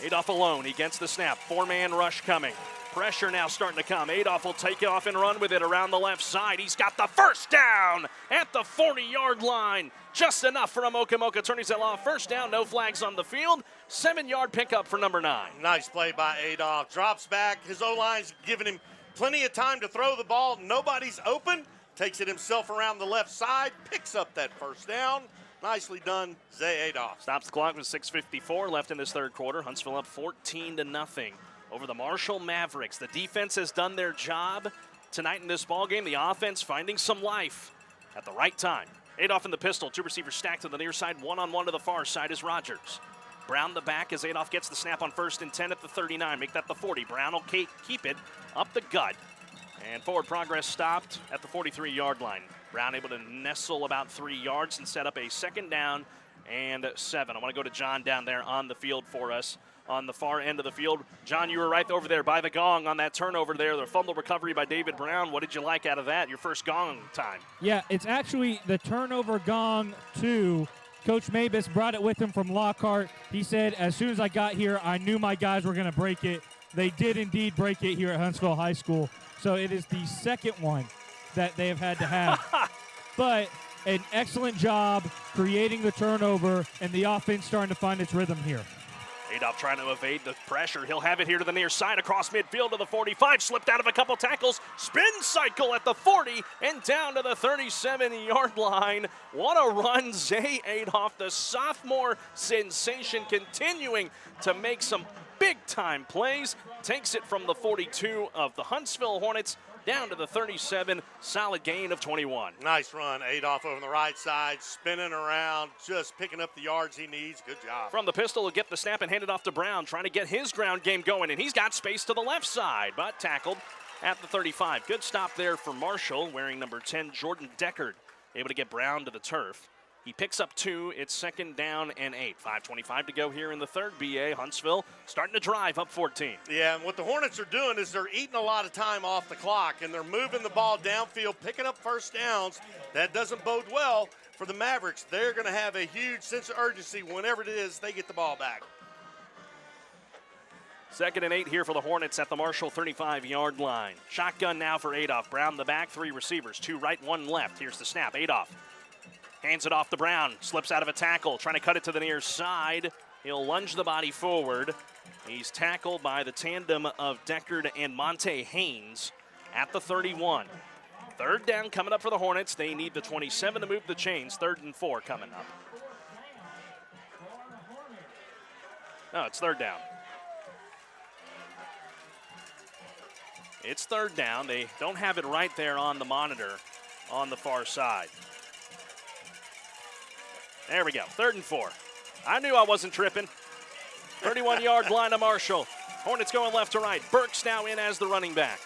Adolph alone, he gets the snap. 4-man rush coming. Pressure now starting to come. Adolph will take off and run with it around the left side. He's got the first down at the 40-yard line. Just enough for Amoka Attorneys at Law. First down, no flags on the field. 7-yard pickup for number 9. Nice play by Adolph. Drops back. His O-line's giving him plenty of time to throw the ball. Nobody's open. Takes it himself around the left side. Picks up that first down. Nicely done, Zay Adolph. Stops the clock with 6:54 left in this third quarter. Huntsville up 14-0 over the Marshall Mavericks. The defense has done their job tonight in this ballgame. The offense finding some life at the right time. Adolph in the pistol. 2 receivers stacked to the near side. 1-on-1 to the far side is Rogers. Brown the back as Adolph gets the snap on 1st and 10 at the 39. Make that the 40. Brown will keep it up the gut. And forward progress stopped at the 43-yard line. Brown able to nestle about 3 yards and set up a 2nd down and 7. I want to go to John down there on the field for us on the far end of the field. John, you were right over there by the gong on that turnover there. The fumble recovery by David Brown. What did you like out of that, your first gong time? Yeah, it's actually the turnover gong to Coach Mabus brought it with him from Lockhart. He said, as soon as I got here, I knew my guys were going to break it. They did indeed break it here at Huntsville High School. So it is the second one that they have had to have. But an excellent job creating the turnover, and the offense starting to find its rhythm here. Adolph trying to evade the pressure. He'll have it here to the near side across midfield to the 45. Slipped out of a couple tackles. Spin cycle at the 40 and down to the 37-yard line. What a run, Zay Adolph, the sophomore sensation, continuing to make some big-time plays. Takes it from the 42 of the Huntsville Hornets down to the 37, solid gain of 21. Nice run, Adolph over on the right side, spinning around, just picking up the yards he needs. Good job. From the pistol, he'll get the snap and hand it off to Brown, trying to get his ground game going, and he's got space to the left side, but tackled at the 35. Good stop there for Marshall, wearing number 10, Jordan Deckard, able to get Brown to the turf. He picks up 2. It's second down and 8. 5:25 to go here in the third. BA Huntsville starting to drive up 14. Yeah, and what the Hornets are doing is they're eating a lot of time off the clock, and they're moving the ball downfield, picking up first downs. That doesn't bode well for the Mavericks. They're going to have a huge sense of urgency whenever it is they get the ball back. Second and 8 here for the Hornets at the Marshall 35-yard line. Shotgun now for Adolph. Brown the back, 3 receivers, 2 right, 1 left. Here's the snap. Adolph hands it off to Brown, slips out of a tackle, trying to cut it to the near side. He'll lunge the body forward. He's tackled by the tandem of Deckard and Monte Haynes at the 31. Third down coming up for the Hornets. They need the 27 to move the chains. 3rd and 4 coming up. No, it's third down. It's third down. They don't have it right there on the monitor on the far side. There we go, 3rd and 4. I knew I wasn't tripping. 31-yard line to Marshall. Hornets going left to right. Burks now in as the running back.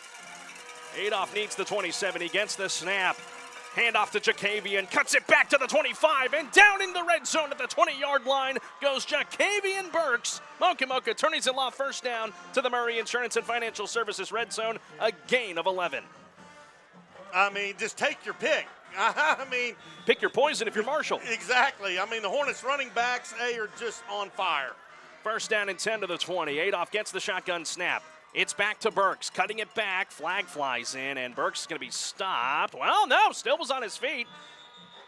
Adolph needs the 27. He gets the snap. Hand off to Jacavian, cuts it back to the 25, and down in the red zone at the 20-yard line goes Jacavian Burks. Moka turns it off first down to the Murray Insurance and Financial Services red zone, a gain of 11. I mean, just take your pick. I mean, pick your poison if you're Marshall. Exactly. I mean, the Hornets running backs, they are just on fire. First down and 10 to the 20. Adolph gets the shotgun snap. It's back to Burks, cutting it back. Flag flies in, and Burks is going to be stopped. Well, no, still was on his feet.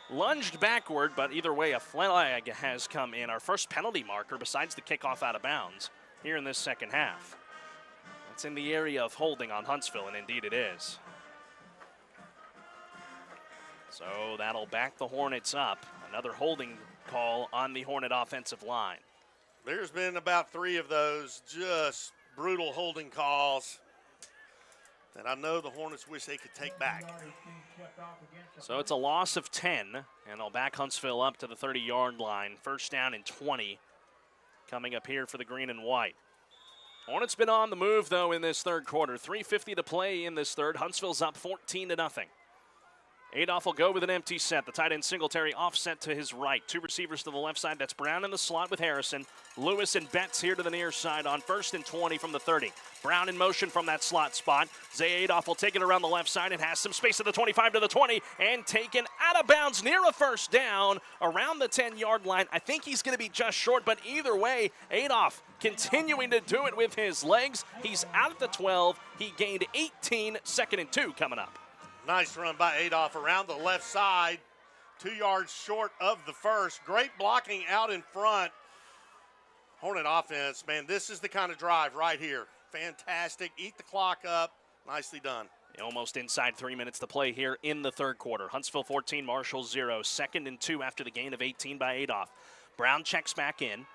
Lunged backward, but either way, a flag has come in. Our first penalty marker besides the kickoff out of bounds here in this second half. It's in the area of holding on Huntsville, and indeed it is. So that'll back the Hornets up. Another holding call on the Hornet offensive line. There's been about 3 of those just brutal holding calls that I know the Hornets wish they could take back. So it's a loss of 10, and they'll back Huntsville up to the 30-yard line. First down and 20 coming up here for the green and white. Hornets been on the move, though, in this third quarter. 3:50 to play in this third. Huntsville's up 14-0. Adolph will go with an empty set. The tight end Singletary offset to his right. 2 receivers to the left side. That's Brown in the slot with Harrison. Lewis and Betts here to the near side on 1st and 20 from the 30. Brown in motion from that slot spot. Zay Adolph will take it around the left side and has some space at the 25 to the 20 and taken out of bounds near a first down around the 10-yard line. I think he's going to be just short, but either way, Adolph continuing to do it with his legs. He's out at the 12. He gained 18. 2nd and 2 coming up. Nice run by Adolph around the left side. 2 yards short of the first. Great blocking out in front. Hornet offense, man, this is the kind of drive right here. Fantastic. Eat the clock up. Nicely done. Almost inside 3 minutes to play here in the third quarter. Huntsville 14, Marshall 0. 2nd and 2 after the gain of 18 by Adolph. Brown checks back in.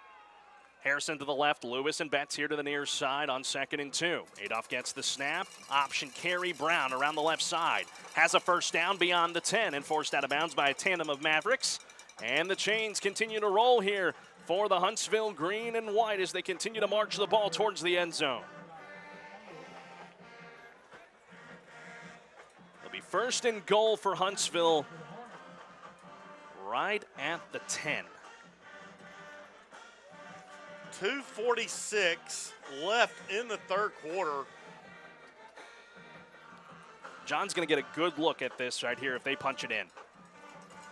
Harrison to the left, Lewis and Betts here to the near side on 2nd and 2. Adolph gets the snap, option carry, Brown around the left side. Has a first down beyond the 10 and forced out of bounds by a tandem of Mavericks. And the chains continue to roll here for the Huntsville green and white as they continue to march the ball towards the end zone. It'll be 1st and goal for Huntsville right at the 10. 2:46 left in the third quarter. John's going to get a good look at this right here if they punch it in.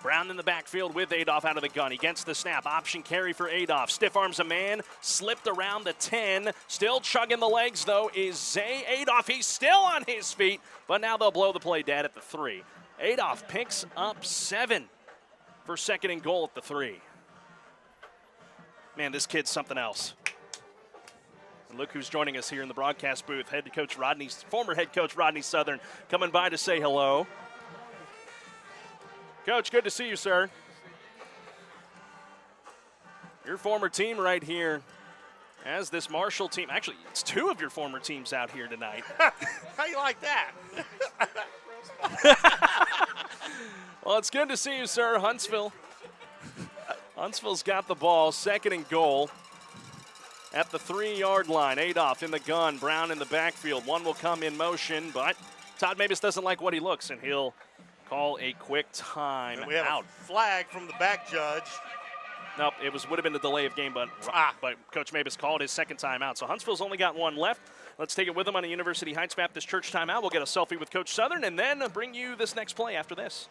Brown in the backfield with Adolph out of the gun. He gets the snap. Option carry for Adolph. Stiff arms a man. Slipped around the 10. Still chugging the legs, though, is Zay Adolph. He's still on his feet, but now they'll blow the play dead at the 3. Adolph picks up 7 for 2nd and goal at the 3. Man, this kid's something else. And look who's joining us here in the broadcast booth. Former head coach Rodney Southern coming by to say hello. Coach, good to see you, sir. Your former team right here as this Marshall team. Actually, it's 2 of your former teams out here tonight. How you like that? Well, it's good to see you, sir. Huntsville's got the ball, 2nd and goal at the 3-yard line. Adolph in the gun, Brown in the backfield. One will come in motion, but Todd Mavis doesn't like what he looks, and he'll call a quick time and we have out. A flag from the back judge. Nope, would have been a delay of game, but Coach Mavis called his 2nd timeout. So Huntsville's only got 1 left. Let's take it with them on a University Heights Baptist Church timeout. We'll get a selfie with Coach Southern and then bring you this next play after this.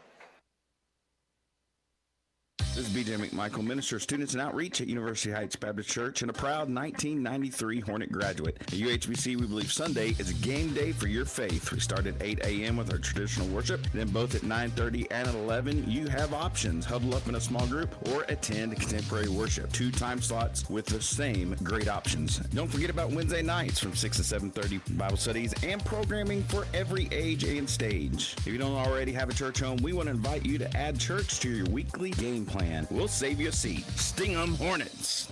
This is B.J. McMichael, Minister of Students and Outreach at University Heights Baptist Church and a proud 1993 Hornet graduate. At UHBC, we believe Sunday is a game day for your faith. We start at 8 a.m. with our traditional worship. Then both at 9:30 and at 11, you have options. Huddle up in a small group or attend contemporary worship. 2 time slots with the same great options. Don't forget about Wednesday nights from 6 to 7:30 Bible studies and programming for every age and stage. If you don't already have a church home, we want to invite you to add church to your weekly game plan. We'll save you a seat. Sting 'em Hornets.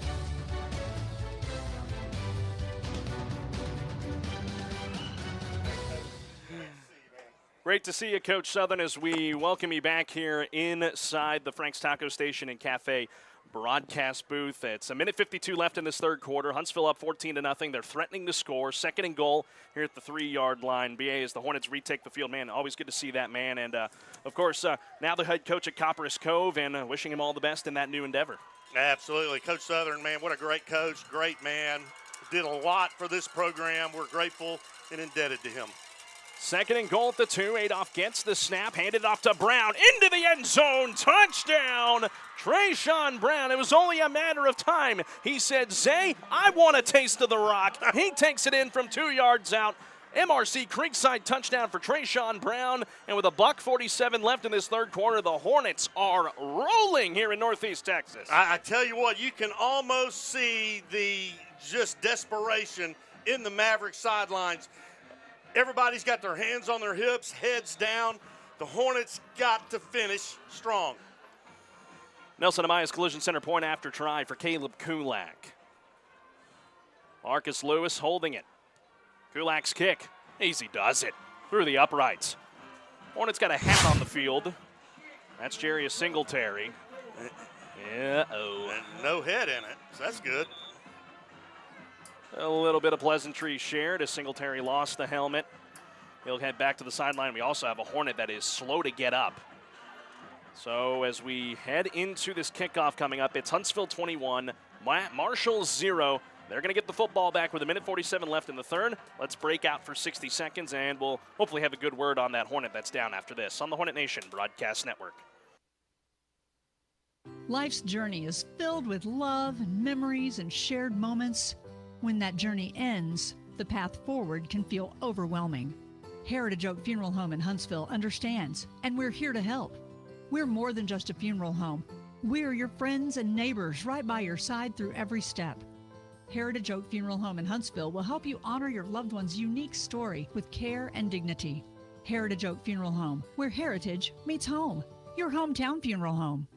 Great to see you, Coach Southern, as we welcome you back here inside the Frank's Taco Station and Cafe broadcast booth. It's 1:52 left in this 3rd quarter. Huntsville up 14-0. They're threatening to score. 2nd and goal here at the 3-yard line. BA, as the Hornets retake the field. Man, always good to see that, man. And, of course, now the head coach at Copperas Cove, and wishing him all the best in that new endeavor. Absolutely. Coach Southern, man, what a great coach, great man. Did a lot for this program. We're grateful and indebted to him. 2nd and goal at the 2. Adolph gets the snap, handed off to Brown, into the end zone, touchdown, Trayshawn Brown. It was only a matter of time. He said, Zay, I want a taste of the rock. He takes it in from 2 yards out. MRC Creekside touchdown for Trayshawn Brown, and with $1:47 left in this 3rd quarter, the Hornets are rolling here in Northeast Texas. I tell you what, you can almost see the just desperation in the Mavericks sidelines. Everybody's got their hands on their hips, heads down. The Hornets got to finish strong. Nelson Amaya's Collision Center point after try for Caleb Kulak. Marcus Lewis holding it. Kulak's kick. Easy does it. Through the uprights. Hornets got a hat on the field. That's Jarius Singletary. And no head in it, so that's good. A little bit of pleasantry shared as Singletary lost the helmet. He'll head back to the sideline. We also have a Hornet that is slow to get up. So as we head into this kickoff coming up, it's Huntsville 21, Marshall 0. They're going to get the football back with 1:47 left in the 3rd. Let's break out for 60 seconds, and we'll hopefully have a good word on that Hornet that's down after this on the Hornet Nation Broadcast Network. Life's journey is filled with love and memories and shared moments. When that journey ends, the path forward can feel overwhelming. Heritage Oak Funeral Home in Huntsville understands, and we're here to help. We're more than just a funeral home. We're your friends and neighbors right by your side through every step. Heritage Oak Funeral Home in Huntsville will help you honor your loved one's unique story with care and dignity. Heritage Oak Funeral Home, where heritage meets home. Your hometown funeral home.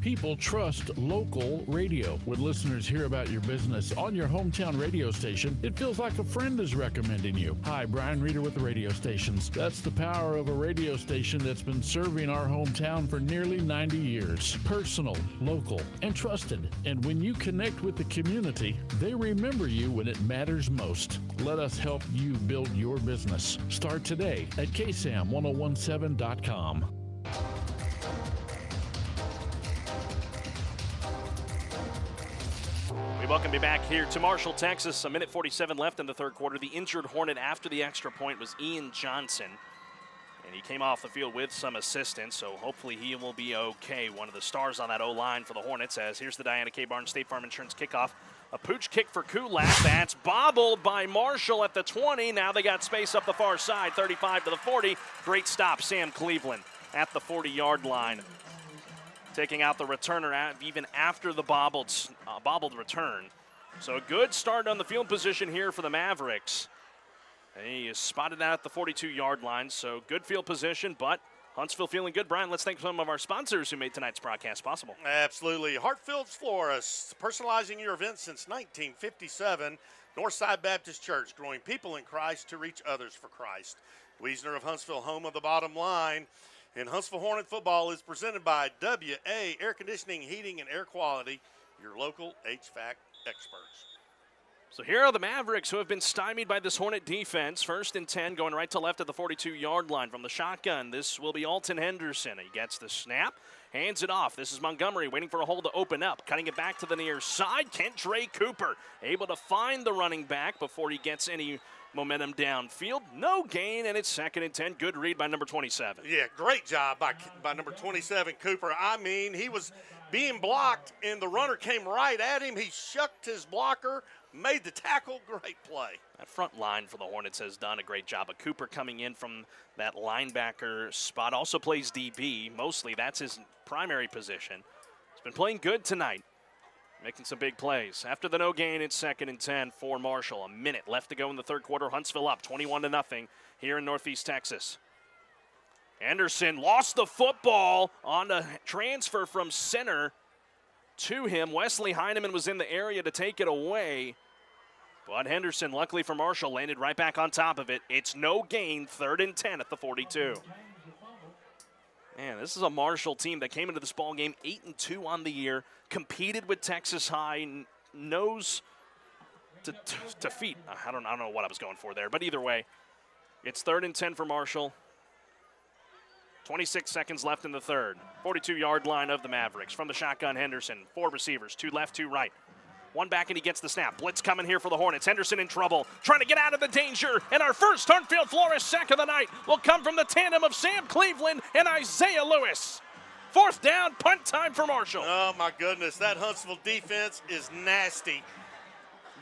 People trust local radio. When listeners hear about your business on your hometown radio station, it feels like a friend is recommending you. Hi, Brian Reeder with the radio stations. That's the power of a radio station that's been serving our hometown for nearly 90 years. Personal, local, and trusted. And when you connect with the community, they remember you when it matters most. Let us help you build your business. Start today at KSAM-1017.com. We welcome you back here to Marshall, Texas. 1:47 left in the 3rd quarter. The injured Hornet after the extra point was Ian Johnson. And And he came off the field with some assistance, so hopefully he will be okay. One of the stars on that O-line for the Hornets, as here's the Diana K. Barnes State Farm Insurance kickoff. A pooch kick for Kulak. That's bobbled by Marshall at the 20. Now they got space up the far side, 35 to the 40. Great stop, Sam Cleveland at the 40-yard line. Taking out the returner even after the bobbled return. So a good start on the field position here for the Mavericks. He is spotted out at the 42-yard line, so good field position, but Huntsville feeling good. Brian, let's thank some of our sponsors who made tonight's broadcast possible. Absolutely. Hartfield's Florists, personalizing your event since 1957. Northside Baptist Church, growing people in Christ to reach others for Christ. Wiesner of Huntsville, home of the bottom line. And Huntsville Hornet football is presented by WA Air Conditioning, Heating, and Air Quality, your local HVAC experts. So here are the Mavericks, who have been stymied by this Hornet defense. 1st and 10, going right to left at the 42-yard line from the shotgun. This will be Alton Henderson. He gets the snap, hands it off. This is Montgomery waiting for a hole to open up. Cutting it back to the near side. Kentre Cooper able to find the running back before he gets any momentum downfield. No gain, and it's 2nd and 10. Good read by number 27. Yeah, great job by number 27, Cooper. I mean, he was being blocked, and the runner came right at him. He shucked his blocker, made the tackle. Great play. That front line for the Hornets has done a great job. Of Cooper coming in from that linebacker spot. Also plays DB. Mostly that's his primary position. He's been playing good tonight, making some big plays. After the no gain, it's 2nd and 10 for Marshall. A minute left to go in the third quarter. Huntsville up 21-0 here in Northeast Texas. Anderson lost the football on a transfer from center to him. Wesley Heineman was in the area to take it away. But Henderson, luckily for Marshall, landed right back on top of it. It's no gain, 3rd and 10 at the 42. Man, this is a Marshall team that came into this ball game 8-2 on the year, competed with Texas High, nose to feet. I don't know what I was going for there, but either way, it's 3rd and 10 for Marshall. 26 seconds left in the third. 42-yard line of the Mavericks. From the shotgun, Henderson. 4 receivers, 2 left, 2 right. 1 back, and he gets the snap. Blitz coming here for the Hornets. Henderson in trouble, trying to get out of the danger. And our first Huntsville Florist sack of the night will come from the tandem of Sam Cleveland and Isaiah Lewis. 4th down, punt time for Marshall. Oh, my goodness. That Huntsville defense is nasty.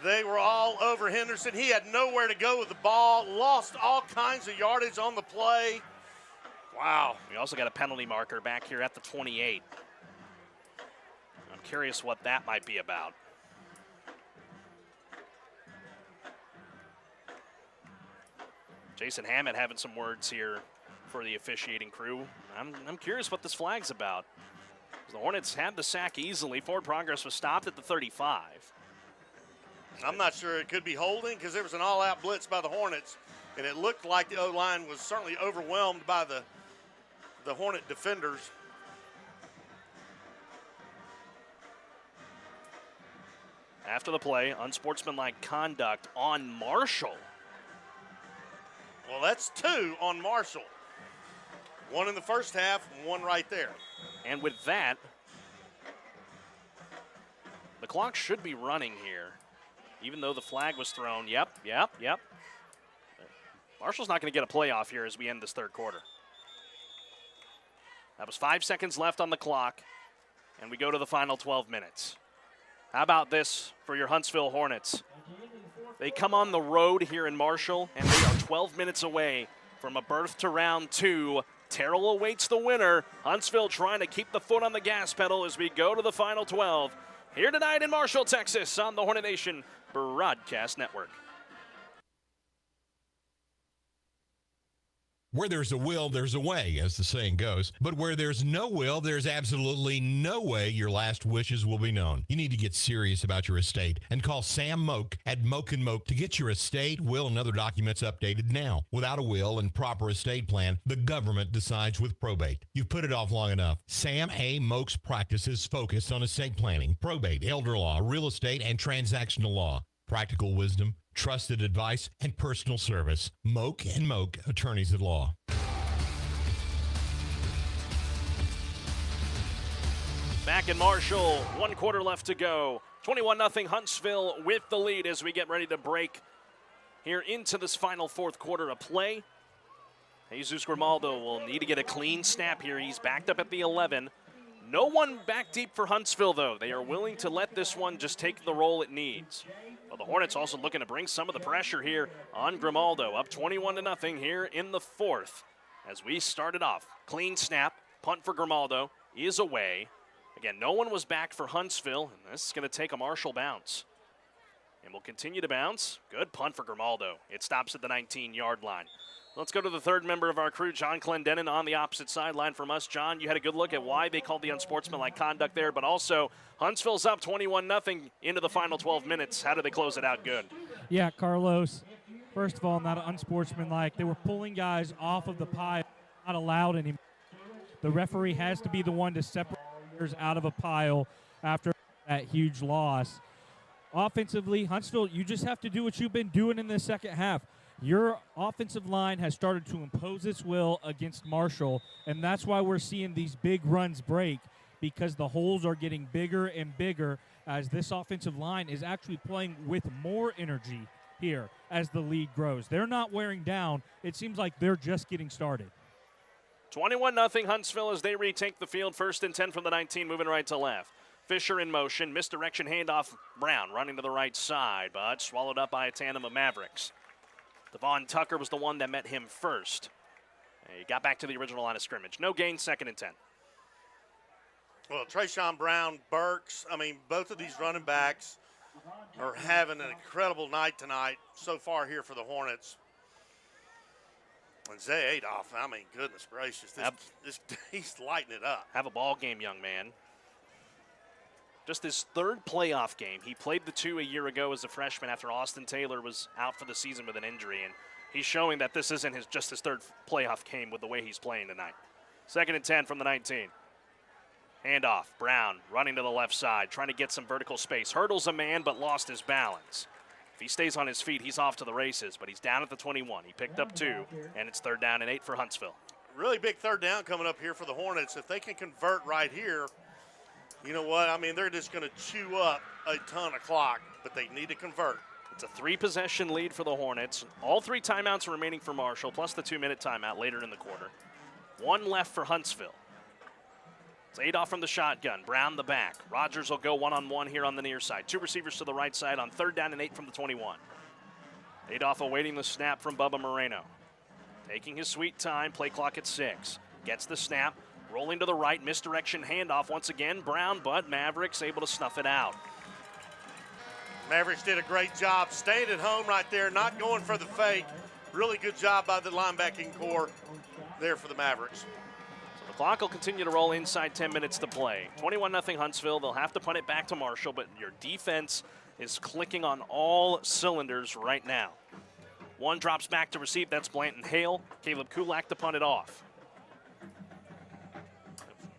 They were all over Henderson. He had nowhere to go with the ball, lost all kinds of yardage on the play. Wow. We also got a penalty marker back here at the 28. I'm curious what that might be about. Jason Hammett having some words here for the officiating crew. I'm curious what this flag's about. The Hornets had the sack easily. Forward progress was stopped at the 35. I'm not sure. It could be holding because there was an all-out blitz by the Hornets, and it looked like the O-line was certainly overwhelmed by the Hornet defenders. After the play, unsportsmanlike conduct on Marshall. Well, that's 2 on Marshall. 1 in the first half, 1 right there. And with that, the clock should be running here, even though the flag was thrown. Yep. Marshall's not going to get a playoff here as we end this third quarter. That was 5 seconds left on the clock, and we go to the final 12 minutes. How about this for your Huntsville Hornets? They come on the road here in Marshall, and they are 12 minutes away from a berth to round 2. Terrell awaits the winner. Huntsville trying to keep the foot on the gas pedal as we go to the final 12. Here tonight in Marshall, Texas on the Hornet Nation Broadcast Network. Where there's a will, there's a way, as the saying goes. But where there's no will, there's absolutely no way your last wishes will be known. You need to get serious about your estate and call Sam Moak at Moak & Moak to get your estate, will, and other documents updated now. Without a will and proper estate plan, the government decides with probate. You've put it off long enough. Sam A. Moak's practices focus on estate planning, probate, elder law, real estate, and transactional law. Practical wisdom, trusted advice, and personal service. Moak & Moak, attorneys at law. Back in Marshall, 1 quarter left to go. 21-0 Huntsville with the lead as we get ready to break here into this final 4th quarter of play. Jesus Grimaldo will need to get a clean snap here. He's backed up at the 11. No one back deep for Huntsville, though. They are willing to let this one just take the role it needs. Well, the Hornets also looking to bring some of the pressure here on Grimaldo. Up 21-0 here in the fourth. As we started off, clean snap, punt for Grimaldo is away. Again, no one was back for Huntsville, and this is going to take a Marshall bounce. And we'll continue to bounce. Good punt for Grimaldo. It stops at the 19-yard line. Let's go to the third member of our crew, John Clendenin, on the opposite sideline from us. John, you had a good look at why they called the unsportsmanlike conduct there, but also Huntsville's up 21-0 into the final 12 minutes. How do they close it out good? Yeah, Carlos, first of all, not unsportsmanlike. They were pulling guys off of the pile, not allowed anymore. The referee has to be the one to separate players out of a pile after that huge loss. Offensively, Huntsville, you just have to do what you've been doing in the second half. Your offensive line has started to impose its will against Marshall, and that's why we're seeing these big runs break, because the holes are getting bigger and bigger as this offensive line is actually playing with more energy here as the lead grows. They're not wearing down. It seems like they're just getting started. 21-0 Huntsville as they retake the field. 1st and 10 from the 19, moving right to left. Fisher in motion, misdirection handoff. Brown running to the right side, but swallowed up by a tandem of Mavericks. Devon Tucker was the one that met him first. He got back to the original line of scrimmage. No gain, 2nd and 10. Well, Trayshawn Brown, Burks, both of these running backs are having an incredible night tonight so far here for the Hornets. And Zay Adolph, goodness gracious, he's lighting it up. Have a ball game, young man. Just his 3rd playoff game. He played the 2 a year ago as a freshman after Austin Taylor was out for the season with an injury, and he's showing that this isn't just his 3rd playoff game with the way he's playing tonight. 2nd and 10 from the 19. Handoff, Brown running to the left side, trying to get some vertical space. Hurdles a man, but lost his balance. If he stays on his feet, he's off to the races, but he's down at the 21. He picked up 2, and it's 3rd down and 8 for Huntsville. Really big 3rd down coming up here for the Hornets. If they can convert right here, you know what? They're just going to chew up a ton of clock, but they need to convert. It's a 3-possession lead for the Hornets. All 3 timeouts are remaining for Marshall, plus the 2-minute timeout later in the quarter. 1 left for Huntsville. It's Adolph from the shotgun. Brown the back. Rogers will go one-on-one here on the near side. 2 receivers to the right side on 3rd down and 8 from the 21. Adolph awaiting the snap from Bubba Moreno. Taking his sweet time, play clock at 6. Gets the snap. Rolling to the right, misdirection handoff once again. Brown, but Mavericks able to snuff it out. Mavericks did a great job staying at home right there, not going for the fake. Really good job by the linebacking core there for the Mavericks. So the clock will continue to roll inside 10 minutes to play. 21-0 Huntsville. They'll have to punt it back to Marshall, but your defense is clicking on all cylinders right now. One drops back to receive. That's Blanton Hale. Caleb Kulak to punt it off.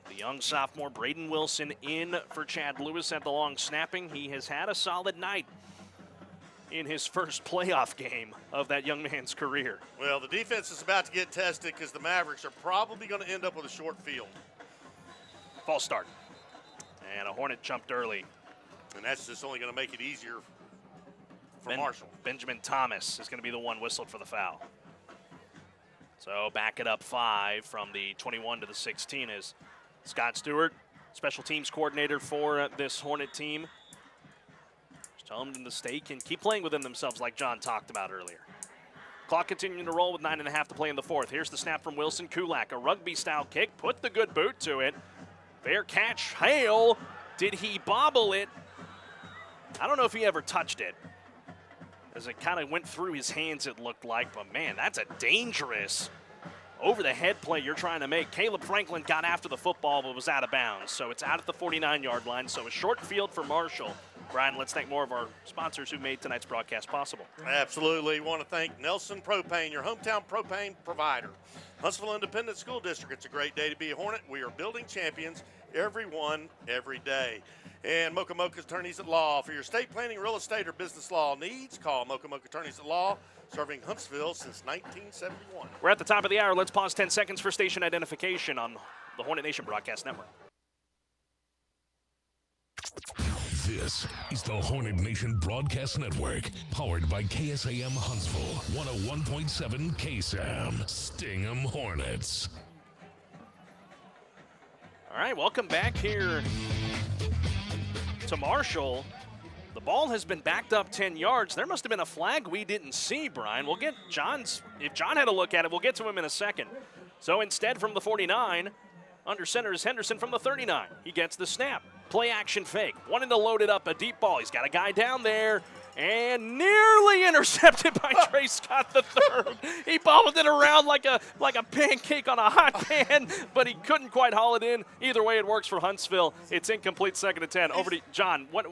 The young sophomore Braden Wilson in for Chad Lewis at the long snapping. He has had a solid night in his first playoff game of that young man's career. Well, the defense is about to get tested because the Mavericks are probably going to end up with a short field. False start. And a Hornet jumped early. And that's just only going to make it easier for Marshall. Benjamin Thomas is going to be the one whistled for the foul. So back it up 5 from the 21 to the 16 is Scott Stewart, special teams coordinator for this Hornet team. Just tell them to stay and keep playing within themselves like John talked about earlier. Clock continuing to roll with 9.5 to play in the 4th. Here's the snap from Wilson. Kulak, a rugby-style kick, put the good boot to it. Fair catch, Hale. Did he bobble it? I don't know if he ever touched it, as it kind of went through his hands, it looked like. But, man, that's a dangerous over-the-head play you're trying to make. Caleb Franklin got after the football but was out of bounds, so it's out at the 49-yard line. So a short field for Marshall. Brian, let's thank more of our sponsors who made tonight's broadcast possible. Absolutely. Want to thank Nelson Propane, your hometown propane provider. Huntsville Independent School District. It's a great day to be a Hornet. We are building champions, everyone, every day. And Mocha Mocha Attorneys at Law. For your estate planning, real estate, or business law needs, call Mocha Mocha Attorneys at Law, serving Huntsville since 1971. We're at the top of the hour. Let's pause 10 seconds for station identification on the Hornet Nation Broadcast Network. This is the Hornet Nation Broadcast Network, powered by KSAM Huntsville, 101.7 KSAM. Sting 'em Hornets. All right, welcome back here to Marshall. The ball has been backed up 10 yards. There must have been a flag we didn't see, Brian. We'll get if John had a look at it, we'll get to him in a second. So instead from the 49, under center is Henderson from the 39. He gets the snap. Play action fake. Wanting to load it up, a deep ball. He's got a guy down there and nearly intercepted by Trey Scott III. He bobbled it around like a pancake on a hot pan, but he couldn't quite haul it in. Either way, it works for Huntsville. It's incomplete, 2nd and 10. Over to John. What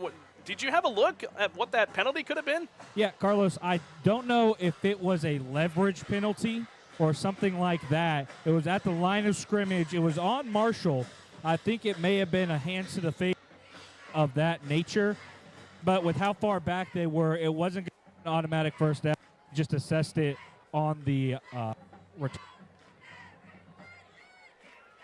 did you have a look at what that penalty could have been? Yeah, Carlos, I don't know if it was a leverage penalty or something like that. It was at the line of scrimmage. It was on Marshall. I think it may have been a hands to the face of that nature. But with how far back they were, it wasn't an automatic first down. Just assessed it on the return.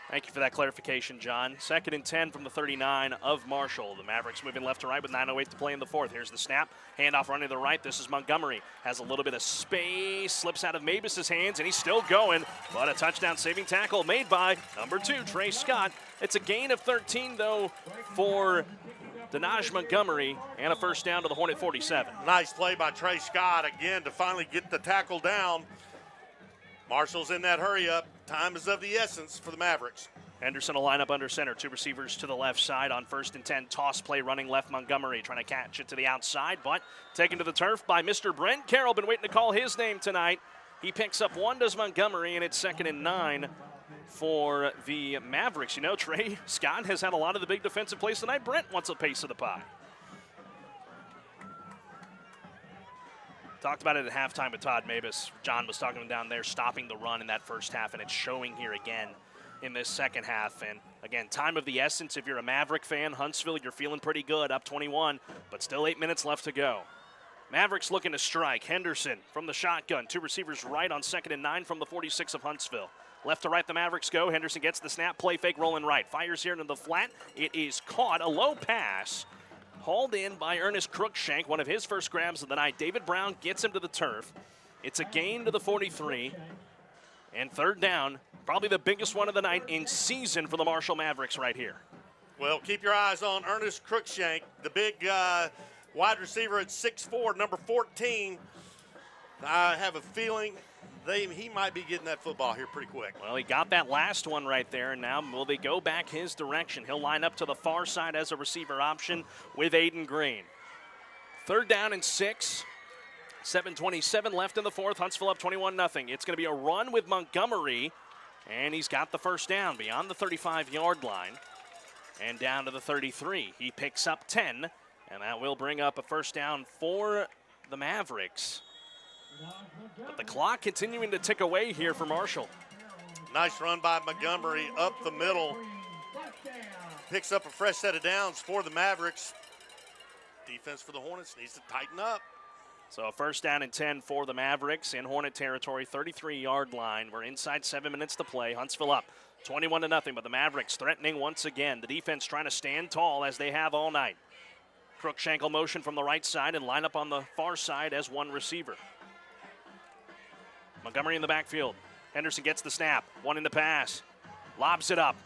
Thank you for that clarification, John. 2nd and 10 from the 39 of Marshall. The Mavericks moving left to right with 9:08 to play in the 4th. Here's the snap. Handoff running to the right. This is Montgomery. Has a little bit of space. Slips out of Mavis's hands, and he's still going. But a touchdown-saving tackle made by number 2, Trey Scott. It's a gain of 13, though, for Denaj Montgomery, and a first down to the Hornet 47. Nice play by Trey Scott again to finally get the tackle down. Marshall's in that hurry up. Time is of the essence for the Mavericks. Henderson will line up under center. 2 receivers to the left side on 1st and 10. Toss play running left. Montgomery trying to catch it to the outside, but taken to the turf by Mr. Brent Carroll. Been waiting to call his name tonight. He picks up 1, does Montgomery, and it's 2nd and 9 for the Mavericks. You know, Trey Scott has had a lot of the big defensive plays tonight. Brent wants a piece of the pie. Talked about it at halftime with Todd Mavis. John was talking to him down there, stopping the run in that first half, and it's showing here again in this second half. And again, time of the essence. If you're a Maverick fan, Huntsville, you're feeling pretty good, up 21, but still 8 minutes left to go. Mavericks looking to strike. Henderson from the shotgun. 2 receivers right on 2nd and 9 from the 46 of Huntsville. Left to right, the Mavericks go. Henderson gets the snap, play fake, rolling right. Fires here into the flat. It is caught, a low pass. Hauled in by Ernest Crookshank, one of his first grabs of the night. David Brown gets him to the turf. It's a gain to the 43. And 3rd down, probably the biggest one of the night in season for the Marshall Mavericks right here. Well, keep your eyes on Ernest Crookshank, the big wide receiver at 6'4", number 14. I have a feeling he might be getting that football here pretty quick. Well, he got that last one right there, and now will they go back his direction? He'll line up to the far side as a receiver option with Aiden Green. 3rd down and 6. 7:27 left in the 4th. Huntsville up 21-0. It's going to be a run with Montgomery, and he's got the first down beyond the 35-yard line and down to the 33. He picks up 10, and that will bring up a first down for the Mavericks. But the clock continuing to tick away here for Marshall. Nice run by Montgomery up the middle. Picks up a fresh set of downs for the Mavericks. Defense for the Hornets needs to tighten up. So a first down and 10 for the Mavericks in Hornet territory, 33-yard line. We're inside 7 minutes to play. Huntsville up 21-0, but the Mavericks threatening once again. The defense trying to stand tall as they have all night. Crookshank will motion from the right side and line up on the far side as one receiver. Montgomery in the backfield. Henderson gets the snap. One in the pass. Lobs it up.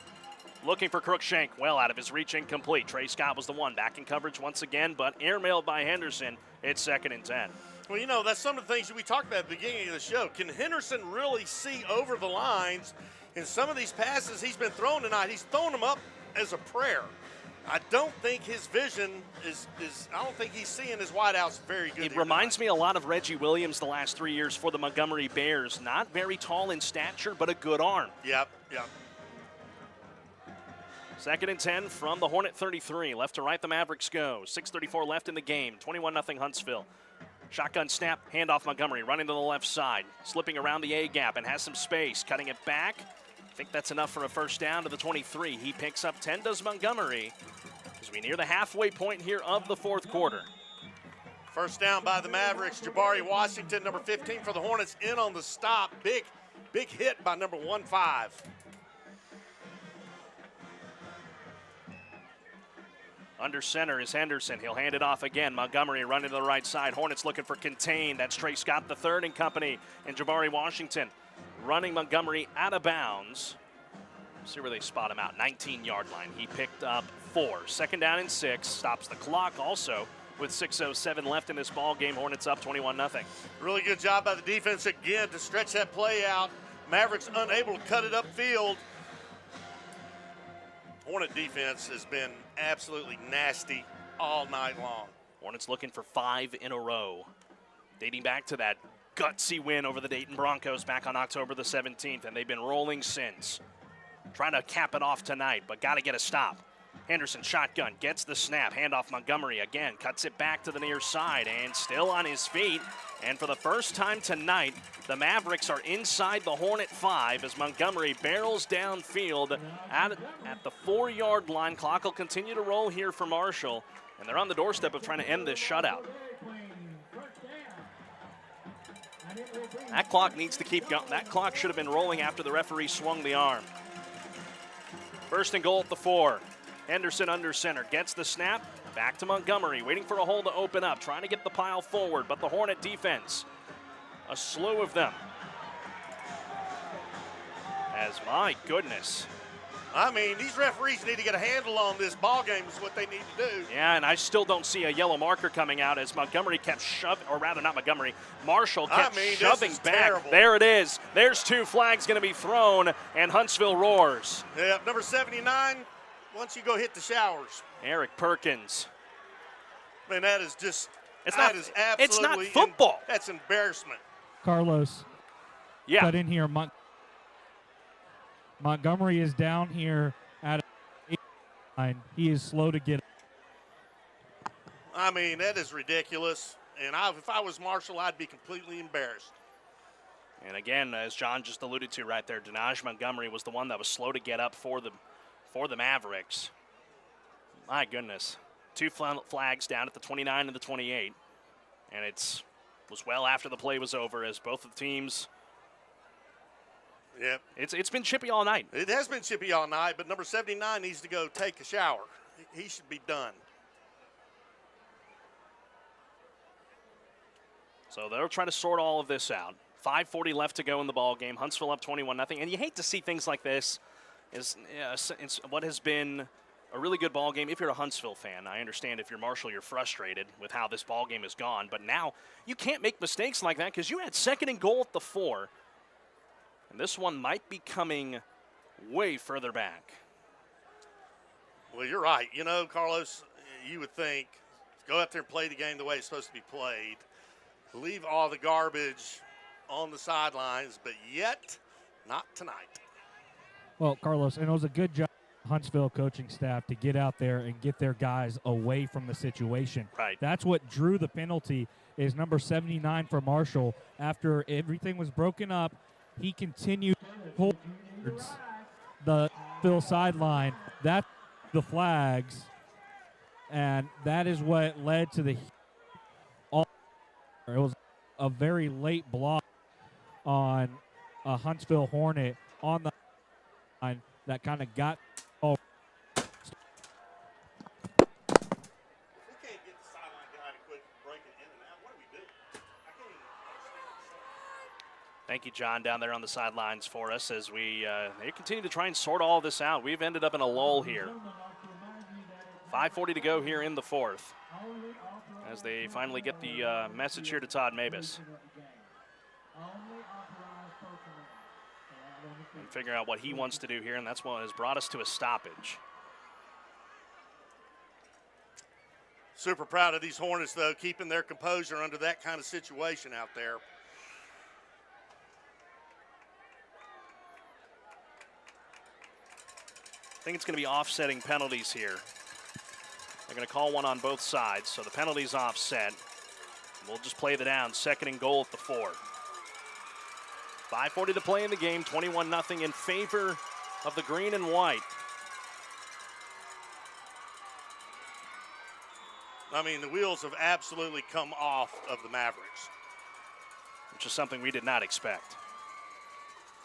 Looking for Crookshank. Well out of his reach, incomplete. Trey Scott was the one. Back in coverage once again, but airmailed by Henderson. It's 2nd and 10. Well, you know, that's some of the things that we talked about at the beginning of the show. Can Henderson really see over the lines? In some of these passes he's been throwing tonight, he's throwing them up as a prayer. I don't think his vision is I don't think he's seeing his wideouts very good. It reminds me a lot of Reggie Williams the last 3 years for the Montgomery Bears. Not very tall in stature, but a good arm. Yep. 2nd and 10 from the Hornet 33. Left to right, the Mavericks go. 6:34 left in the game. 21-0 Huntsville. Shotgun snap, handoff Montgomery, running to the left side. Slipping around the A-gap and has some space. Cutting it back. I think that's enough for a first down to the 23. He picks up 10, does Montgomery, as we near the halfway point here of the 4th quarter. First down by the Mavericks. Jabari Washington, number 15 for the Hornets, in on the stop. Big hit by number 15. Under center is Henderson. He'll hand it off again. Montgomery running to the right side. Hornets looking for contain. That's Trey Scott III and company. And Jabari Washington running Montgomery out of bounds. See where they spot him out. 19-yard line. He picked up 4. Second down and 6. Stops the clock also with 6:07 left in this ball game. Hornets up 21-0. Really good job by the defense again to stretch that play out. Mavericks unable to cut it upfield. Hornet defense has been absolutely nasty all night long. Hornets looking for 5 in a row, dating back to that gutsy win over the Dayton Broncos back on October the 17th, and they've been rolling since. Trying to cap it off tonight, but got to get a stop. Henderson shotgun, gets the snap, handoff Montgomery again, cuts it back to the near side, and still on his feet. And for the first time tonight, the Mavericks are inside the Hornet 5 as Montgomery barrels downfield at the 4-yard line. Clock will continue to roll here for Marshall, and they're on the doorstep of trying to end this shutout. That clock needs to keep going. That clock should have been rolling after the referee swung the arm. First and goal at the 4. Henderson under center, gets the snap, back to Montgomery, waiting for a hole to open up, trying to get the pile forward, but the Hornet defense, a slew of them. As, my goodness. I mean, these referees need to get a handle on this ball game is what they need to do. Yeah, and I still don't see a yellow marker coming out as Montgomery kept shoving, or rather not Montgomery, Marshall kept shoving back. Terrible. There it is. There's 2 flags going to be thrown, and Huntsville roars. Yeah, number 79, once you go hit the showers. Eric Perkins. I mean, that is just, it's absolutely. not football. That's embarrassment. Carlos. Yeah. Cut in here. Montgomery is down here at 8-9. He is slow to get. I mean, that is ridiculous. And if I was Marshall, I'd be completely embarrassed. And again, as John just alluded to right there, Denaj Montgomery was the one that was slow to get up for the Mavericks. My goodness. 2 flags down at the 29 and the 28. And it was well after the play was over as both of the teams. Yep. It's been chippy all night. It has been chippy all night, but number 79 needs to go take a shower. He should be done. So they'll try to sort all of this out. 5:40 left to go in the ball game. Huntsville up 21-0. And you hate to see things like this. It's what has been a really good ball game. If you're a Huntsville fan, I understand if you're Marshall, you're frustrated with how this ball game has gone. But now you can't make mistakes like that because you had 2nd and goal at the 4. And this one might be coming way further back. Well, you're right. You know, Carlos, you would think, go out there and play the game the way it's supposed to be played. Leave all the garbage on the sidelines, but yet not tonight. Well, Carlos, and it was a good job Huntsville coaching staff to get out there and get their guys away from the situation. Right. That's what drew the penalty is number 79 for Marshall. After everything was broken up, he continued towards the Phil sideline. That's the flags, and that is what led to the all. It was a very late block on a Huntsville Hornet on the line that kind of got over. Thank you, John, down there on the sidelines for us as they continue to try and sort all this out. We've ended up in a lull here. 5:40 to go here in the 4th as they finally get the message here to Todd Mavis and figure out what he wants to do here, and that's what has brought us to a stoppage. Super proud of these Hornets, though, keeping their composure under that kind of situation out there. I think it's going to be offsetting penalties here. They're going to call one on both sides, so the penalty's offset. We'll just play the down. 2nd and goal at the 4. 5:40 to play in the game. 21-0 in favor of the green and white. I mean, the wheels have absolutely come off of the Mavericks. Which is something we did not expect.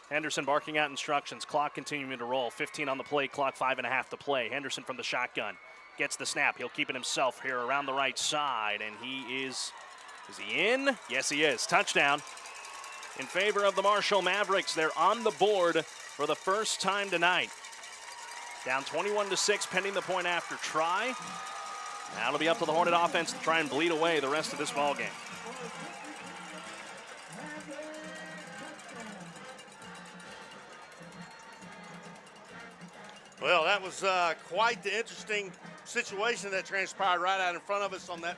Henderson barking out instructions. Clock continuing to roll. 15 on the play clock, 5.5 to play. Henderson from the shotgun. gets the snap. He'll keep it himself here around the right side, and he is he in? Yes, he is. Touchdown in favor of the Marshall Mavericks. They're on the board for the first time tonight. Down 21-6 pending the point after try. Now it'll be up to the Hornet offense to try and bleed away the rest of this ball game. Well, that was quite the interesting situation that transpired right out in front of us on that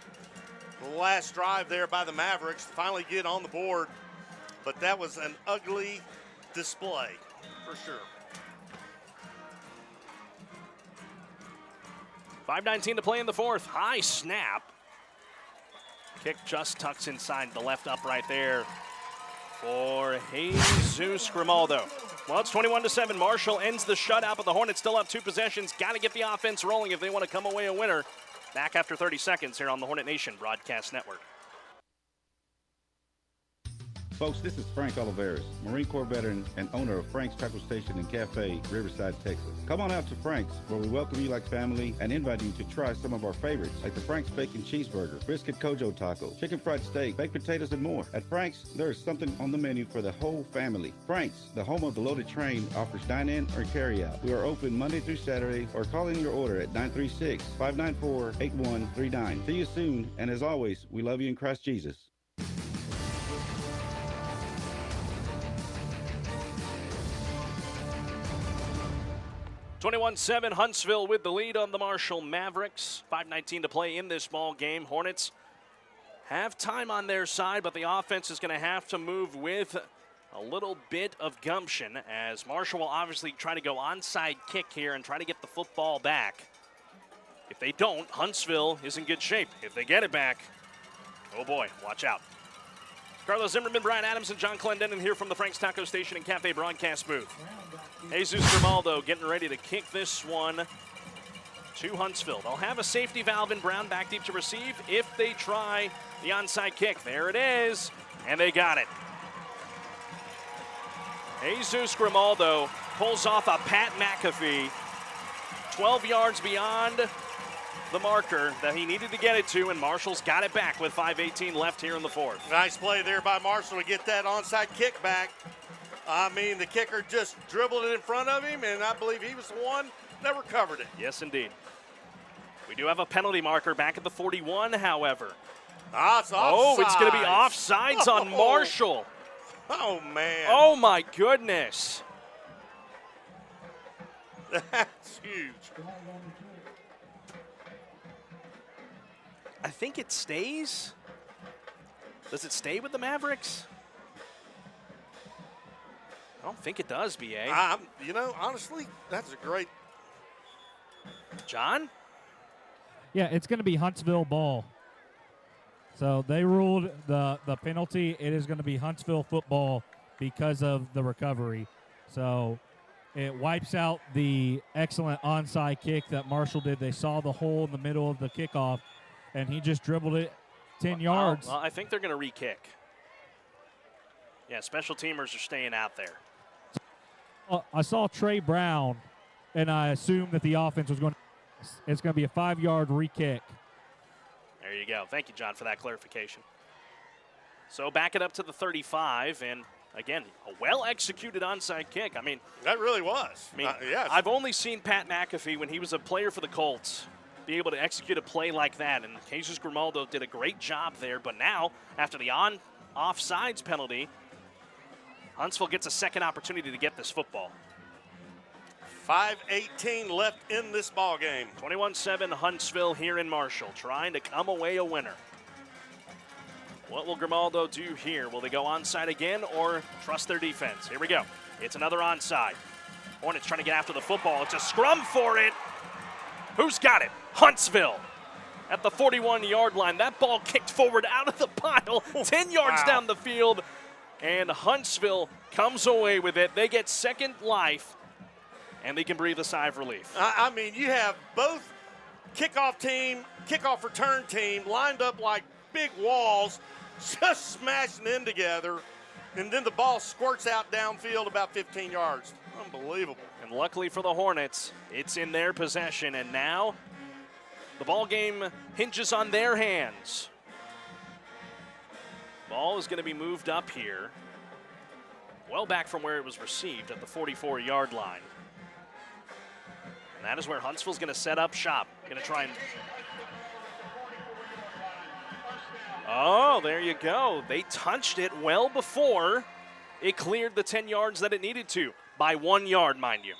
last drive there by the Mavericks to finally get on the board. But that was an ugly display for sure. 5:19 to play in the fourth. High snap. Kick just tucks inside the left upright there for Jesus Grimaldo. Well, it's 21-7. Marshall ends the shutout, but the Hornets still have 2 possessions. Got to get the offense rolling if they want to come away a winner. Back after 30 seconds here on the Hornet Nation Broadcast Network. Folks, this is Frank Oliveris, Marine Corps veteran and owner of Frank's Taco Station and Cafe, Riverside, Texas. Come on out to Frank's, where we welcome you like family and invite you to try some of our favorites, like the Frank's Bacon Cheeseburger, Brisket Kojo Taco, Chicken Fried Steak, Baked Potatoes, and more. At Frank's, there is something on the menu for the whole family. Frank's, the home of the loaded train, offers dine-in or carry-out. We are open Monday through Saturday, or call in your order at 936-594-8139. See you soon, and as always, we love you in Christ Jesus. 21-7, Huntsville with the lead on the Marshall Mavericks. 5:19 to play in this ball game. Hornets have time on their side, but the offense is going to have to move with a little bit of gumption, as Marshall will obviously try to go onside kick here and try to get the football back. If they don't, Huntsville is in good shape. If they get it back, oh boy, watch out. Carlos Zimmermann, Brian Adams, and John Clendenin here from the Frank's Taco Station and Cafe broadcast booth. Jesus Grimaldo getting ready to kick this one to Huntsville. They'll have a safety valve in Brown back deep to receive if they try the onside kick. There it is, and they got it. Jesus Grimaldo pulls off a Pat McAfee 12 yards beyond the marker that he needed to get it to, and Marshall's got it back with 5:18 left here in the fourth. Nice play there by Marshall to get that onside kick back. I mean, the kicker just dribbled it in front of him, and I believe he was the one that recovered it. Yes, indeed. We do have a penalty marker back at the 41, however. It's offsides. Oh, it's going to be offsides on Marshall. Oh, man. Oh, my goodness. That's huge. I think it stays. Does it stay with the Mavericks? I don't think it does, B.A. You know, honestly, that's a great. John? Yeah, it's going to be Huntsville ball. So they ruled the penalty. It is going to be Huntsville football because of the recovery. So it wipes out the excellent onside kick that Marshall did. They saw the hole in the middle of the kickoff, and he just dribbled it 10 yards. Well, I think they're going to re-kick. Yeah, special teamers are staying out there. I saw Trey Brown, and I assumed that the offense was going to – it's going to be a 5-yard re-kick. There you go. Thank you, John, for that clarification. So back it up to the 35, and again, a well-executed onside kick. I mean, that really was. I mean, yes. I've only seen Pat McAfee when he was a player for the Colts be able to execute a play like that, and Jesus Grimaldo did a great job there. But now, after the offsides penalty, Huntsville gets a second opportunity to get this football. 5:18 left in this ball game. 21-7 Huntsville here in Marshall, trying to come away a winner. What will Grimaldo do here? Will they go onside again or trust their defense? Here we go. It's another onside. Hornets trying to get after the football. It's a scrum for it. Who's got it? Huntsville at the 41-yard line. That ball kicked forward out of the pile, 10 yards down the field, and Huntsville comes away with it. They get second life, and they can breathe a sigh of relief. I mean, you have both kickoff return team lined up like big walls, just smashing in together, and then the ball squirts out downfield about 15 yards. Unbelievable. And luckily for the Hornets, it's in their possession, and now The ball game hinges on their hands. Ball is going to be moved up here, well back from where it was received at the 44-yard line. And that is where Huntsville's going to set up shop. Going to try and... Oh, there you go. They touched it well before it cleared the 10 yards that it needed to. By 1 yard, mind you.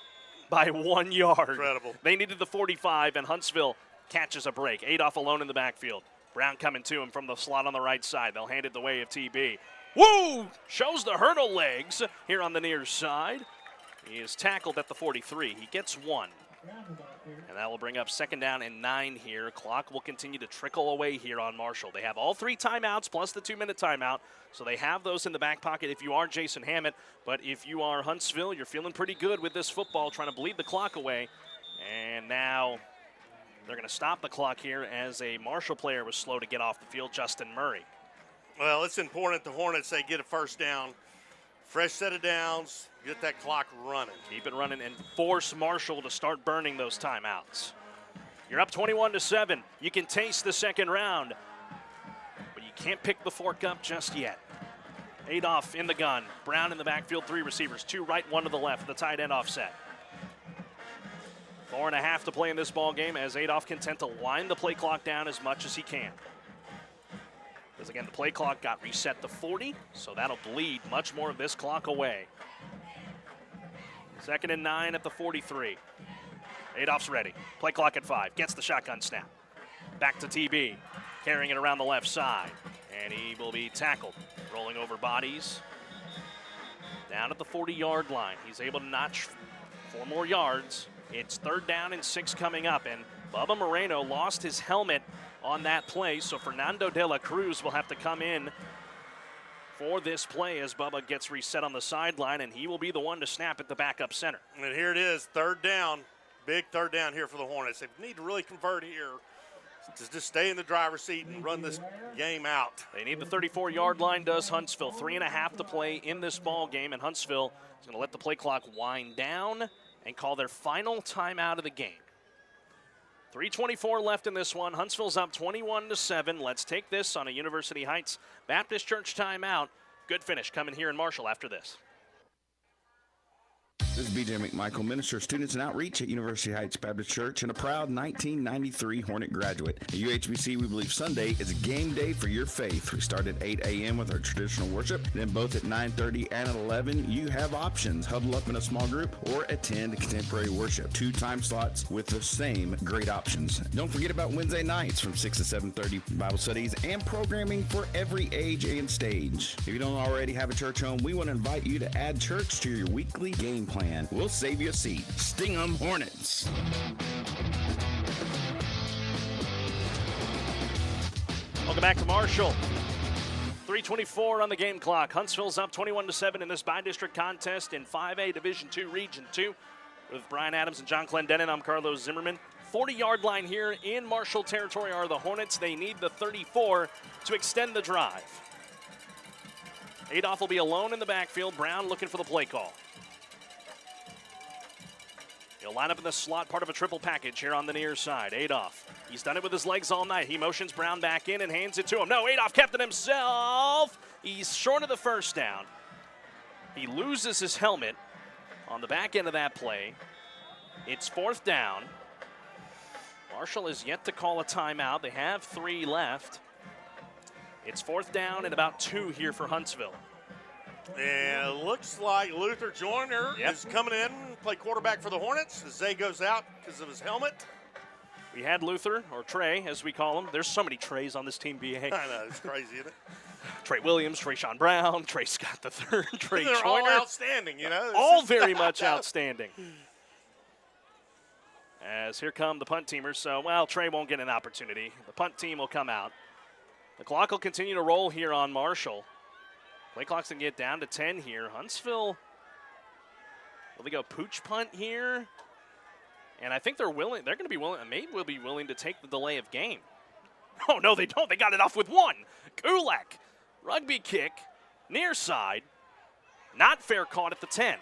By 1 yard. Incredible. They needed the 45, and Huntsville catches a break. Adolph alone in the backfield. Brown coming to him from the slot on the right side. They'll hand it the way of TB. Woo! Shows the hurdle legs here on the near side. He is tackled at the 43. He gets one. And that will bring up 2nd down and 9 here. Clock will continue to trickle away here on Marshall. They have all 3 timeouts plus the 2-minute timeout. So they have those in the back pocket if you are Jason Hammett. But if you are Huntsville, you're feeling pretty good with this football, trying to bleed the clock away. And now they're going to stop the clock here as a Marshall player was slow to get off the field, Justin Murray. Well, it's important the Hornets, they get a first down. Fresh set of downs, get that clock running. Keep it running and force Marshall to start burning those timeouts. You're up 21-7. You can taste the second round, but you can't pick the fork up just yet. Adolph in the gun. Brown in the backfield, 3 receivers, 2 right, 1 to the left. The tight end offset. 4.5 to play in this ball game as Adolph content to wind the play clock down as much as he can. Because again, the play clock got reset to 40, so that'll bleed much more of this clock away. 2nd and 9 at the 43. Adolph's ready. Play clock at 5. Gets the shotgun snap. Back to TB. Carrying it around the left side. And he will be tackled. Rolling over bodies. Down at the 40-yard line. He's able to notch 4 more yards. It's 3rd down and 6 coming up. And Bubba Moreno lost his helmet on that play, so Fernando de la Cruz will have to come in for this play as Bubba gets reset on the sideline, and he will be the one to snap at the backup center. And here it is, 3rd down. Big 3rd down here for the Hornets. They need to really convert here to just stay in the driver's seat and run this game out. They need the 34-yard line, does Huntsville. 3.5 to play in this ball game, and Huntsville is going to let the play clock wind down and call their final timeout of the game. 3:24 left in this one. Huntsville's up 21-7. Let's take this on a University Heights Baptist Church timeout. Good finish coming here in Marshall after this. This is BJ McMichael, Minister of Students and Outreach at University Heights Baptist Church and a proud 1993 Hornet graduate. At UHBC, we believe Sunday is a game day for your faith. We start at 8 a.m. with our traditional worship. Then both at 9:30 and at 11, you have options. Huddle up in a small group or attend contemporary worship. 2 time slots with the same great options. Don't forget about Wednesday nights from 6 to 7:30 Bible studies and programming for every age and stage. If you don't already have a church home, we want to invite you to add church to your weekly game plan. We'll save you a seat. Sting 'em Hornets. Welcome back to Marshall. 3:24 on the game clock. Huntsville's up 21-7 in this bi-district contest in 5A Division II Region 2. With Brian Adams and John Clendenin, I'm Carlos Zimmermann. 40-yard line here in Marshall territory are the Hornets. They need the 34 to extend the drive. Adolph will be alone in the backfield. Brown looking for the play call. He'll line up in the slot, part of a triple package here on the near side. Adolph, he's done it with his legs all night. He motions Brown back in and hands it to him. No, Adolph kept it himself. He's short of the first down. He loses his helmet on the back end of that play. It's 4th down. Marshall is yet to call a timeout. They have 3 left. It's 4th down and about 2 here for Huntsville. And it looks like Luther Joyner is coming in, play quarterback for the Hornets as Zay goes out because of his helmet. We had Luther, or Trey, as we call him. There's so many Treys on this team, BA. I know, it's crazy, isn't it? Trey Williams, Trey Sean Brown, Trey Scott III, Trey They're Joyner. all outstanding, you know. All very much outstanding. As here come the punt teamers. So, well, Trey won't get an opportunity. The punt team will come out. The clock will continue to roll here on Marshall. Play clock's going to get down to 10 here. Huntsville, will they go pooch punt here? And I think they're willing. They're going to be willing. Maybe will be willing to take the delay of game. Oh, no, they don't. They got it off with 1. Kulak, rugby kick, near side. Not fair caught at the 10.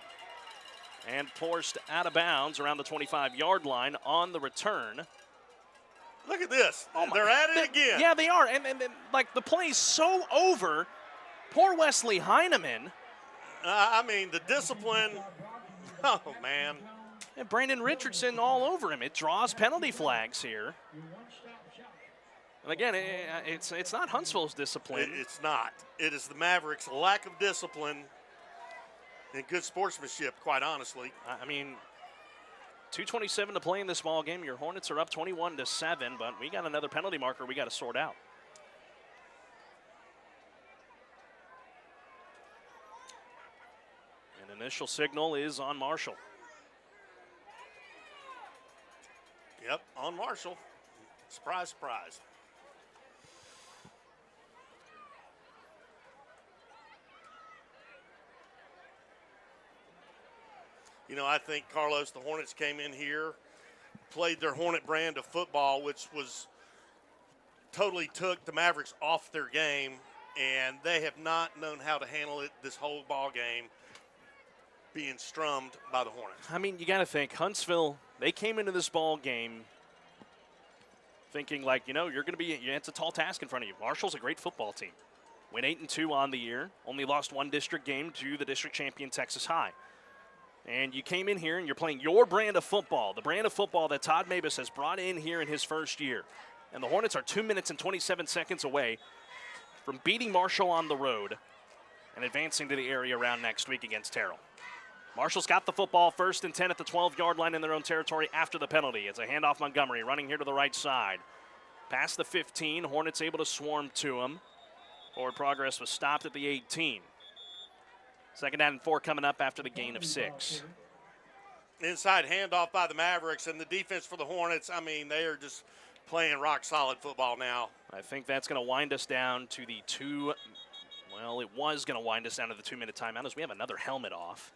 And forced out of bounds around the 25-yard line on the return. Look at this. They're at it again. Yeah, they are. And like, the play's so over. Poor Wesley Heineman. I mean, the discipline. Oh, man. And Brandon Richardson all over him. It draws penalty flags here. And again, it's not Huntsville's discipline. It's not. It is the Mavericks' lack of discipline and good sportsmanship, quite honestly. I mean, 2:27 to play in this ball game. Your Hornets are up 21-7, but we got another penalty marker we got to sort out. An initial signal is on Marshall. Yep, on Marshall. Surprise, surprise. You know, I think, Carlos, the Hornets came in here, played their Hornet brand of football, which was totally took the Mavericks off their game, and they have not known how to handle it this whole ball game, being strummed by the Hornets. I mean, you got to think, Huntsville, they came into this ball game thinking like, you know, it's a tall task in front of you. Marshall's a great football team. Went 8-2 on the year, only lost one district game to the district champion Texas High. And you came in here and you're playing your brand of football, the brand of football that Todd Mavis has brought in here in his first year. And the Hornets are 2 minutes and 27 seconds away from beating Marshall on the road and advancing to the area round next week against Terrell. Marshall's got the football, 1st and 10 at the 12-yard line in their own territory after the penalty. It's a handoff Montgomery running here to the right side. Past the 15, Hornets able to swarm to him. Forward progress was stopped at the 18. 2nd down and 4 coming up after the gain of 6. Inside handoff by the Mavericks, and the defense for the Hornets, I mean, they are just playing rock-solid football now. I think that's going to wind us down to the it was going to wind us down to the 2-minute timeout as we have another helmet off.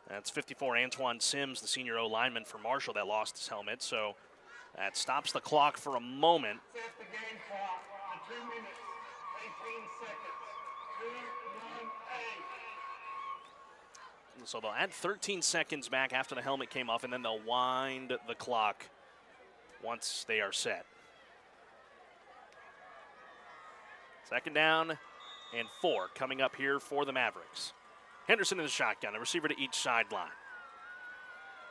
That's 54 Antoine Sims, the senior O-lineman for Marshall that lost his helmet, so that stops the clock for a moment. Set the game clock on 2 minutes, 18 seconds, 2-1-8. So they'll add 13 seconds back after the helmet came off, and then they'll wind the clock once they are set. 2nd down and 4 coming up here for the Mavericks. Henderson in the shotgun, a receiver to each sideline.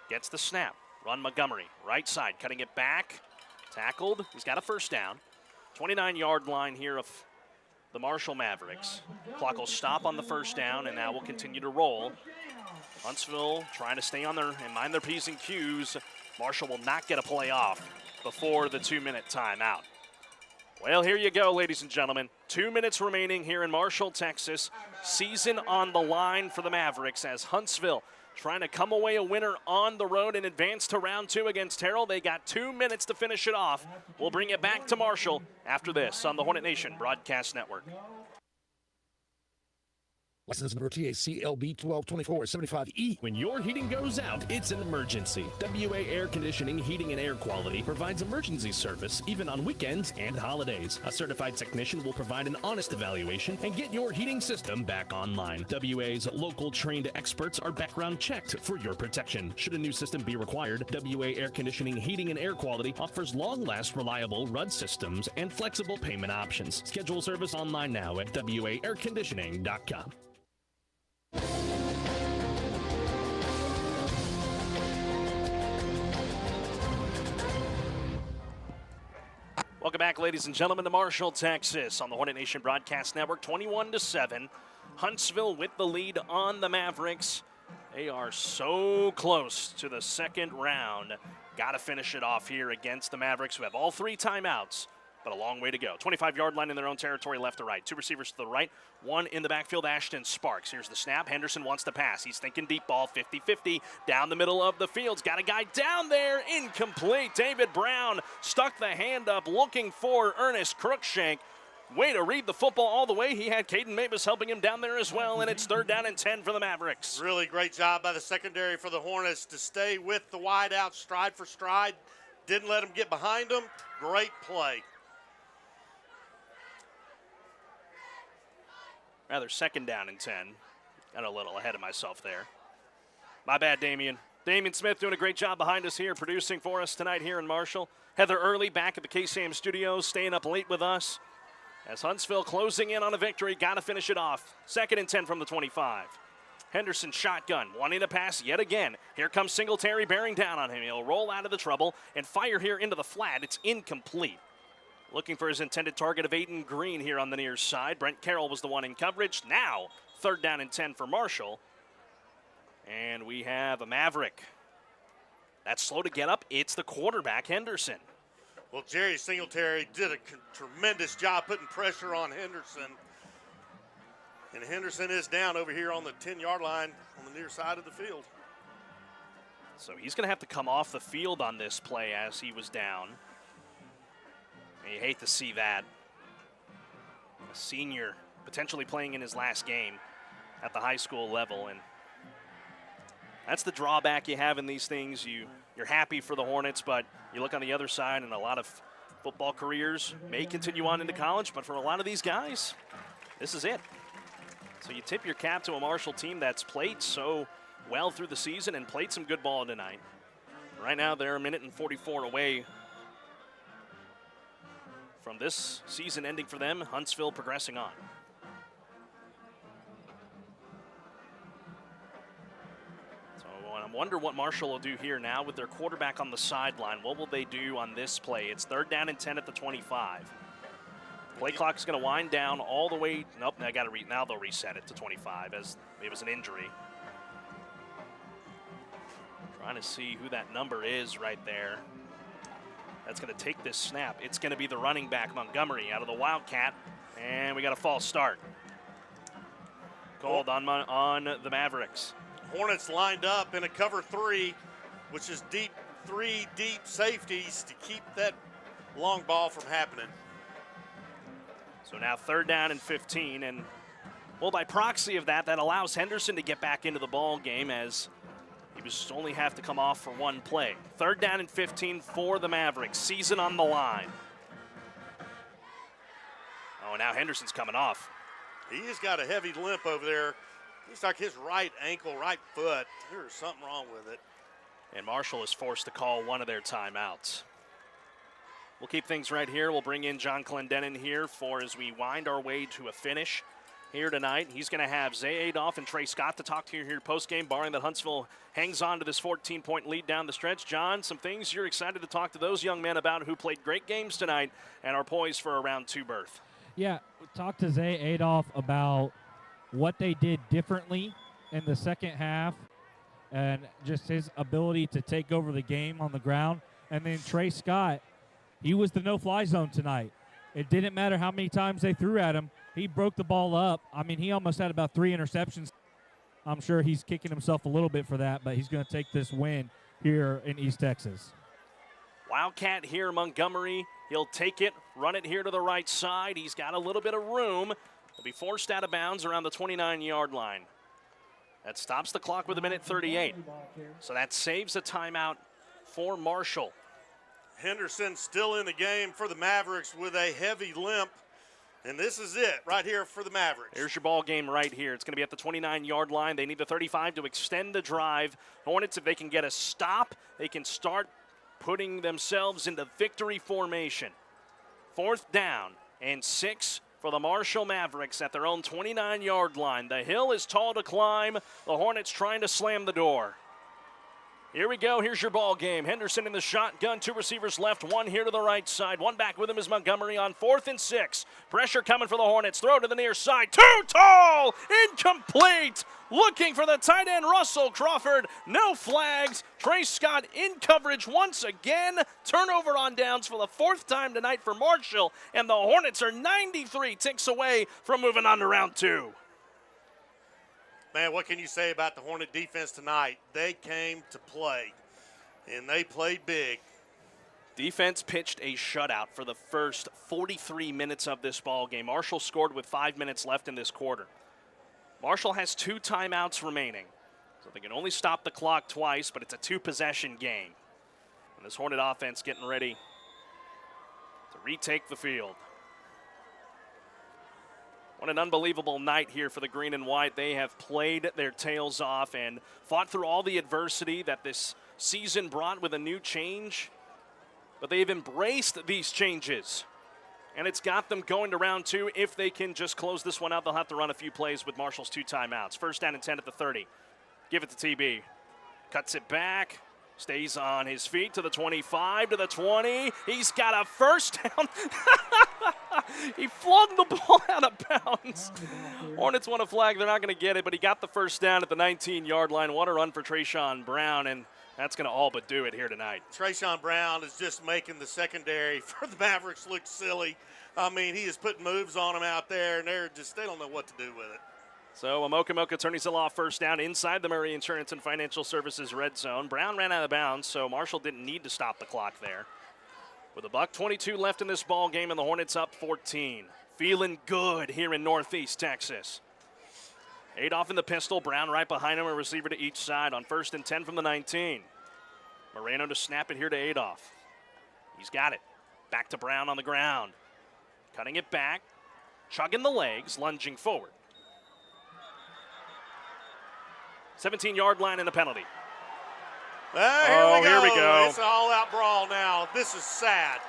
Gets the snap. Run Montgomery, right side, cutting it back. Tackled. He's got a 1st down. 29-yard line here of the Marshall Mavericks. Clock will stop on the 1st down, and now will continue to roll. Huntsville trying to stay on and mind their P's and Q's. Marshall will not get a play off before the 2-minute timeout. Well, here you go, ladies and gentlemen. 2 minutes remaining here in Marshall, Texas. Season on the line for the Mavericks as Huntsville trying to come away a winner on the road and advance to round 2 against Terrell. They got 2 minutes to finish it off. We'll bring it back to Marshall after this on the Hornet Nation Broadcast Network. License number TACLB 122475E. When your heating goes out, it's an emergency. WA Air Conditioning, Heating and Air Quality provides emergency service even on weekends and holidays. A certified technician will provide an honest evaluation and get your heating system back online. WA's local trained experts are background checked for your protection. Should a new system be required, WA Air Conditioning, Heating and Air Quality offers long-last, reliable RUD systems and flexible payment options. Schedule service online now at WAAirconditioning.com. Welcome back, ladies and gentlemen, to Marshall, Texas on the Hornet Nation Broadcast Network. 21-7. Huntsville with the lead on the Mavericks. They are so close to the 2nd round. Got to finish it off here against the Mavericks, who have all 3 timeouts, but a long way to go. 25-yard line in their own territory, left to right. 2 receivers to the right, 1 in the backfield, Ashton Sparks. Here's the snap. Henderson wants to pass. He's thinking deep ball, 50-50, down the middle of the field. Got a guy down there, incomplete. David Brown stuck the hand up looking for Ernest Crookshank. Way to read the football all the way. He had Caden Mavis helping him down there as well, and it's 3rd down and 10 for the Mavericks. Really great job by the secondary for the Hornets to stay with the wide out, stride for stride. Didn't let them get behind them. Great play. Rather, 2nd down and 10. Got a little ahead of myself there. My bad, Damien. Damien Smith doing a great job behind us here, producing for us tonight here in Marshall. Heather Early back at the KSAM studios, staying up late with us. As Huntsville closing in on a victory, got to finish it off. 2nd and 10 from the 25. Henderson shotgun, wanting to pass yet again. Here comes Singletary bearing down on him. He'll roll out of the trouble and fire here into the flat. It's incomplete. Looking for his intended target of Aiden Green here on the near side. Brent Carroll was the one in coverage. Now, 3rd down and 10 for Marshall. And we have a Maverick. That's slow to get up. It's the quarterback, Henderson. Well, Jerry Singletary did a tremendous job putting pressure on Henderson. And Henderson is down over here on the 10-yard line on the near side of the field. So he's going to have to come off the field on this play as he was down. And you hate to see that. A senior potentially playing in his last game at the high school level. And that's the drawback you have in these things. You're happy for the Hornets, but you look on the other side, and a lot of football careers may continue on into college, but for a lot of these guys, this is it. So you tip your cap to a Marshall team that's played so well through the season and played some good ball tonight. Right now, they're 1:44 away from this season ending for them. Huntsville progressing on. I wonder what Marshall will do here now with their quarterback on the sideline. What will they do on this play? It's 3rd down and 10 at the 25. Play clock's going to wind down all the way. Nope, now they'll reset it to 25 as it was an injury. Trying to see who that number is right there. That's going to take this snap. It's going to be the running back, Montgomery, out of the Wildcat. And we got a false start. Called on the Mavericks. Hornets lined up in a cover 3, which is three deep safeties to keep that long ball from happening. So now 3rd down and 15, and well, by proxy of that allows Henderson to get back into the ball game as he was only have to come off for one play. 3rd down and 15 for the Mavericks. Season on the line. Oh, now Henderson's coming off. He has got a heavy limp over there. Looks like his right ankle, right foot. There's something wrong with it. And Marshall is forced to call one of their timeouts. We'll keep things right here. We'll bring in John Clendenin here as we wind our way to a finish here tonight. He's going to have Zay Adolph and Trey Scott to talk to you here post-game, barring that Huntsville hangs on to this 14-point lead down the stretch. John, some things you're excited to talk to those young men about who played great games tonight and are poised for a round 2 berth. Yeah, talk to Zay Adolph about what they did differently in the second half and just his ability to take over the game on the ground. And then Trey Scott, he was the no-fly zone tonight. It didn't matter how many times they threw at him. He broke the ball up. I mean, he almost had about 3 interceptions. I'm sure he's kicking himself a little bit for that, but he's going to take this win here in East Texas. Wildcat here, Montgomery. He'll take it, run it here to the right side. He's got a little bit of room. He'll be forced out of bounds around the 29-yard line. That stops the clock with 1:38. So that saves a timeout for Marshall. Henderson still in the game for the Mavericks with a heavy limp. And this is it right here for the Mavericks. Here's your ball game right here. It's going to be at the 29-yard line. They need the 35 to extend the drive. Hornets, if they can get a stop, they can start putting themselves into victory formation. 4th down and 6 for the Marshall Mavericks at their own 29-yard line. The hill is tall to climb. The Hornets trying to slam the door. Here we go. Here's your ball game. Henderson in the shotgun. 2 receivers left. 1 here to the right side. 1 back with him is Montgomery on 4th and 6. Pressure coming for the Hornets. Throw to the near side. Too tall. Incomplete. Looking for the tight end, Russell Crawford. No flags. Trey Scott in coverage once again. Turnover on downs for the 4th time tonight for Marshall. And the Hornets are 93 ticks away from moving on to round 2. Man, what can you say about the Hornet defense tonight? They came to play, and they played big. Defense pitched a shutout for the first 43 minutes of this ball game. Marshall scored with 5 minutes left in this quarter. Marshall has 2 timeouts remaining, so they can only stop the clock twice, but it's a 2-possession game. And this Hornet offense getting ready to retake the field. What an unbelievable night here for the green and white. They have played their tails off and fought through all the adversity that this season brought with a new change. But they've embraced these changes. And it's got them going to round 2. If they can just close this one out, they'll have to run a few plays with Marshall's 2 timeouts. First down and 10 at the 30. Give it to TB. Cuts it back. Stays on his feet to the 25, to the 20. He's got a first down. He flung the ball out of bounds. Hornets want a flag. They're not going to get it, but he got the first down at the 19-yard line. What a run for Trayshawn Brown, and that's going to all but do it here tonight. Trayshawn Brown is just making the secondary for the Mavericks look silly. I mean, he is putting moves on them out there, and they don't know what to do with it. So Amoka turns it off first down inside the Murray Insurance and Financial Services red zone. Brown ran out of bounds, so Marshall didn't need to stop the clock there. With $1:22 left in this ball game, and the Hornets up 14. Feeling good here in Northeast Texas. Adolph in the pistol, Brown right behind him, a receiver to each side on 1st and 10 from the 19. Moreno to snap it here to Adolph. He's got it. Back to Brown on the ground. Cutting it back, chugging the legs, lunging forward. 17-yard line and a penalty. Here we go. It's an all-out brawl now. This is sad.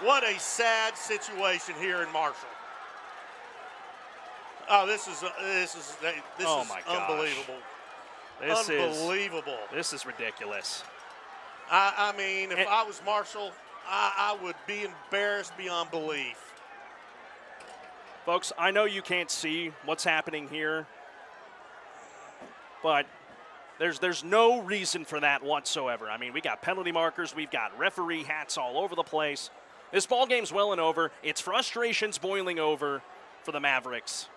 What a sad situation here in Marshall. Oh, this is unbelievable. This is ridiculous. I mean, if I was Marshall, I would be embarrassed beyond belief. Folks, I know you can't see what's happening here, but there's no reason for that whatsoever. I mean, we got penalty markers, we've got referee hats all over the place. This ball game's well and over. It's frustrations boiling over for the Mavericks.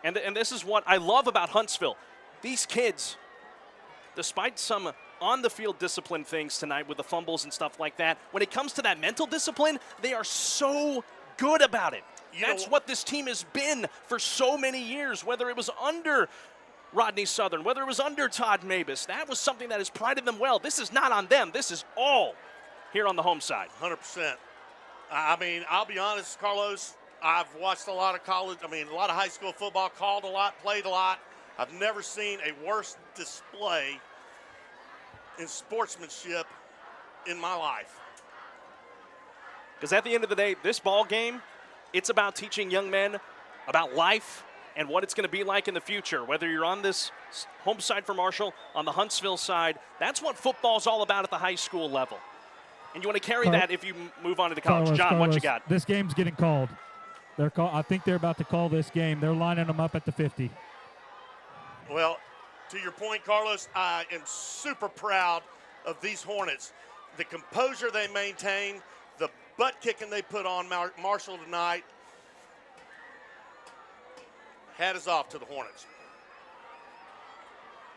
And this is what I love about Huntsville. These kids, despite some on-the-field discipline things tonight with the fumbles and stuff like that, when it comes to that mental discipline, they are so good about it. That's what this team has been for so many years, whether it was under Rodney Southern, whether it was under Todd Mabus. That was something that has prided them well. This is not on them. This is all here on the home side. 100%. I mean, I'll be honest, Carlos, I've watched a lot of a lot of high school football, called a lot, played a lot. I've never seen a worse display in sportsmanship in my life. Because at the end of the day, this ball game, it's about teaching young men about life and what it's going to be like in the future. Whether you're on this home side for Marshall, on the Huntsville side, that's what football's all about at the high school level. And you want to carry that if you move on to the college. John, what you got? This game's getting called. I think they're about to call this game. They're lining them up at the 50. Well, to your point, Carlos, I am super proud of these Hornets. The composure they maintain, the butt kicking they put on Marshall tonight. Hat is off to the Hornets.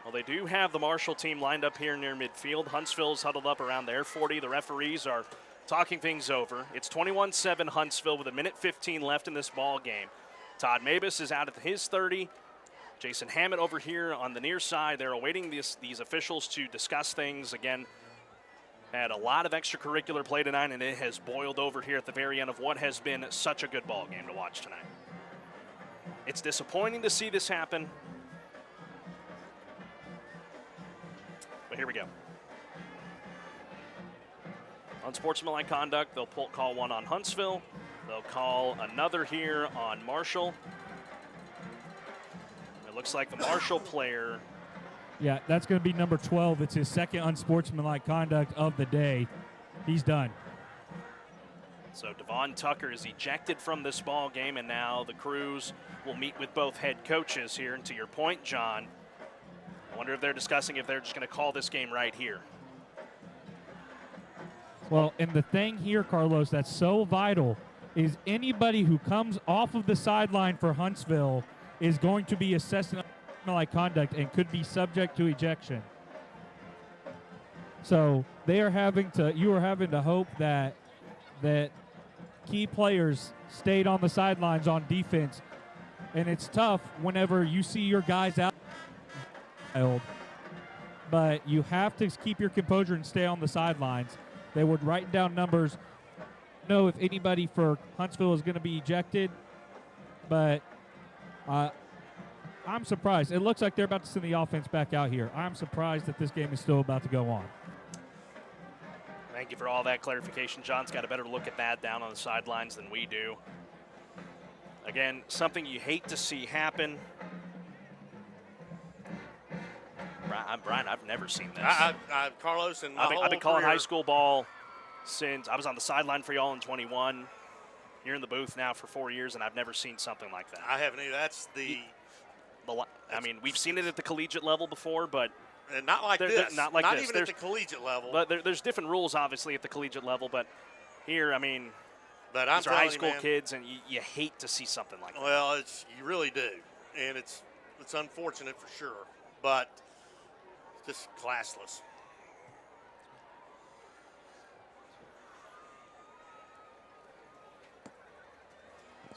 Well, they do have the Marshall team lined up here near midfield. Huntsville's huddled up around their 40. The referees are talking things over. It's 21-7 Huntsville with 1:15 left in this ball game. Todd Mabus is out at his 30. Jason Hammett over here on the near side. They're awaiting these officials to discuss things. Again, had a lot of extracurricular play tonight, and it has boiled over here at the very end of what has been such a good ball game to watch tonight. It's disappointing to see this happen, but here we go. Unsportsmanlike conduct, they'll call one on Huntsville. They'll call another here on Marshall. It looks like the Marshall player. Yeah, that's going to be number 12. It's his second unsportsmanlike conduct of the day. He's done. So Devon Tucker is ejected from this ball game, and now the Crews will meet with both head coaches here. And to your point, John, I wonder if they're discussing if they're just going to call this game right here. Well, and the thing here, Carlos, that's so vital is anybody who comes off of the sideline for Huntsville is going to be assessed in unsportsmanlike conduct and could be subject to ejection. So you are having to hope that key players stayed on the sidelines on defense. And it's tough whenever you see your guys out, but you have to keep your composure and stay on the sidelines. They would write down numbers. know if anybody for Huntsville is going to be ejected, but I'm surprised. It looks like they're about to send the offense back out here. I'm surprised that this game is still about to go on. Thank you for all that clarification. John's got a better look at that down on the sidelines than we do. Again, something you hate to see happen. Brian, I've never seen this. Carlos, and I've been calling high school ball since I was on the sideline for y'all in 21. You're in the booth now for 4 years, and I've never seen something like that. I haven't either. That's I mean, we've seen it at the collegiate level before, but not like this. Not like this. Even at the collegiate level. But there's different rules, obviously, at the collegiate level. But here, I mean, but I'm these are high you, school man, kids, and you hate to see something like that. Well, you really do, and it's unfortunate for sure, but just classless.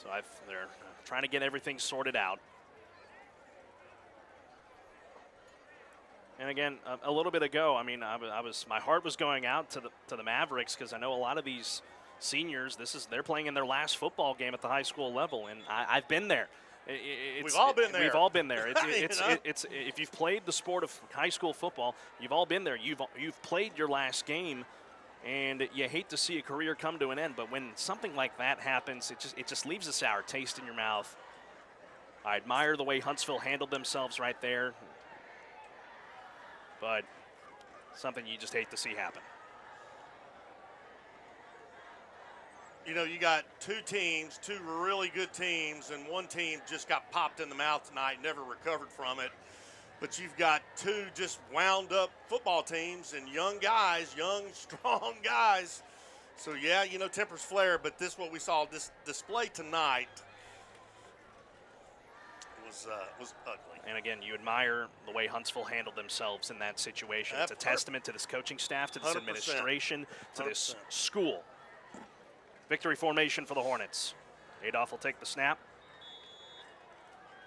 So they're trying to get everything sorted out. And again, a little bit ago, I mean, my heart was going out to the Mavericks because I know a lot of these seniors. They're playing in their last football game at the high school level, and I've been there. We've all been there. We've all been there. It's if you've played the sport of high school football, you've all been there. You've played your last game, and you hate to see a career come to an end. But when something like that happens, it just leaves a sour taste in your mouth. I admire the way Huntsville handled themselves right there, but something you just hate to see happen. You know, you got two really good teams, and one team just got popped in the mouth tonight, never recovered from it. But you've got two just wound up football teams and young guys, young, strong guys. So, yeah, you know, tempers flare, but what we saw this display tonight was ugly. And again, you admire the way Huntsville handled themselves in that situation. It's a testament to this coaching staff, to this 100%. Administration, to 100%. This school. Victory formation for the Hornets. Adolph will take the snap.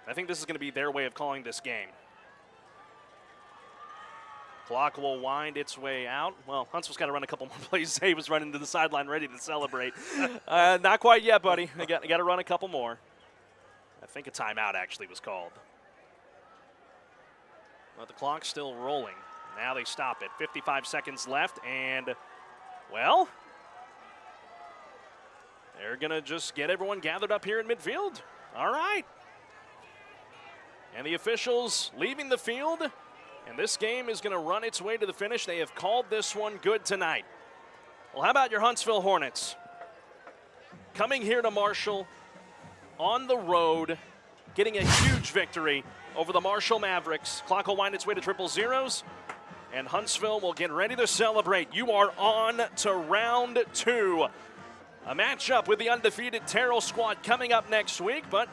I think this is going to be their way of calling this game. Clock will wind its way out. Well, Huntsville's got to run a couple more plays. He was running to the sideline ready to celebrate. Not quite yet, buddy. I got to run a couple more. I think a timeout actually was called. But the clock's still rolling. Now they stop it. 55 seconds left, and, well, they're going to just get everyone gathered up here in midfield. All right. And the officials leaving the field, and this game is going to run its way to the finish. They have called this one good tonight. Well, how about your Huntsville Hornets? Coming here to Marshall on the road, getting a huge victory over the Marshall Mavericks. Clock will wind its way to 000, and Huntsville will get ready to celebrate. You are on to round 2. A matchup with the undefeated Terrell squad coming up next week, but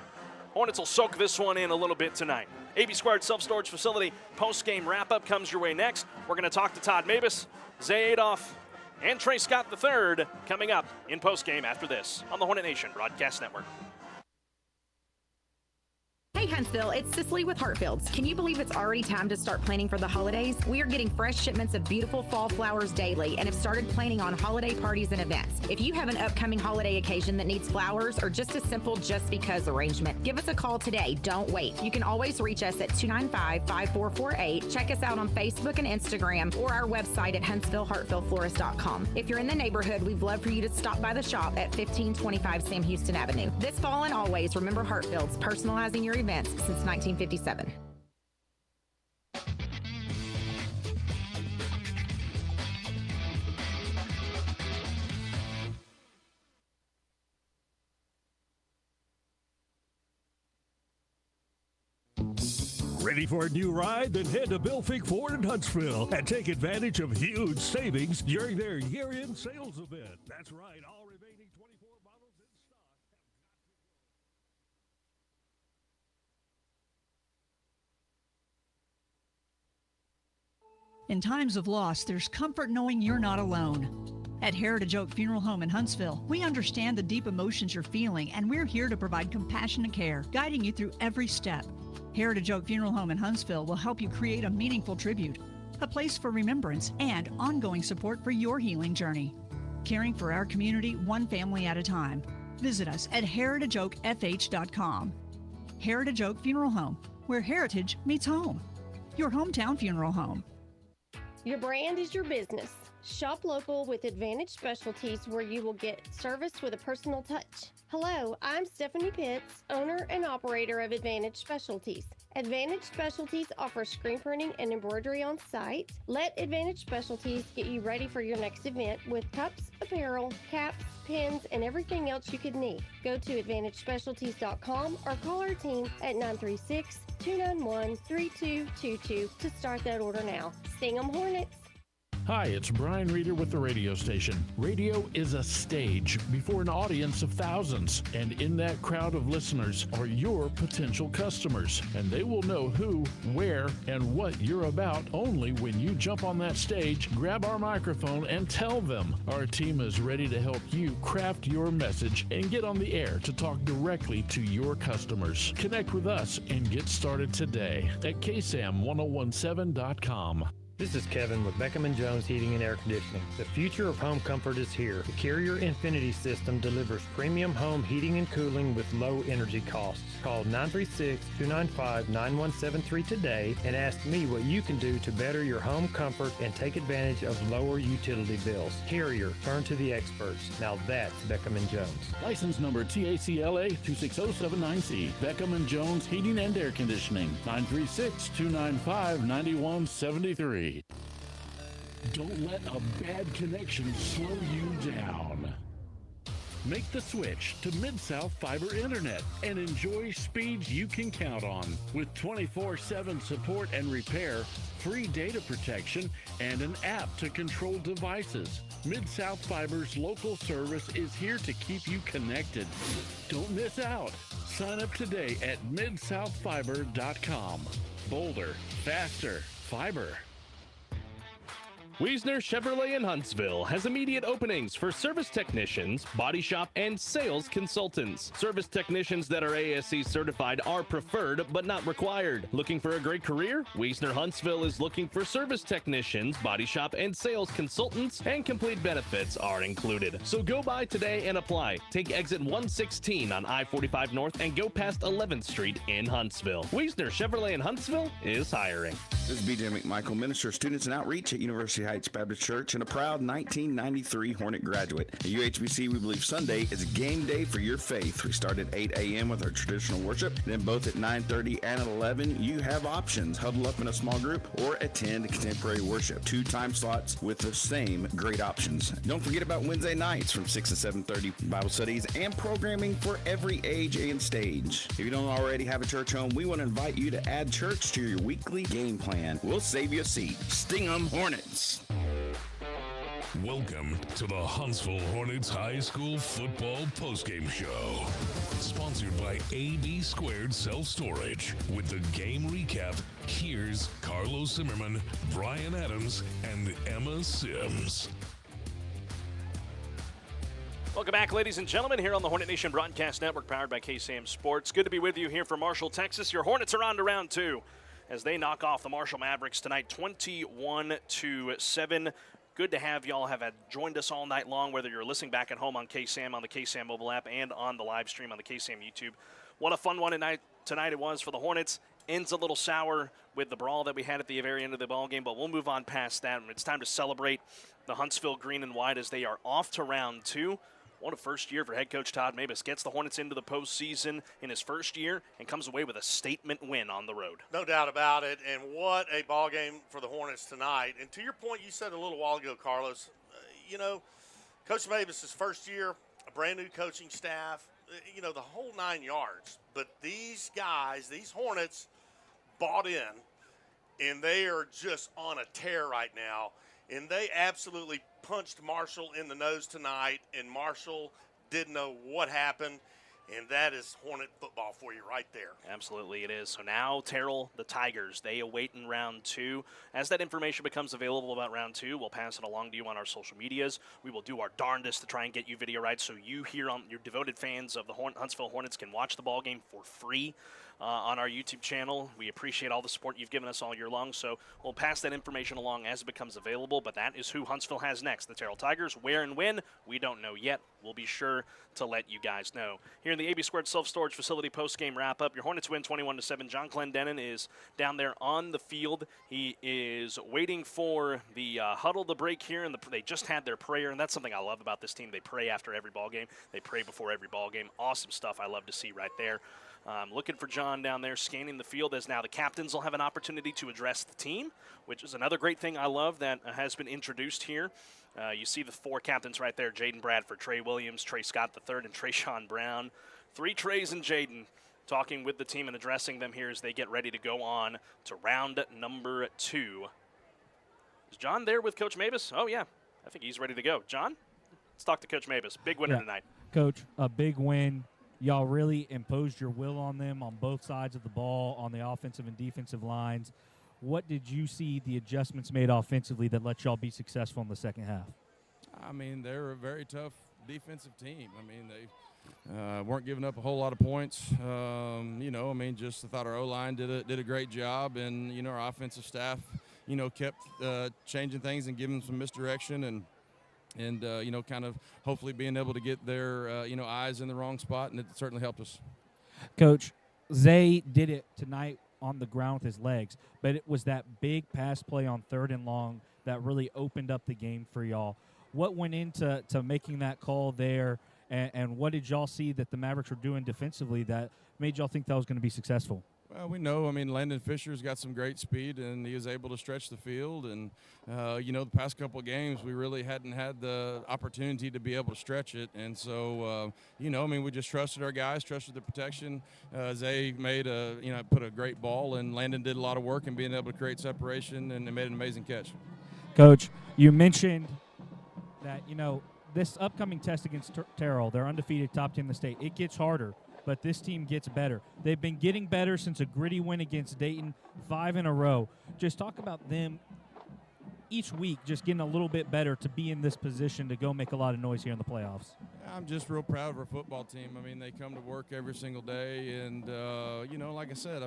Hornets will soak this one in a little bit tonight. AB Squared Self-Storage Facility post-game wrap-up comes your way next. We're going to talk to Todd Mavis, Zay Adolph, and Trey Scott III coming up in post-game after this on the Hornet Nation Broadcast Network. Hey Huntsville, it's Cicely with Hartfields. Can you believe it's already time to start planning for the holidays? We are getting fresh shipments of beautiful fall flowers daily and have started planning on holiday parties and events. If you have an upcoming holiday occasion that needs flowers or just a simple just because arrangement, give us a call today. Don't wait. You can always reach us at 295-5448. Check us out on Facebook and Instagram or our website at HuntsvilleHartfieldFlorist.com. If you're in the neighborhood, we'd love for you to stop by the shop at 1525 Sam Houston Avenue. This fall and always, remember Hartfields, personalizing your events since 1957. Ready for a new ride? Then head to Bill Fink Ford in Huntsville and take advantage of huge savings during their year-end sales event. That's right, all remaining 24 models in stock. In times of loss, there's comfort knowing you're not alone. At Heritage Oak Funeral Home in Huntsville, we understand the deep emotions you're feeling, and we're here to provide compassionate care, guiding you through every step. Heritage Oak Funeral Home in Huntsville will help you create a meaningful tribute, a place for remembrance, and ongoing support for your healing journey. caring for our community one family at a time. Visit us at heritageoakfh.com. Heritage Oak Funeral Home, where heritage meets home. Your hometown funeral home. Your brand is your business. Shop local with Advantage Specialties, where you will get service with a personal touch. Hello, I'm Stephanie Pitts, owner and operator of Advantage Specialties. Advantage Specialties offers screen printing and embroidery on site. Let Advantage Specialties get you ready for your next event with cups, apparel, caps, pins, and everything else you could need. Go to AdvantageSpecialties.com or call our team at 936-291-3222 to start that order now. Sting 'em Hornets! Hi, it's Brian Reeder with the radio station. Radio is a stage before an audience of thousands, and in that crowd of listeners are your potential customers, and they will know who, where, and what you're about only when you jump on that stage, grab our microphone, and tell them. Our team is ready to help you craft your message and get on the air to talk directly to your customers. Connect with us and get started today at KSAM-1017.com. This is Kevin with Beckham & Jones Heating and Air Conditioning. The future of home comfort is here. The Carrier Infinity system delivers premium home heating and cooling with low energy costs. Call 936-295-9173 today and ask me what you can do to better your home comfort and take advantage of lower utility bills. Carrier, turn to the experts. Now that's Beckham & Jones. License number TACLA 26079C. Beckham & Jones Heating and Air Conditioning. 936-295-9173. Don't let a bad connection slow you down. Make the switch to Mid-South Fiber Internet and enjoy speeds you can count on with 24/7 support and repair, free data protection, and an app to control devices. Mid-South Fiber's local service is here to keep you connected. Don't miss out. Sign up today at midsouthfiber.com. Bolder, faster, fiber. Wiesner Chevrolet in Huntsville has immediate openings for service technicians, body shop, and sales consultants. Service technicians that are ASE certified are preferred but not required. Looking for a great career? Wiesner Huntsville is looking for service technicians, body shop, and sales consultants, and complete benefits are included. So go by today and apply. Take exit 116 on I-45 North and go past 11th Street in Huntsville. Wiesner Chevrolet in Huntsville is hiring. This is BJ McMichael, Minister of Students and Outreach at University Heights Baptist Church and a proud 1993 Hornet graduate. At UHBC, we believe Sunday is game day for your faith. We start at 8 a.m. with our traditional worship. Then both at 9:30 and at 11, you have options. Huddle up in a small group or attend contemporary worship. 2 time slots with the same great options. Don't forget about Wednesday nights from 6 to 7:30 Bible studies and programming for every age and stage. If you don't already have a church home, we want to invite you to add church to your weekly game plan. We'll save you a seat. Sting 'em Hornets. Welcome to the Huntsville Hornets High School Football Postgame Show. Sponsored by AB Squared Self-Storage. With the game recap, here's Carlos Zimmermann, Brian Adams, and Emma Sims. Welcome back, ladies and gentlemen, here on the Hornet Nation Broadcast Network, powered by KSAM Sports. Good to be with you here from Marshall, Texas. Your Hornets are on to round 2 as they knock off the Marshall Mavericks tonight, 21-7. Good to have y'all have joined us all night long, whether you're listening back at home on KSAM, on the KSAM mobile app, and on the live stream on the KSAM YouTube. What a fun one tonight it was for the Hornets. Ends a little sour with the brawl that we had at the very end of the ball game, but we'll move on past that. It's time to celebrate the Huntsville Green and White as they are off to round 2. What a first year for head coach Todd Mabus. Gets the Hornets into the postseason in his first year and comes away with a statement win on the road. No doubt about it, and what a ball game for the Hornets tonight. And to your point, you said a little while ago, Carlos, Coach Mabus' first year, a brand-new coaching staff, the whole 9 yards. But these guys, these Hornets, bought in, and they are just on a tear right now. And they absolutely punched Marshall in the nose tonight, and Marshall didn't know what happened. and that is Hornet football for you right there. Absolutely it is. So now Terrell, the Tigers, they await in round 2. As that information becomes available about round 2, we'll pass it along to you on our social medias. We will do our darndest to try and get you video rights so you here on your devoted fans of the Huntsville Hornets can watch the ball game for free on our YouTube channel. We appreciate all the support you've given us all year long, so we'll pass that information along as it becomes available, but that is who Huntsville has next, the Terrell Tigers. Where and when, we don't know yet. We'll be sure to let you guys know. Here in the AB Squared Self-Storage Facility post-game wrap-up, your Hornets win 21-7. John Clendenin is down there on the field. He is waiting for the huddle to break here, and they just had their prayer, and that's something I love about this team. They pray after every ball game. They pray before every ball game. Awesome stuff I love to see right there. Looking for John down there scanning the field, as now the captains will have an opportunity to address the team, which is another great thing I love that has been introduced here. You see the 4 captains right there: Jaden Bradford, Trey Williams, Trey Scott III, and Trayshawn Brown. 3 Treys and Jaden talking with the team and addressing them here as they get ready to go on to round number 2. Is John there with Coach Mavis? Oh, yeah. I think he's ready to go. John, let's talk to Coach Mavis. Big winner tonight. Coach, a big win. Y'all really imposed your will on them on both sides of the ball, on the offensive and defensive lines. What did you see the adjustments made offensively that let y'all be successful in the second half? I mean, they're a very tough defensive team. I mean, they weren't giving up a whole lot of points. Just I thought our O-line did a great job, and, our offensive staff, kept changing things and giving them some misdirection and kind of hopefully being able to get their, eyes in the wrong spot, and it certainly helped us. Coach, Zay did it tonight on the ground with his legs, but it was that big pass play on 3rd and long that really opened up the game for y'all. What went into making that call there, and what did y'all see that the Mavericks were doing defensively that made y'all think that was going to be successful? Well, we know, Landon Fisher's got some great speed, and he was able to stretch the field. And, the past couple of games, we really hadn't had the opportunity to be able to stretch it. And so, we just trusted our guys, trusted the protection. Zay put a great ball, and Landon did a lot of work in being able to create separation, and made an amazing catch. Coach, you mentioned that, this upcoming test against Terrell, they're undefeated, top 10 in the state. It gets harder, but this team gets better. They've been getting better since a gritty win against Dayton, 5 in a row. Just talk about them each week just getting a little bit better to be in this position to go make a lot of noise here in the playoffs. I'm just real proud of our football team. They come to work every single day, and, like I said,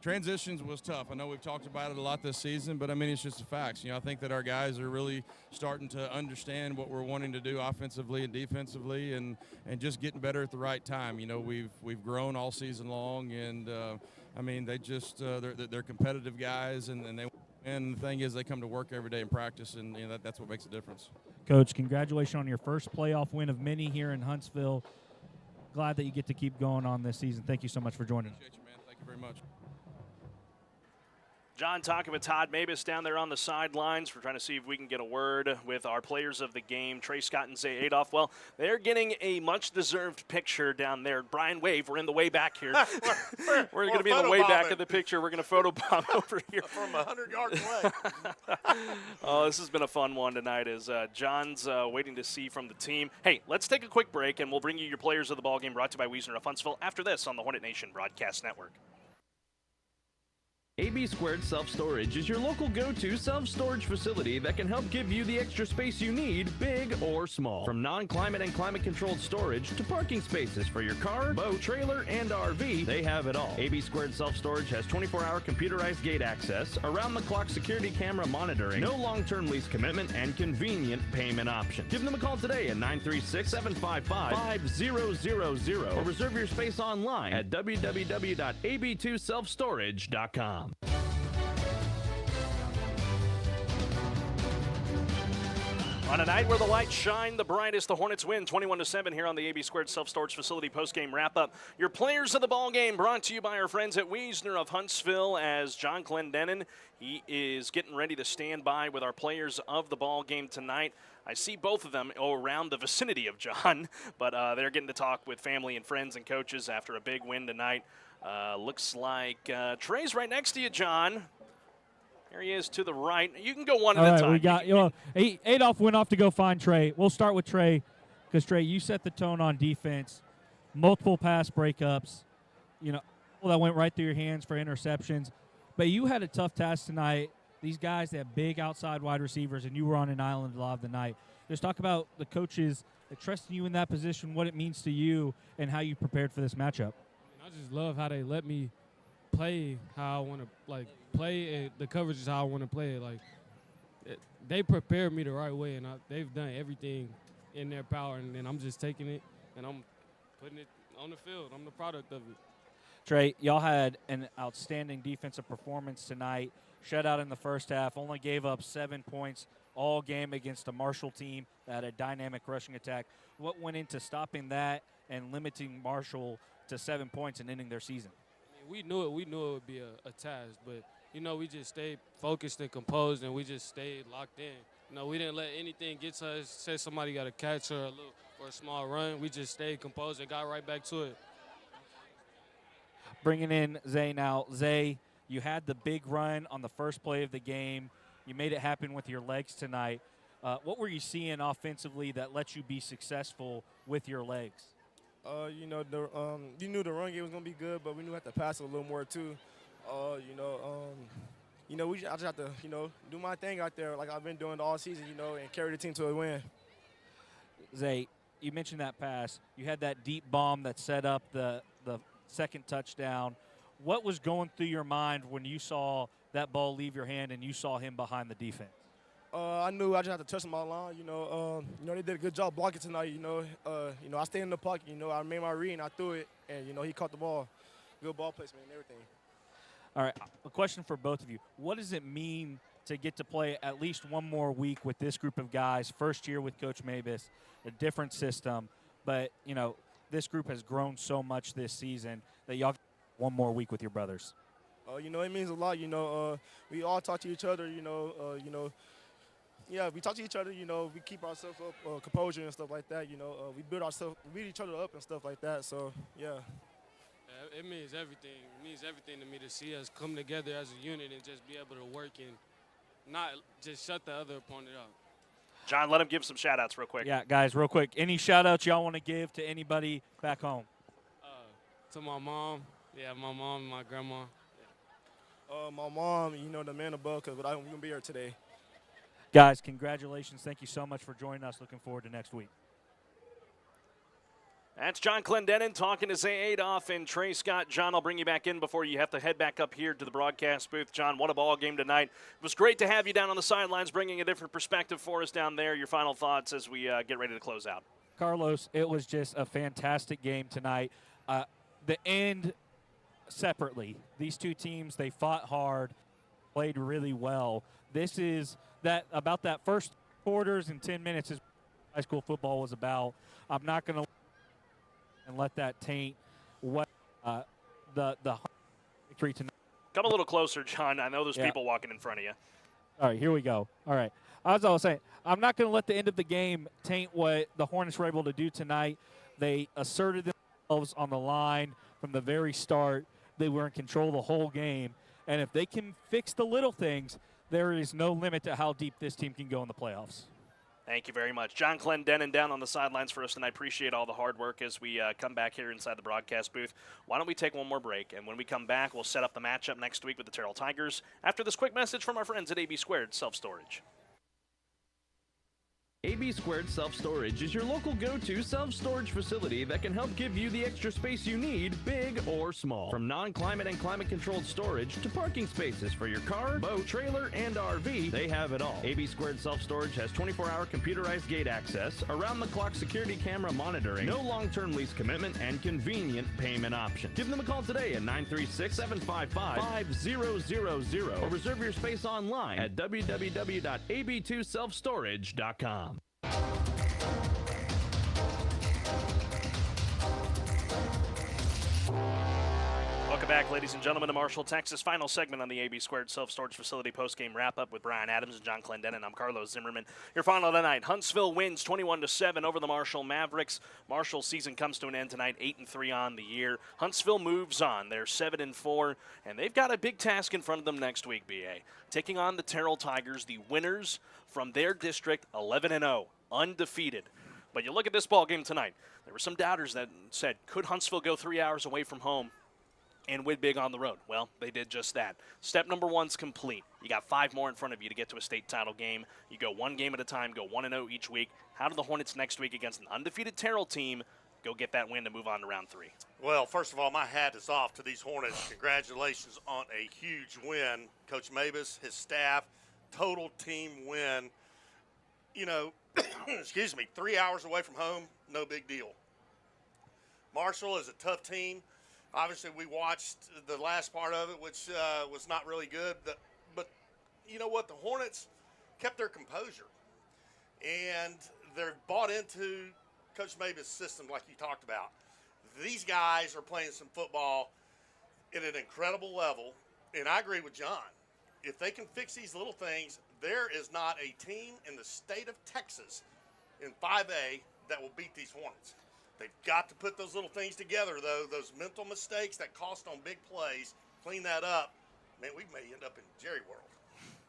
transitions was tough. I know we've talked about it a lot this season, but, it's just the facts. I think that our guys are really starting to understand what we're wanting to do offensively and defensively, and just getting better at the right time. We've grown all season long, and, they just they're competitive guys, and they – and the thing is, they come to work every day and practice, and that's what makes a difference. Coach, congratulations on your first playoff win of many here in Huntsville. Glad that you get to keep going on this season. Thank you so much for joining us. Appreciate you, man. Thank you very much. John talking with Todd Mavis down there on the sidelines. We're trying to see if we can get a word with our players of the game, Trey Scott and Zay Adolph. Well, they're getting a much-deserved picture down there. Brian, wave. We're in the way back here. We're going to be in the way back of the picture. We're going to photobomb over here. From 100 yards away. Oh, this has been a fun one tonight as John's waiting to see from the team. Hey, let's take a quick break, and we'll bring you your players of the ballgame brought to you by Wiesner of Huntsville after this on the Hornet Nation Broadcast Network. AB Squared Self-Storage is your local go-to self-storage facility that can help give you the extra space you need, big or small. From non-climate and climate-controlled storage to parking spaces for your car, boat, trailer, and RV, they have it all. AB Squared Self-Storage has 24-hour computerized gate access, around-the-clock security camera monitoring, no long-term lease commitment, and convenient payment options. Give them a call today at 936-755-5000 or reserve your space online at www.ab2selfstorage.com. On a night where the lights shine the brightest, the Hornets win 21-7 here on the AB Squared Self-Storage Facility postgame wrap-up. Your players of the ball game brought to you by our friends at Wiesner of Huntsville as John Clendenin, he is getting ready to stand by with our players of the ball game tonight. I see both of them around the vicinity of John, but they're getting to talk with family and friends and coaches after a big win tonight. Looks like Trey's right next to you, John. There he is to the right. You can go one at a time. We got Adolph went off to go find Trey. We'll start with Trey because, Trey, you set the tone on defense. multiple pass breakups, that went right through your hands for interceptions. But you had a tough task tonight. These guys, they have big outside wide receivers, and you were on an island a lot of the night. Just talk about the coaches trusting you in that position, what it means to you, and how you prepared for this matchup. I just love how they let me play how I want to play the coverage is how I want to play it. They prepared me the right way, and they've done everything in their power, and then I'm just taking it and I'm putting it on the field. I'm the product of it. Trey, y'all had an outstanding defensive performance tonight. Shutout in the first half, only gave up 7 points all game against a Marshall team that had a dynamic rushing attack. What went into stopping that and limiting Marshall to 7 points and ending their season? We knew it would be a task, but, we just stayed focused and composed, and we just stayed locked in. We didn't let anything get to us, say somebody got a catch or a small run. We just stayed composed and got right back to it. Bringing in Zay now. Zay, you had the big run on the first play of the game. You made it happen with your legs tonight. What were you seeing offensively that let you be successful with your legs? You knew the run game was going to be good, but we knew we had to pass a little more too. I just have to, do my thing out there like I've been doing all season, and carry the team to a win. Zay, you mentioned that pass. You had that deep bomb that set up the second touchdown. What was going through your mind when you saw that ball leave your hand and you saw him behind the defense? I knew I just had to touch my line. They did a good job blocking tonight. I stayed in the pocket. I made my read and I threw it, and he caught the ball. Good ball placement and everything. All right, a question for both of you. What does it mean to get to play at least one more week with this group of guys? First year with Coach Mabus, a different system, but this group has grown so much this season that y'all get one more week with your brothers. It means a lot. We all talk to each other. We talk to each other. We keep ourselves up, composure and stuff like that. We build each other up and stuff like that. So yeah. It means everything. It means everything to me to see us come together as a unit and just be able to work and not just shut the other opponent up. John, let him give some shout-outs real quick. Yeah, guys, real quick. Any shout-outs y'all want to give to anybody back home? To my mom. Yeah, my mom and my grandma. Yeah. My mom, the man above, because we wouldn't be here today. Guys, congratulations. Thank you so much for joining us. Looking forward to next week. That's John Clendenin talking to Zay Adolph and Trey Scott. John, I'll bring you back in before you have to head back up here to the broadcast booth. John, what a ball game tonight. It was great to have you down on the sidelines, bringing a different perspective for us down there. Your final thoughts as we get ready to close out. Carlos, it was just a fantastic game tonight. The end separately, these two teams, they fought hard, played really well. This is about that first quarters and 10 minutes is what high school football was about. I'm not going to let that taint what the victory tonight. Come a little closer, John. I know there's people walking in front of you. All right, here we go. All right. As I was saying, I'm not going to let the end of the game taint what the Hornets were able to do tonight. They asserted themselves on the line from the very start. They were in control the whole game. And if they can fix the little things, there is no limit to how deep this team can go in the playoffs. Thank you very much. John Clendenin down on the sidelines for us tonight. Appreciate all the hard work as we come back here inside the broadcast booth. Why don't we take one more break, and when we come back, we'll set up the matchup next week with the Terrell Tigers after this quick message from our friends at AB Squared Self-Storage. AB Squared Self-Storage is your local go-to self-storage facility that can help give you the extra space you need, big or small. From non-climate and climate-controlled storage to parking spaces for your car, boat, trailer, and RV, they have it all. AB Squared Self-Storage has 24-hour computerized gate access, around-the-clock security camera monitoring, no long-term lease commitment, and convenient payment options. Give them a call today at 936-755-5000 or reserve your space online at www.ab2selfstorage.com. Welcome back, ladies and gentlemen, to Marshall, Texas. Final segment on the AB Squared Self-Storage Facility postgame wrap-up with Brian Adams and John Clendenin. I'm Carlos Zimmermann. Your final tonight, Huntsville wins 21-7 over the Marshall Mavericks. Marshall's season comes to an end tonight, 8-3 on the year. Huntsville moves on. They're 7-4, and they've got a big task in front of them next week, BA. Taking on the Terrell Tigers, the winners from their district, 11-0, undefeated. But you look at this ball game tonight. There were some doubters that said, could Huntsville go 3 hours away from home and win big on the road? Well, they did just that. Step number 1's complete. You got 5 more in front of you to get to a state title game. You go one game at a time, go 1-0 each week. How do the Hornets next week against an undefeated Terrell team go get that win to move on to round 3? Well, first of all, my hat is off to these Hornets. Congratulations on a huge win. Coach Mavis, his staff, total team win. You know, excuse me, 3 hours away from home, no big deal. Marshall is a tough team. Obviously, we watched the last part of it, which was not really good. But you know what? The Hornets kept their composure. And they're bought into Coach Mavis' system like you talked about. These guys are playing some football at an incredible level. And I agree with John. If they can fix these little things, there is not a team in the state of Texas in 5A that will beat these Hornets. They've got to put those little things together, though. Those mental mistakes that cost on big plays, clean that up. Man, we may end up in Jerry World.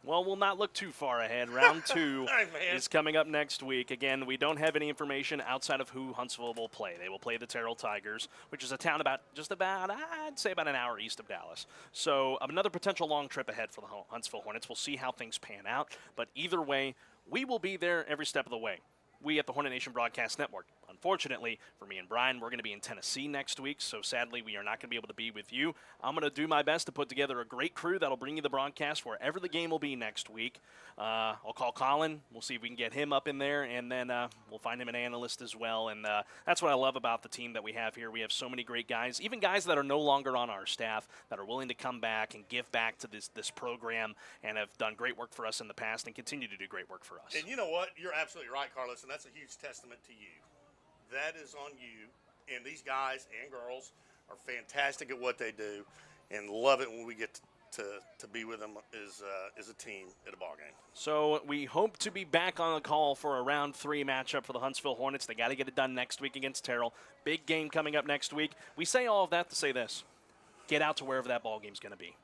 Well, we'll not look too far ahead. Round 2 is coming up next week. Again, we don't have any information outside of who Huntsville will play. They will play the Terrell Tigers, which is a town about I'd say about an hour east of Dallas. So another potential long trip ahead for the Huntsville Hornets. We'll see how things pan out. But either way, we will be there every step of the way. We at the Hornet Nation Broadcast Network. Unfortunately, for me and Brian, we're going to be in Tennessee next week, so sadly we are not going to be able to be with you. I'm going to do my best to put together a great crew that'll bring you the broadcast wherever the game will be next week. I'll call Colin. We'll see if we can get him up in there, and then we'll find him an analyst as well. And that's what I love about the team that we have here. We have so many great guys, even guys that are no longer on our staff, that are willing to come back and give back to this program and have done great work for us in the past and continue to do great work for us. And you know what? You're absolutely right, Carlos, and that's a huge testament to you. That is on you, and these guys and girls are fantastic at what they do, and love it when we get to be with them as a team at a ball game. So we hope to be back on the call for a round 3 matchup for the Huntsville Hornets. They got to get it done next week against Terrell. Big game coming up next week. We say all of that to say this: get out to wherever that ball game's going to be.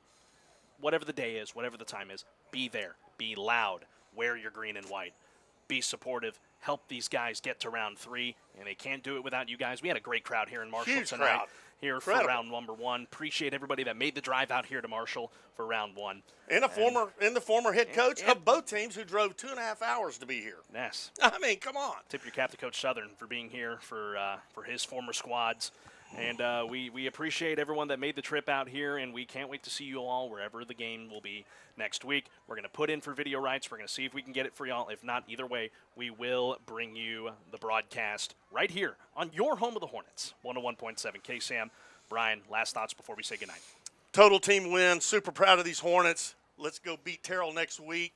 Whatever the day is, whatever the time is, be there. Be loud. Wear your green and white. Be supportive. Help these guys get to round 3, and they can't do it without you guys. We had a great crowd here in Marshall Huge tonight. Crowd. Here for round number 1. Appreciate everybody that made the drive out here to Marshall for round 1. And the former head coach of both teams who drove 2.5 hours to be here. Yes. I mean, come on. Tip your cap to Coach Southern for being here for his former squads. And we appreciate everyone that made the trip out here, and we can't wait to see you all wherever the game will be next week. We're going to put in for video rights. We're going to see if we can get it for y'all. If not, either way, we will bring you the broadcast right here on your home of the Hornets, 101.7 KSAM. Brian, last thoughts before we say goodnight. Total team win. Super proud of these Hornets. Let's go beat Terrell next week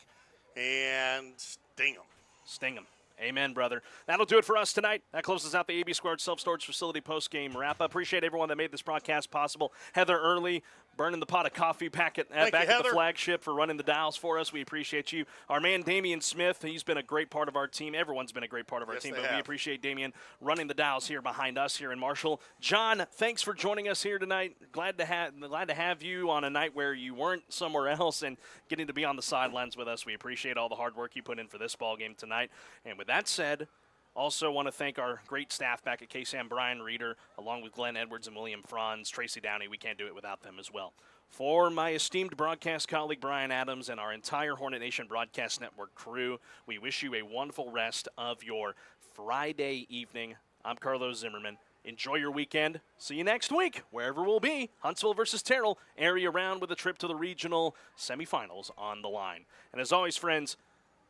and sting them. Sting them. Amen, brother. That'll do it for us tonight. That closes out the AB Squared Self-Storage Facility post-game wrap-up. Appreciate everyone that made this broadcast possible. Heather Early, burning the pot of coffee back at the flagship for running the dials for us. We appreciate you. Our man Damien Smith, he's been a great part of our team. Everyone's been a great part of our team, but we appreciate Damien running the dials here behind us here in Marshall. John, thanks for joining us here tonight. Glad to have you on a night where you weren't somewhere else and getting to be on the sidelines with us. We appreciate all the hard work you put in for this ball game tonight. And with that said, also want to thank our great staff back at KSAM, Brian Reeder, along with Glenn Edwards and William Franz, Tracy Downey. We can't do it without them as well. For my esteemed broadcast colleague Brian Adams and our entire Hornet Nation Broadcast Network crew, we wish you a wonderful rest of your Friday evening. I'm Carlos Zimmermann. Enjoy your weekend. See you next week, wherever we'll be. Huntsville versus Terrell, area round with a trip to the regional semifinals on the line. And as always, friends,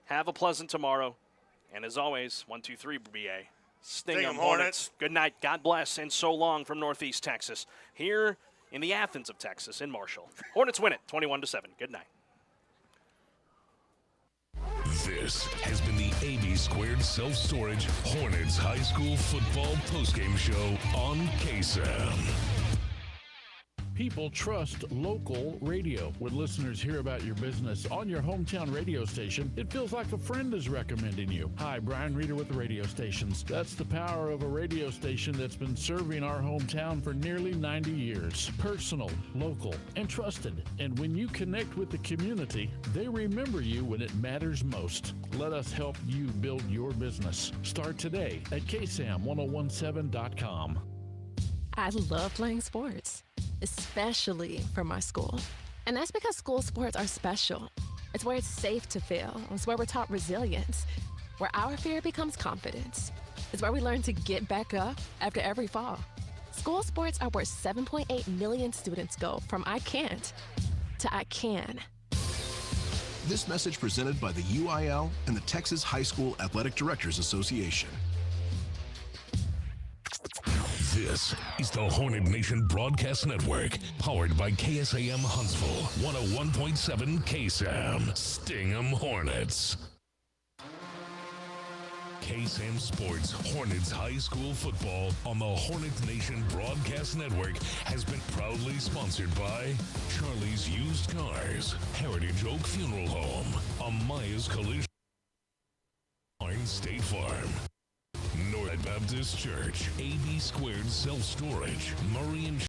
have a pleasant tomorrow. And as always, 1, 2, 3, BA. Sting 'em, Hornets. Good night. God bless, and so long from Northeast Texas. Here in the Athens of Texas in Marshall. Hornets win it, 21-7. Good night. This has been the AB Squared Self-Storage Hornets High School Football Postgame Show on KSAM. People trust local radio. When listeners hear about your business on your hometown radio station, it feels like a friend is recommending you. Hi, Brian Reeder with the radio stations. That's the power of a radio station that's been serving our hometown for nearly 90 years. Personal, local, and trusted. And when you connect with the community, they remember you when it matters most. Let us help you build your business. Start today at KSAM1017.com. I love playing sports, especially for my school. And that's because school sports are special. It's where it's safe to fail. It's where we're taught resilience, where our fear becomes confidence. It's where we learn to get back up after every fall. School sports are where 7.8 million students go from I can't to I can. This message presented by the UIL and the Texas High School Athletic Directors Association. This is the Hornet Nation Broadcast Network, powered by KSAM Huntsville, 101.7 KSAM. Sting 'em Hornets. KSAM Sports Hornets High School Football on the Hornet Nation Broadcast Network has been proudly sponsored by Charlie's Used Cars, Heritage Oak Funeral Home, Amaya's Collision, State Farm, North Baptist Church, AB Squared Self-Storage, Murray and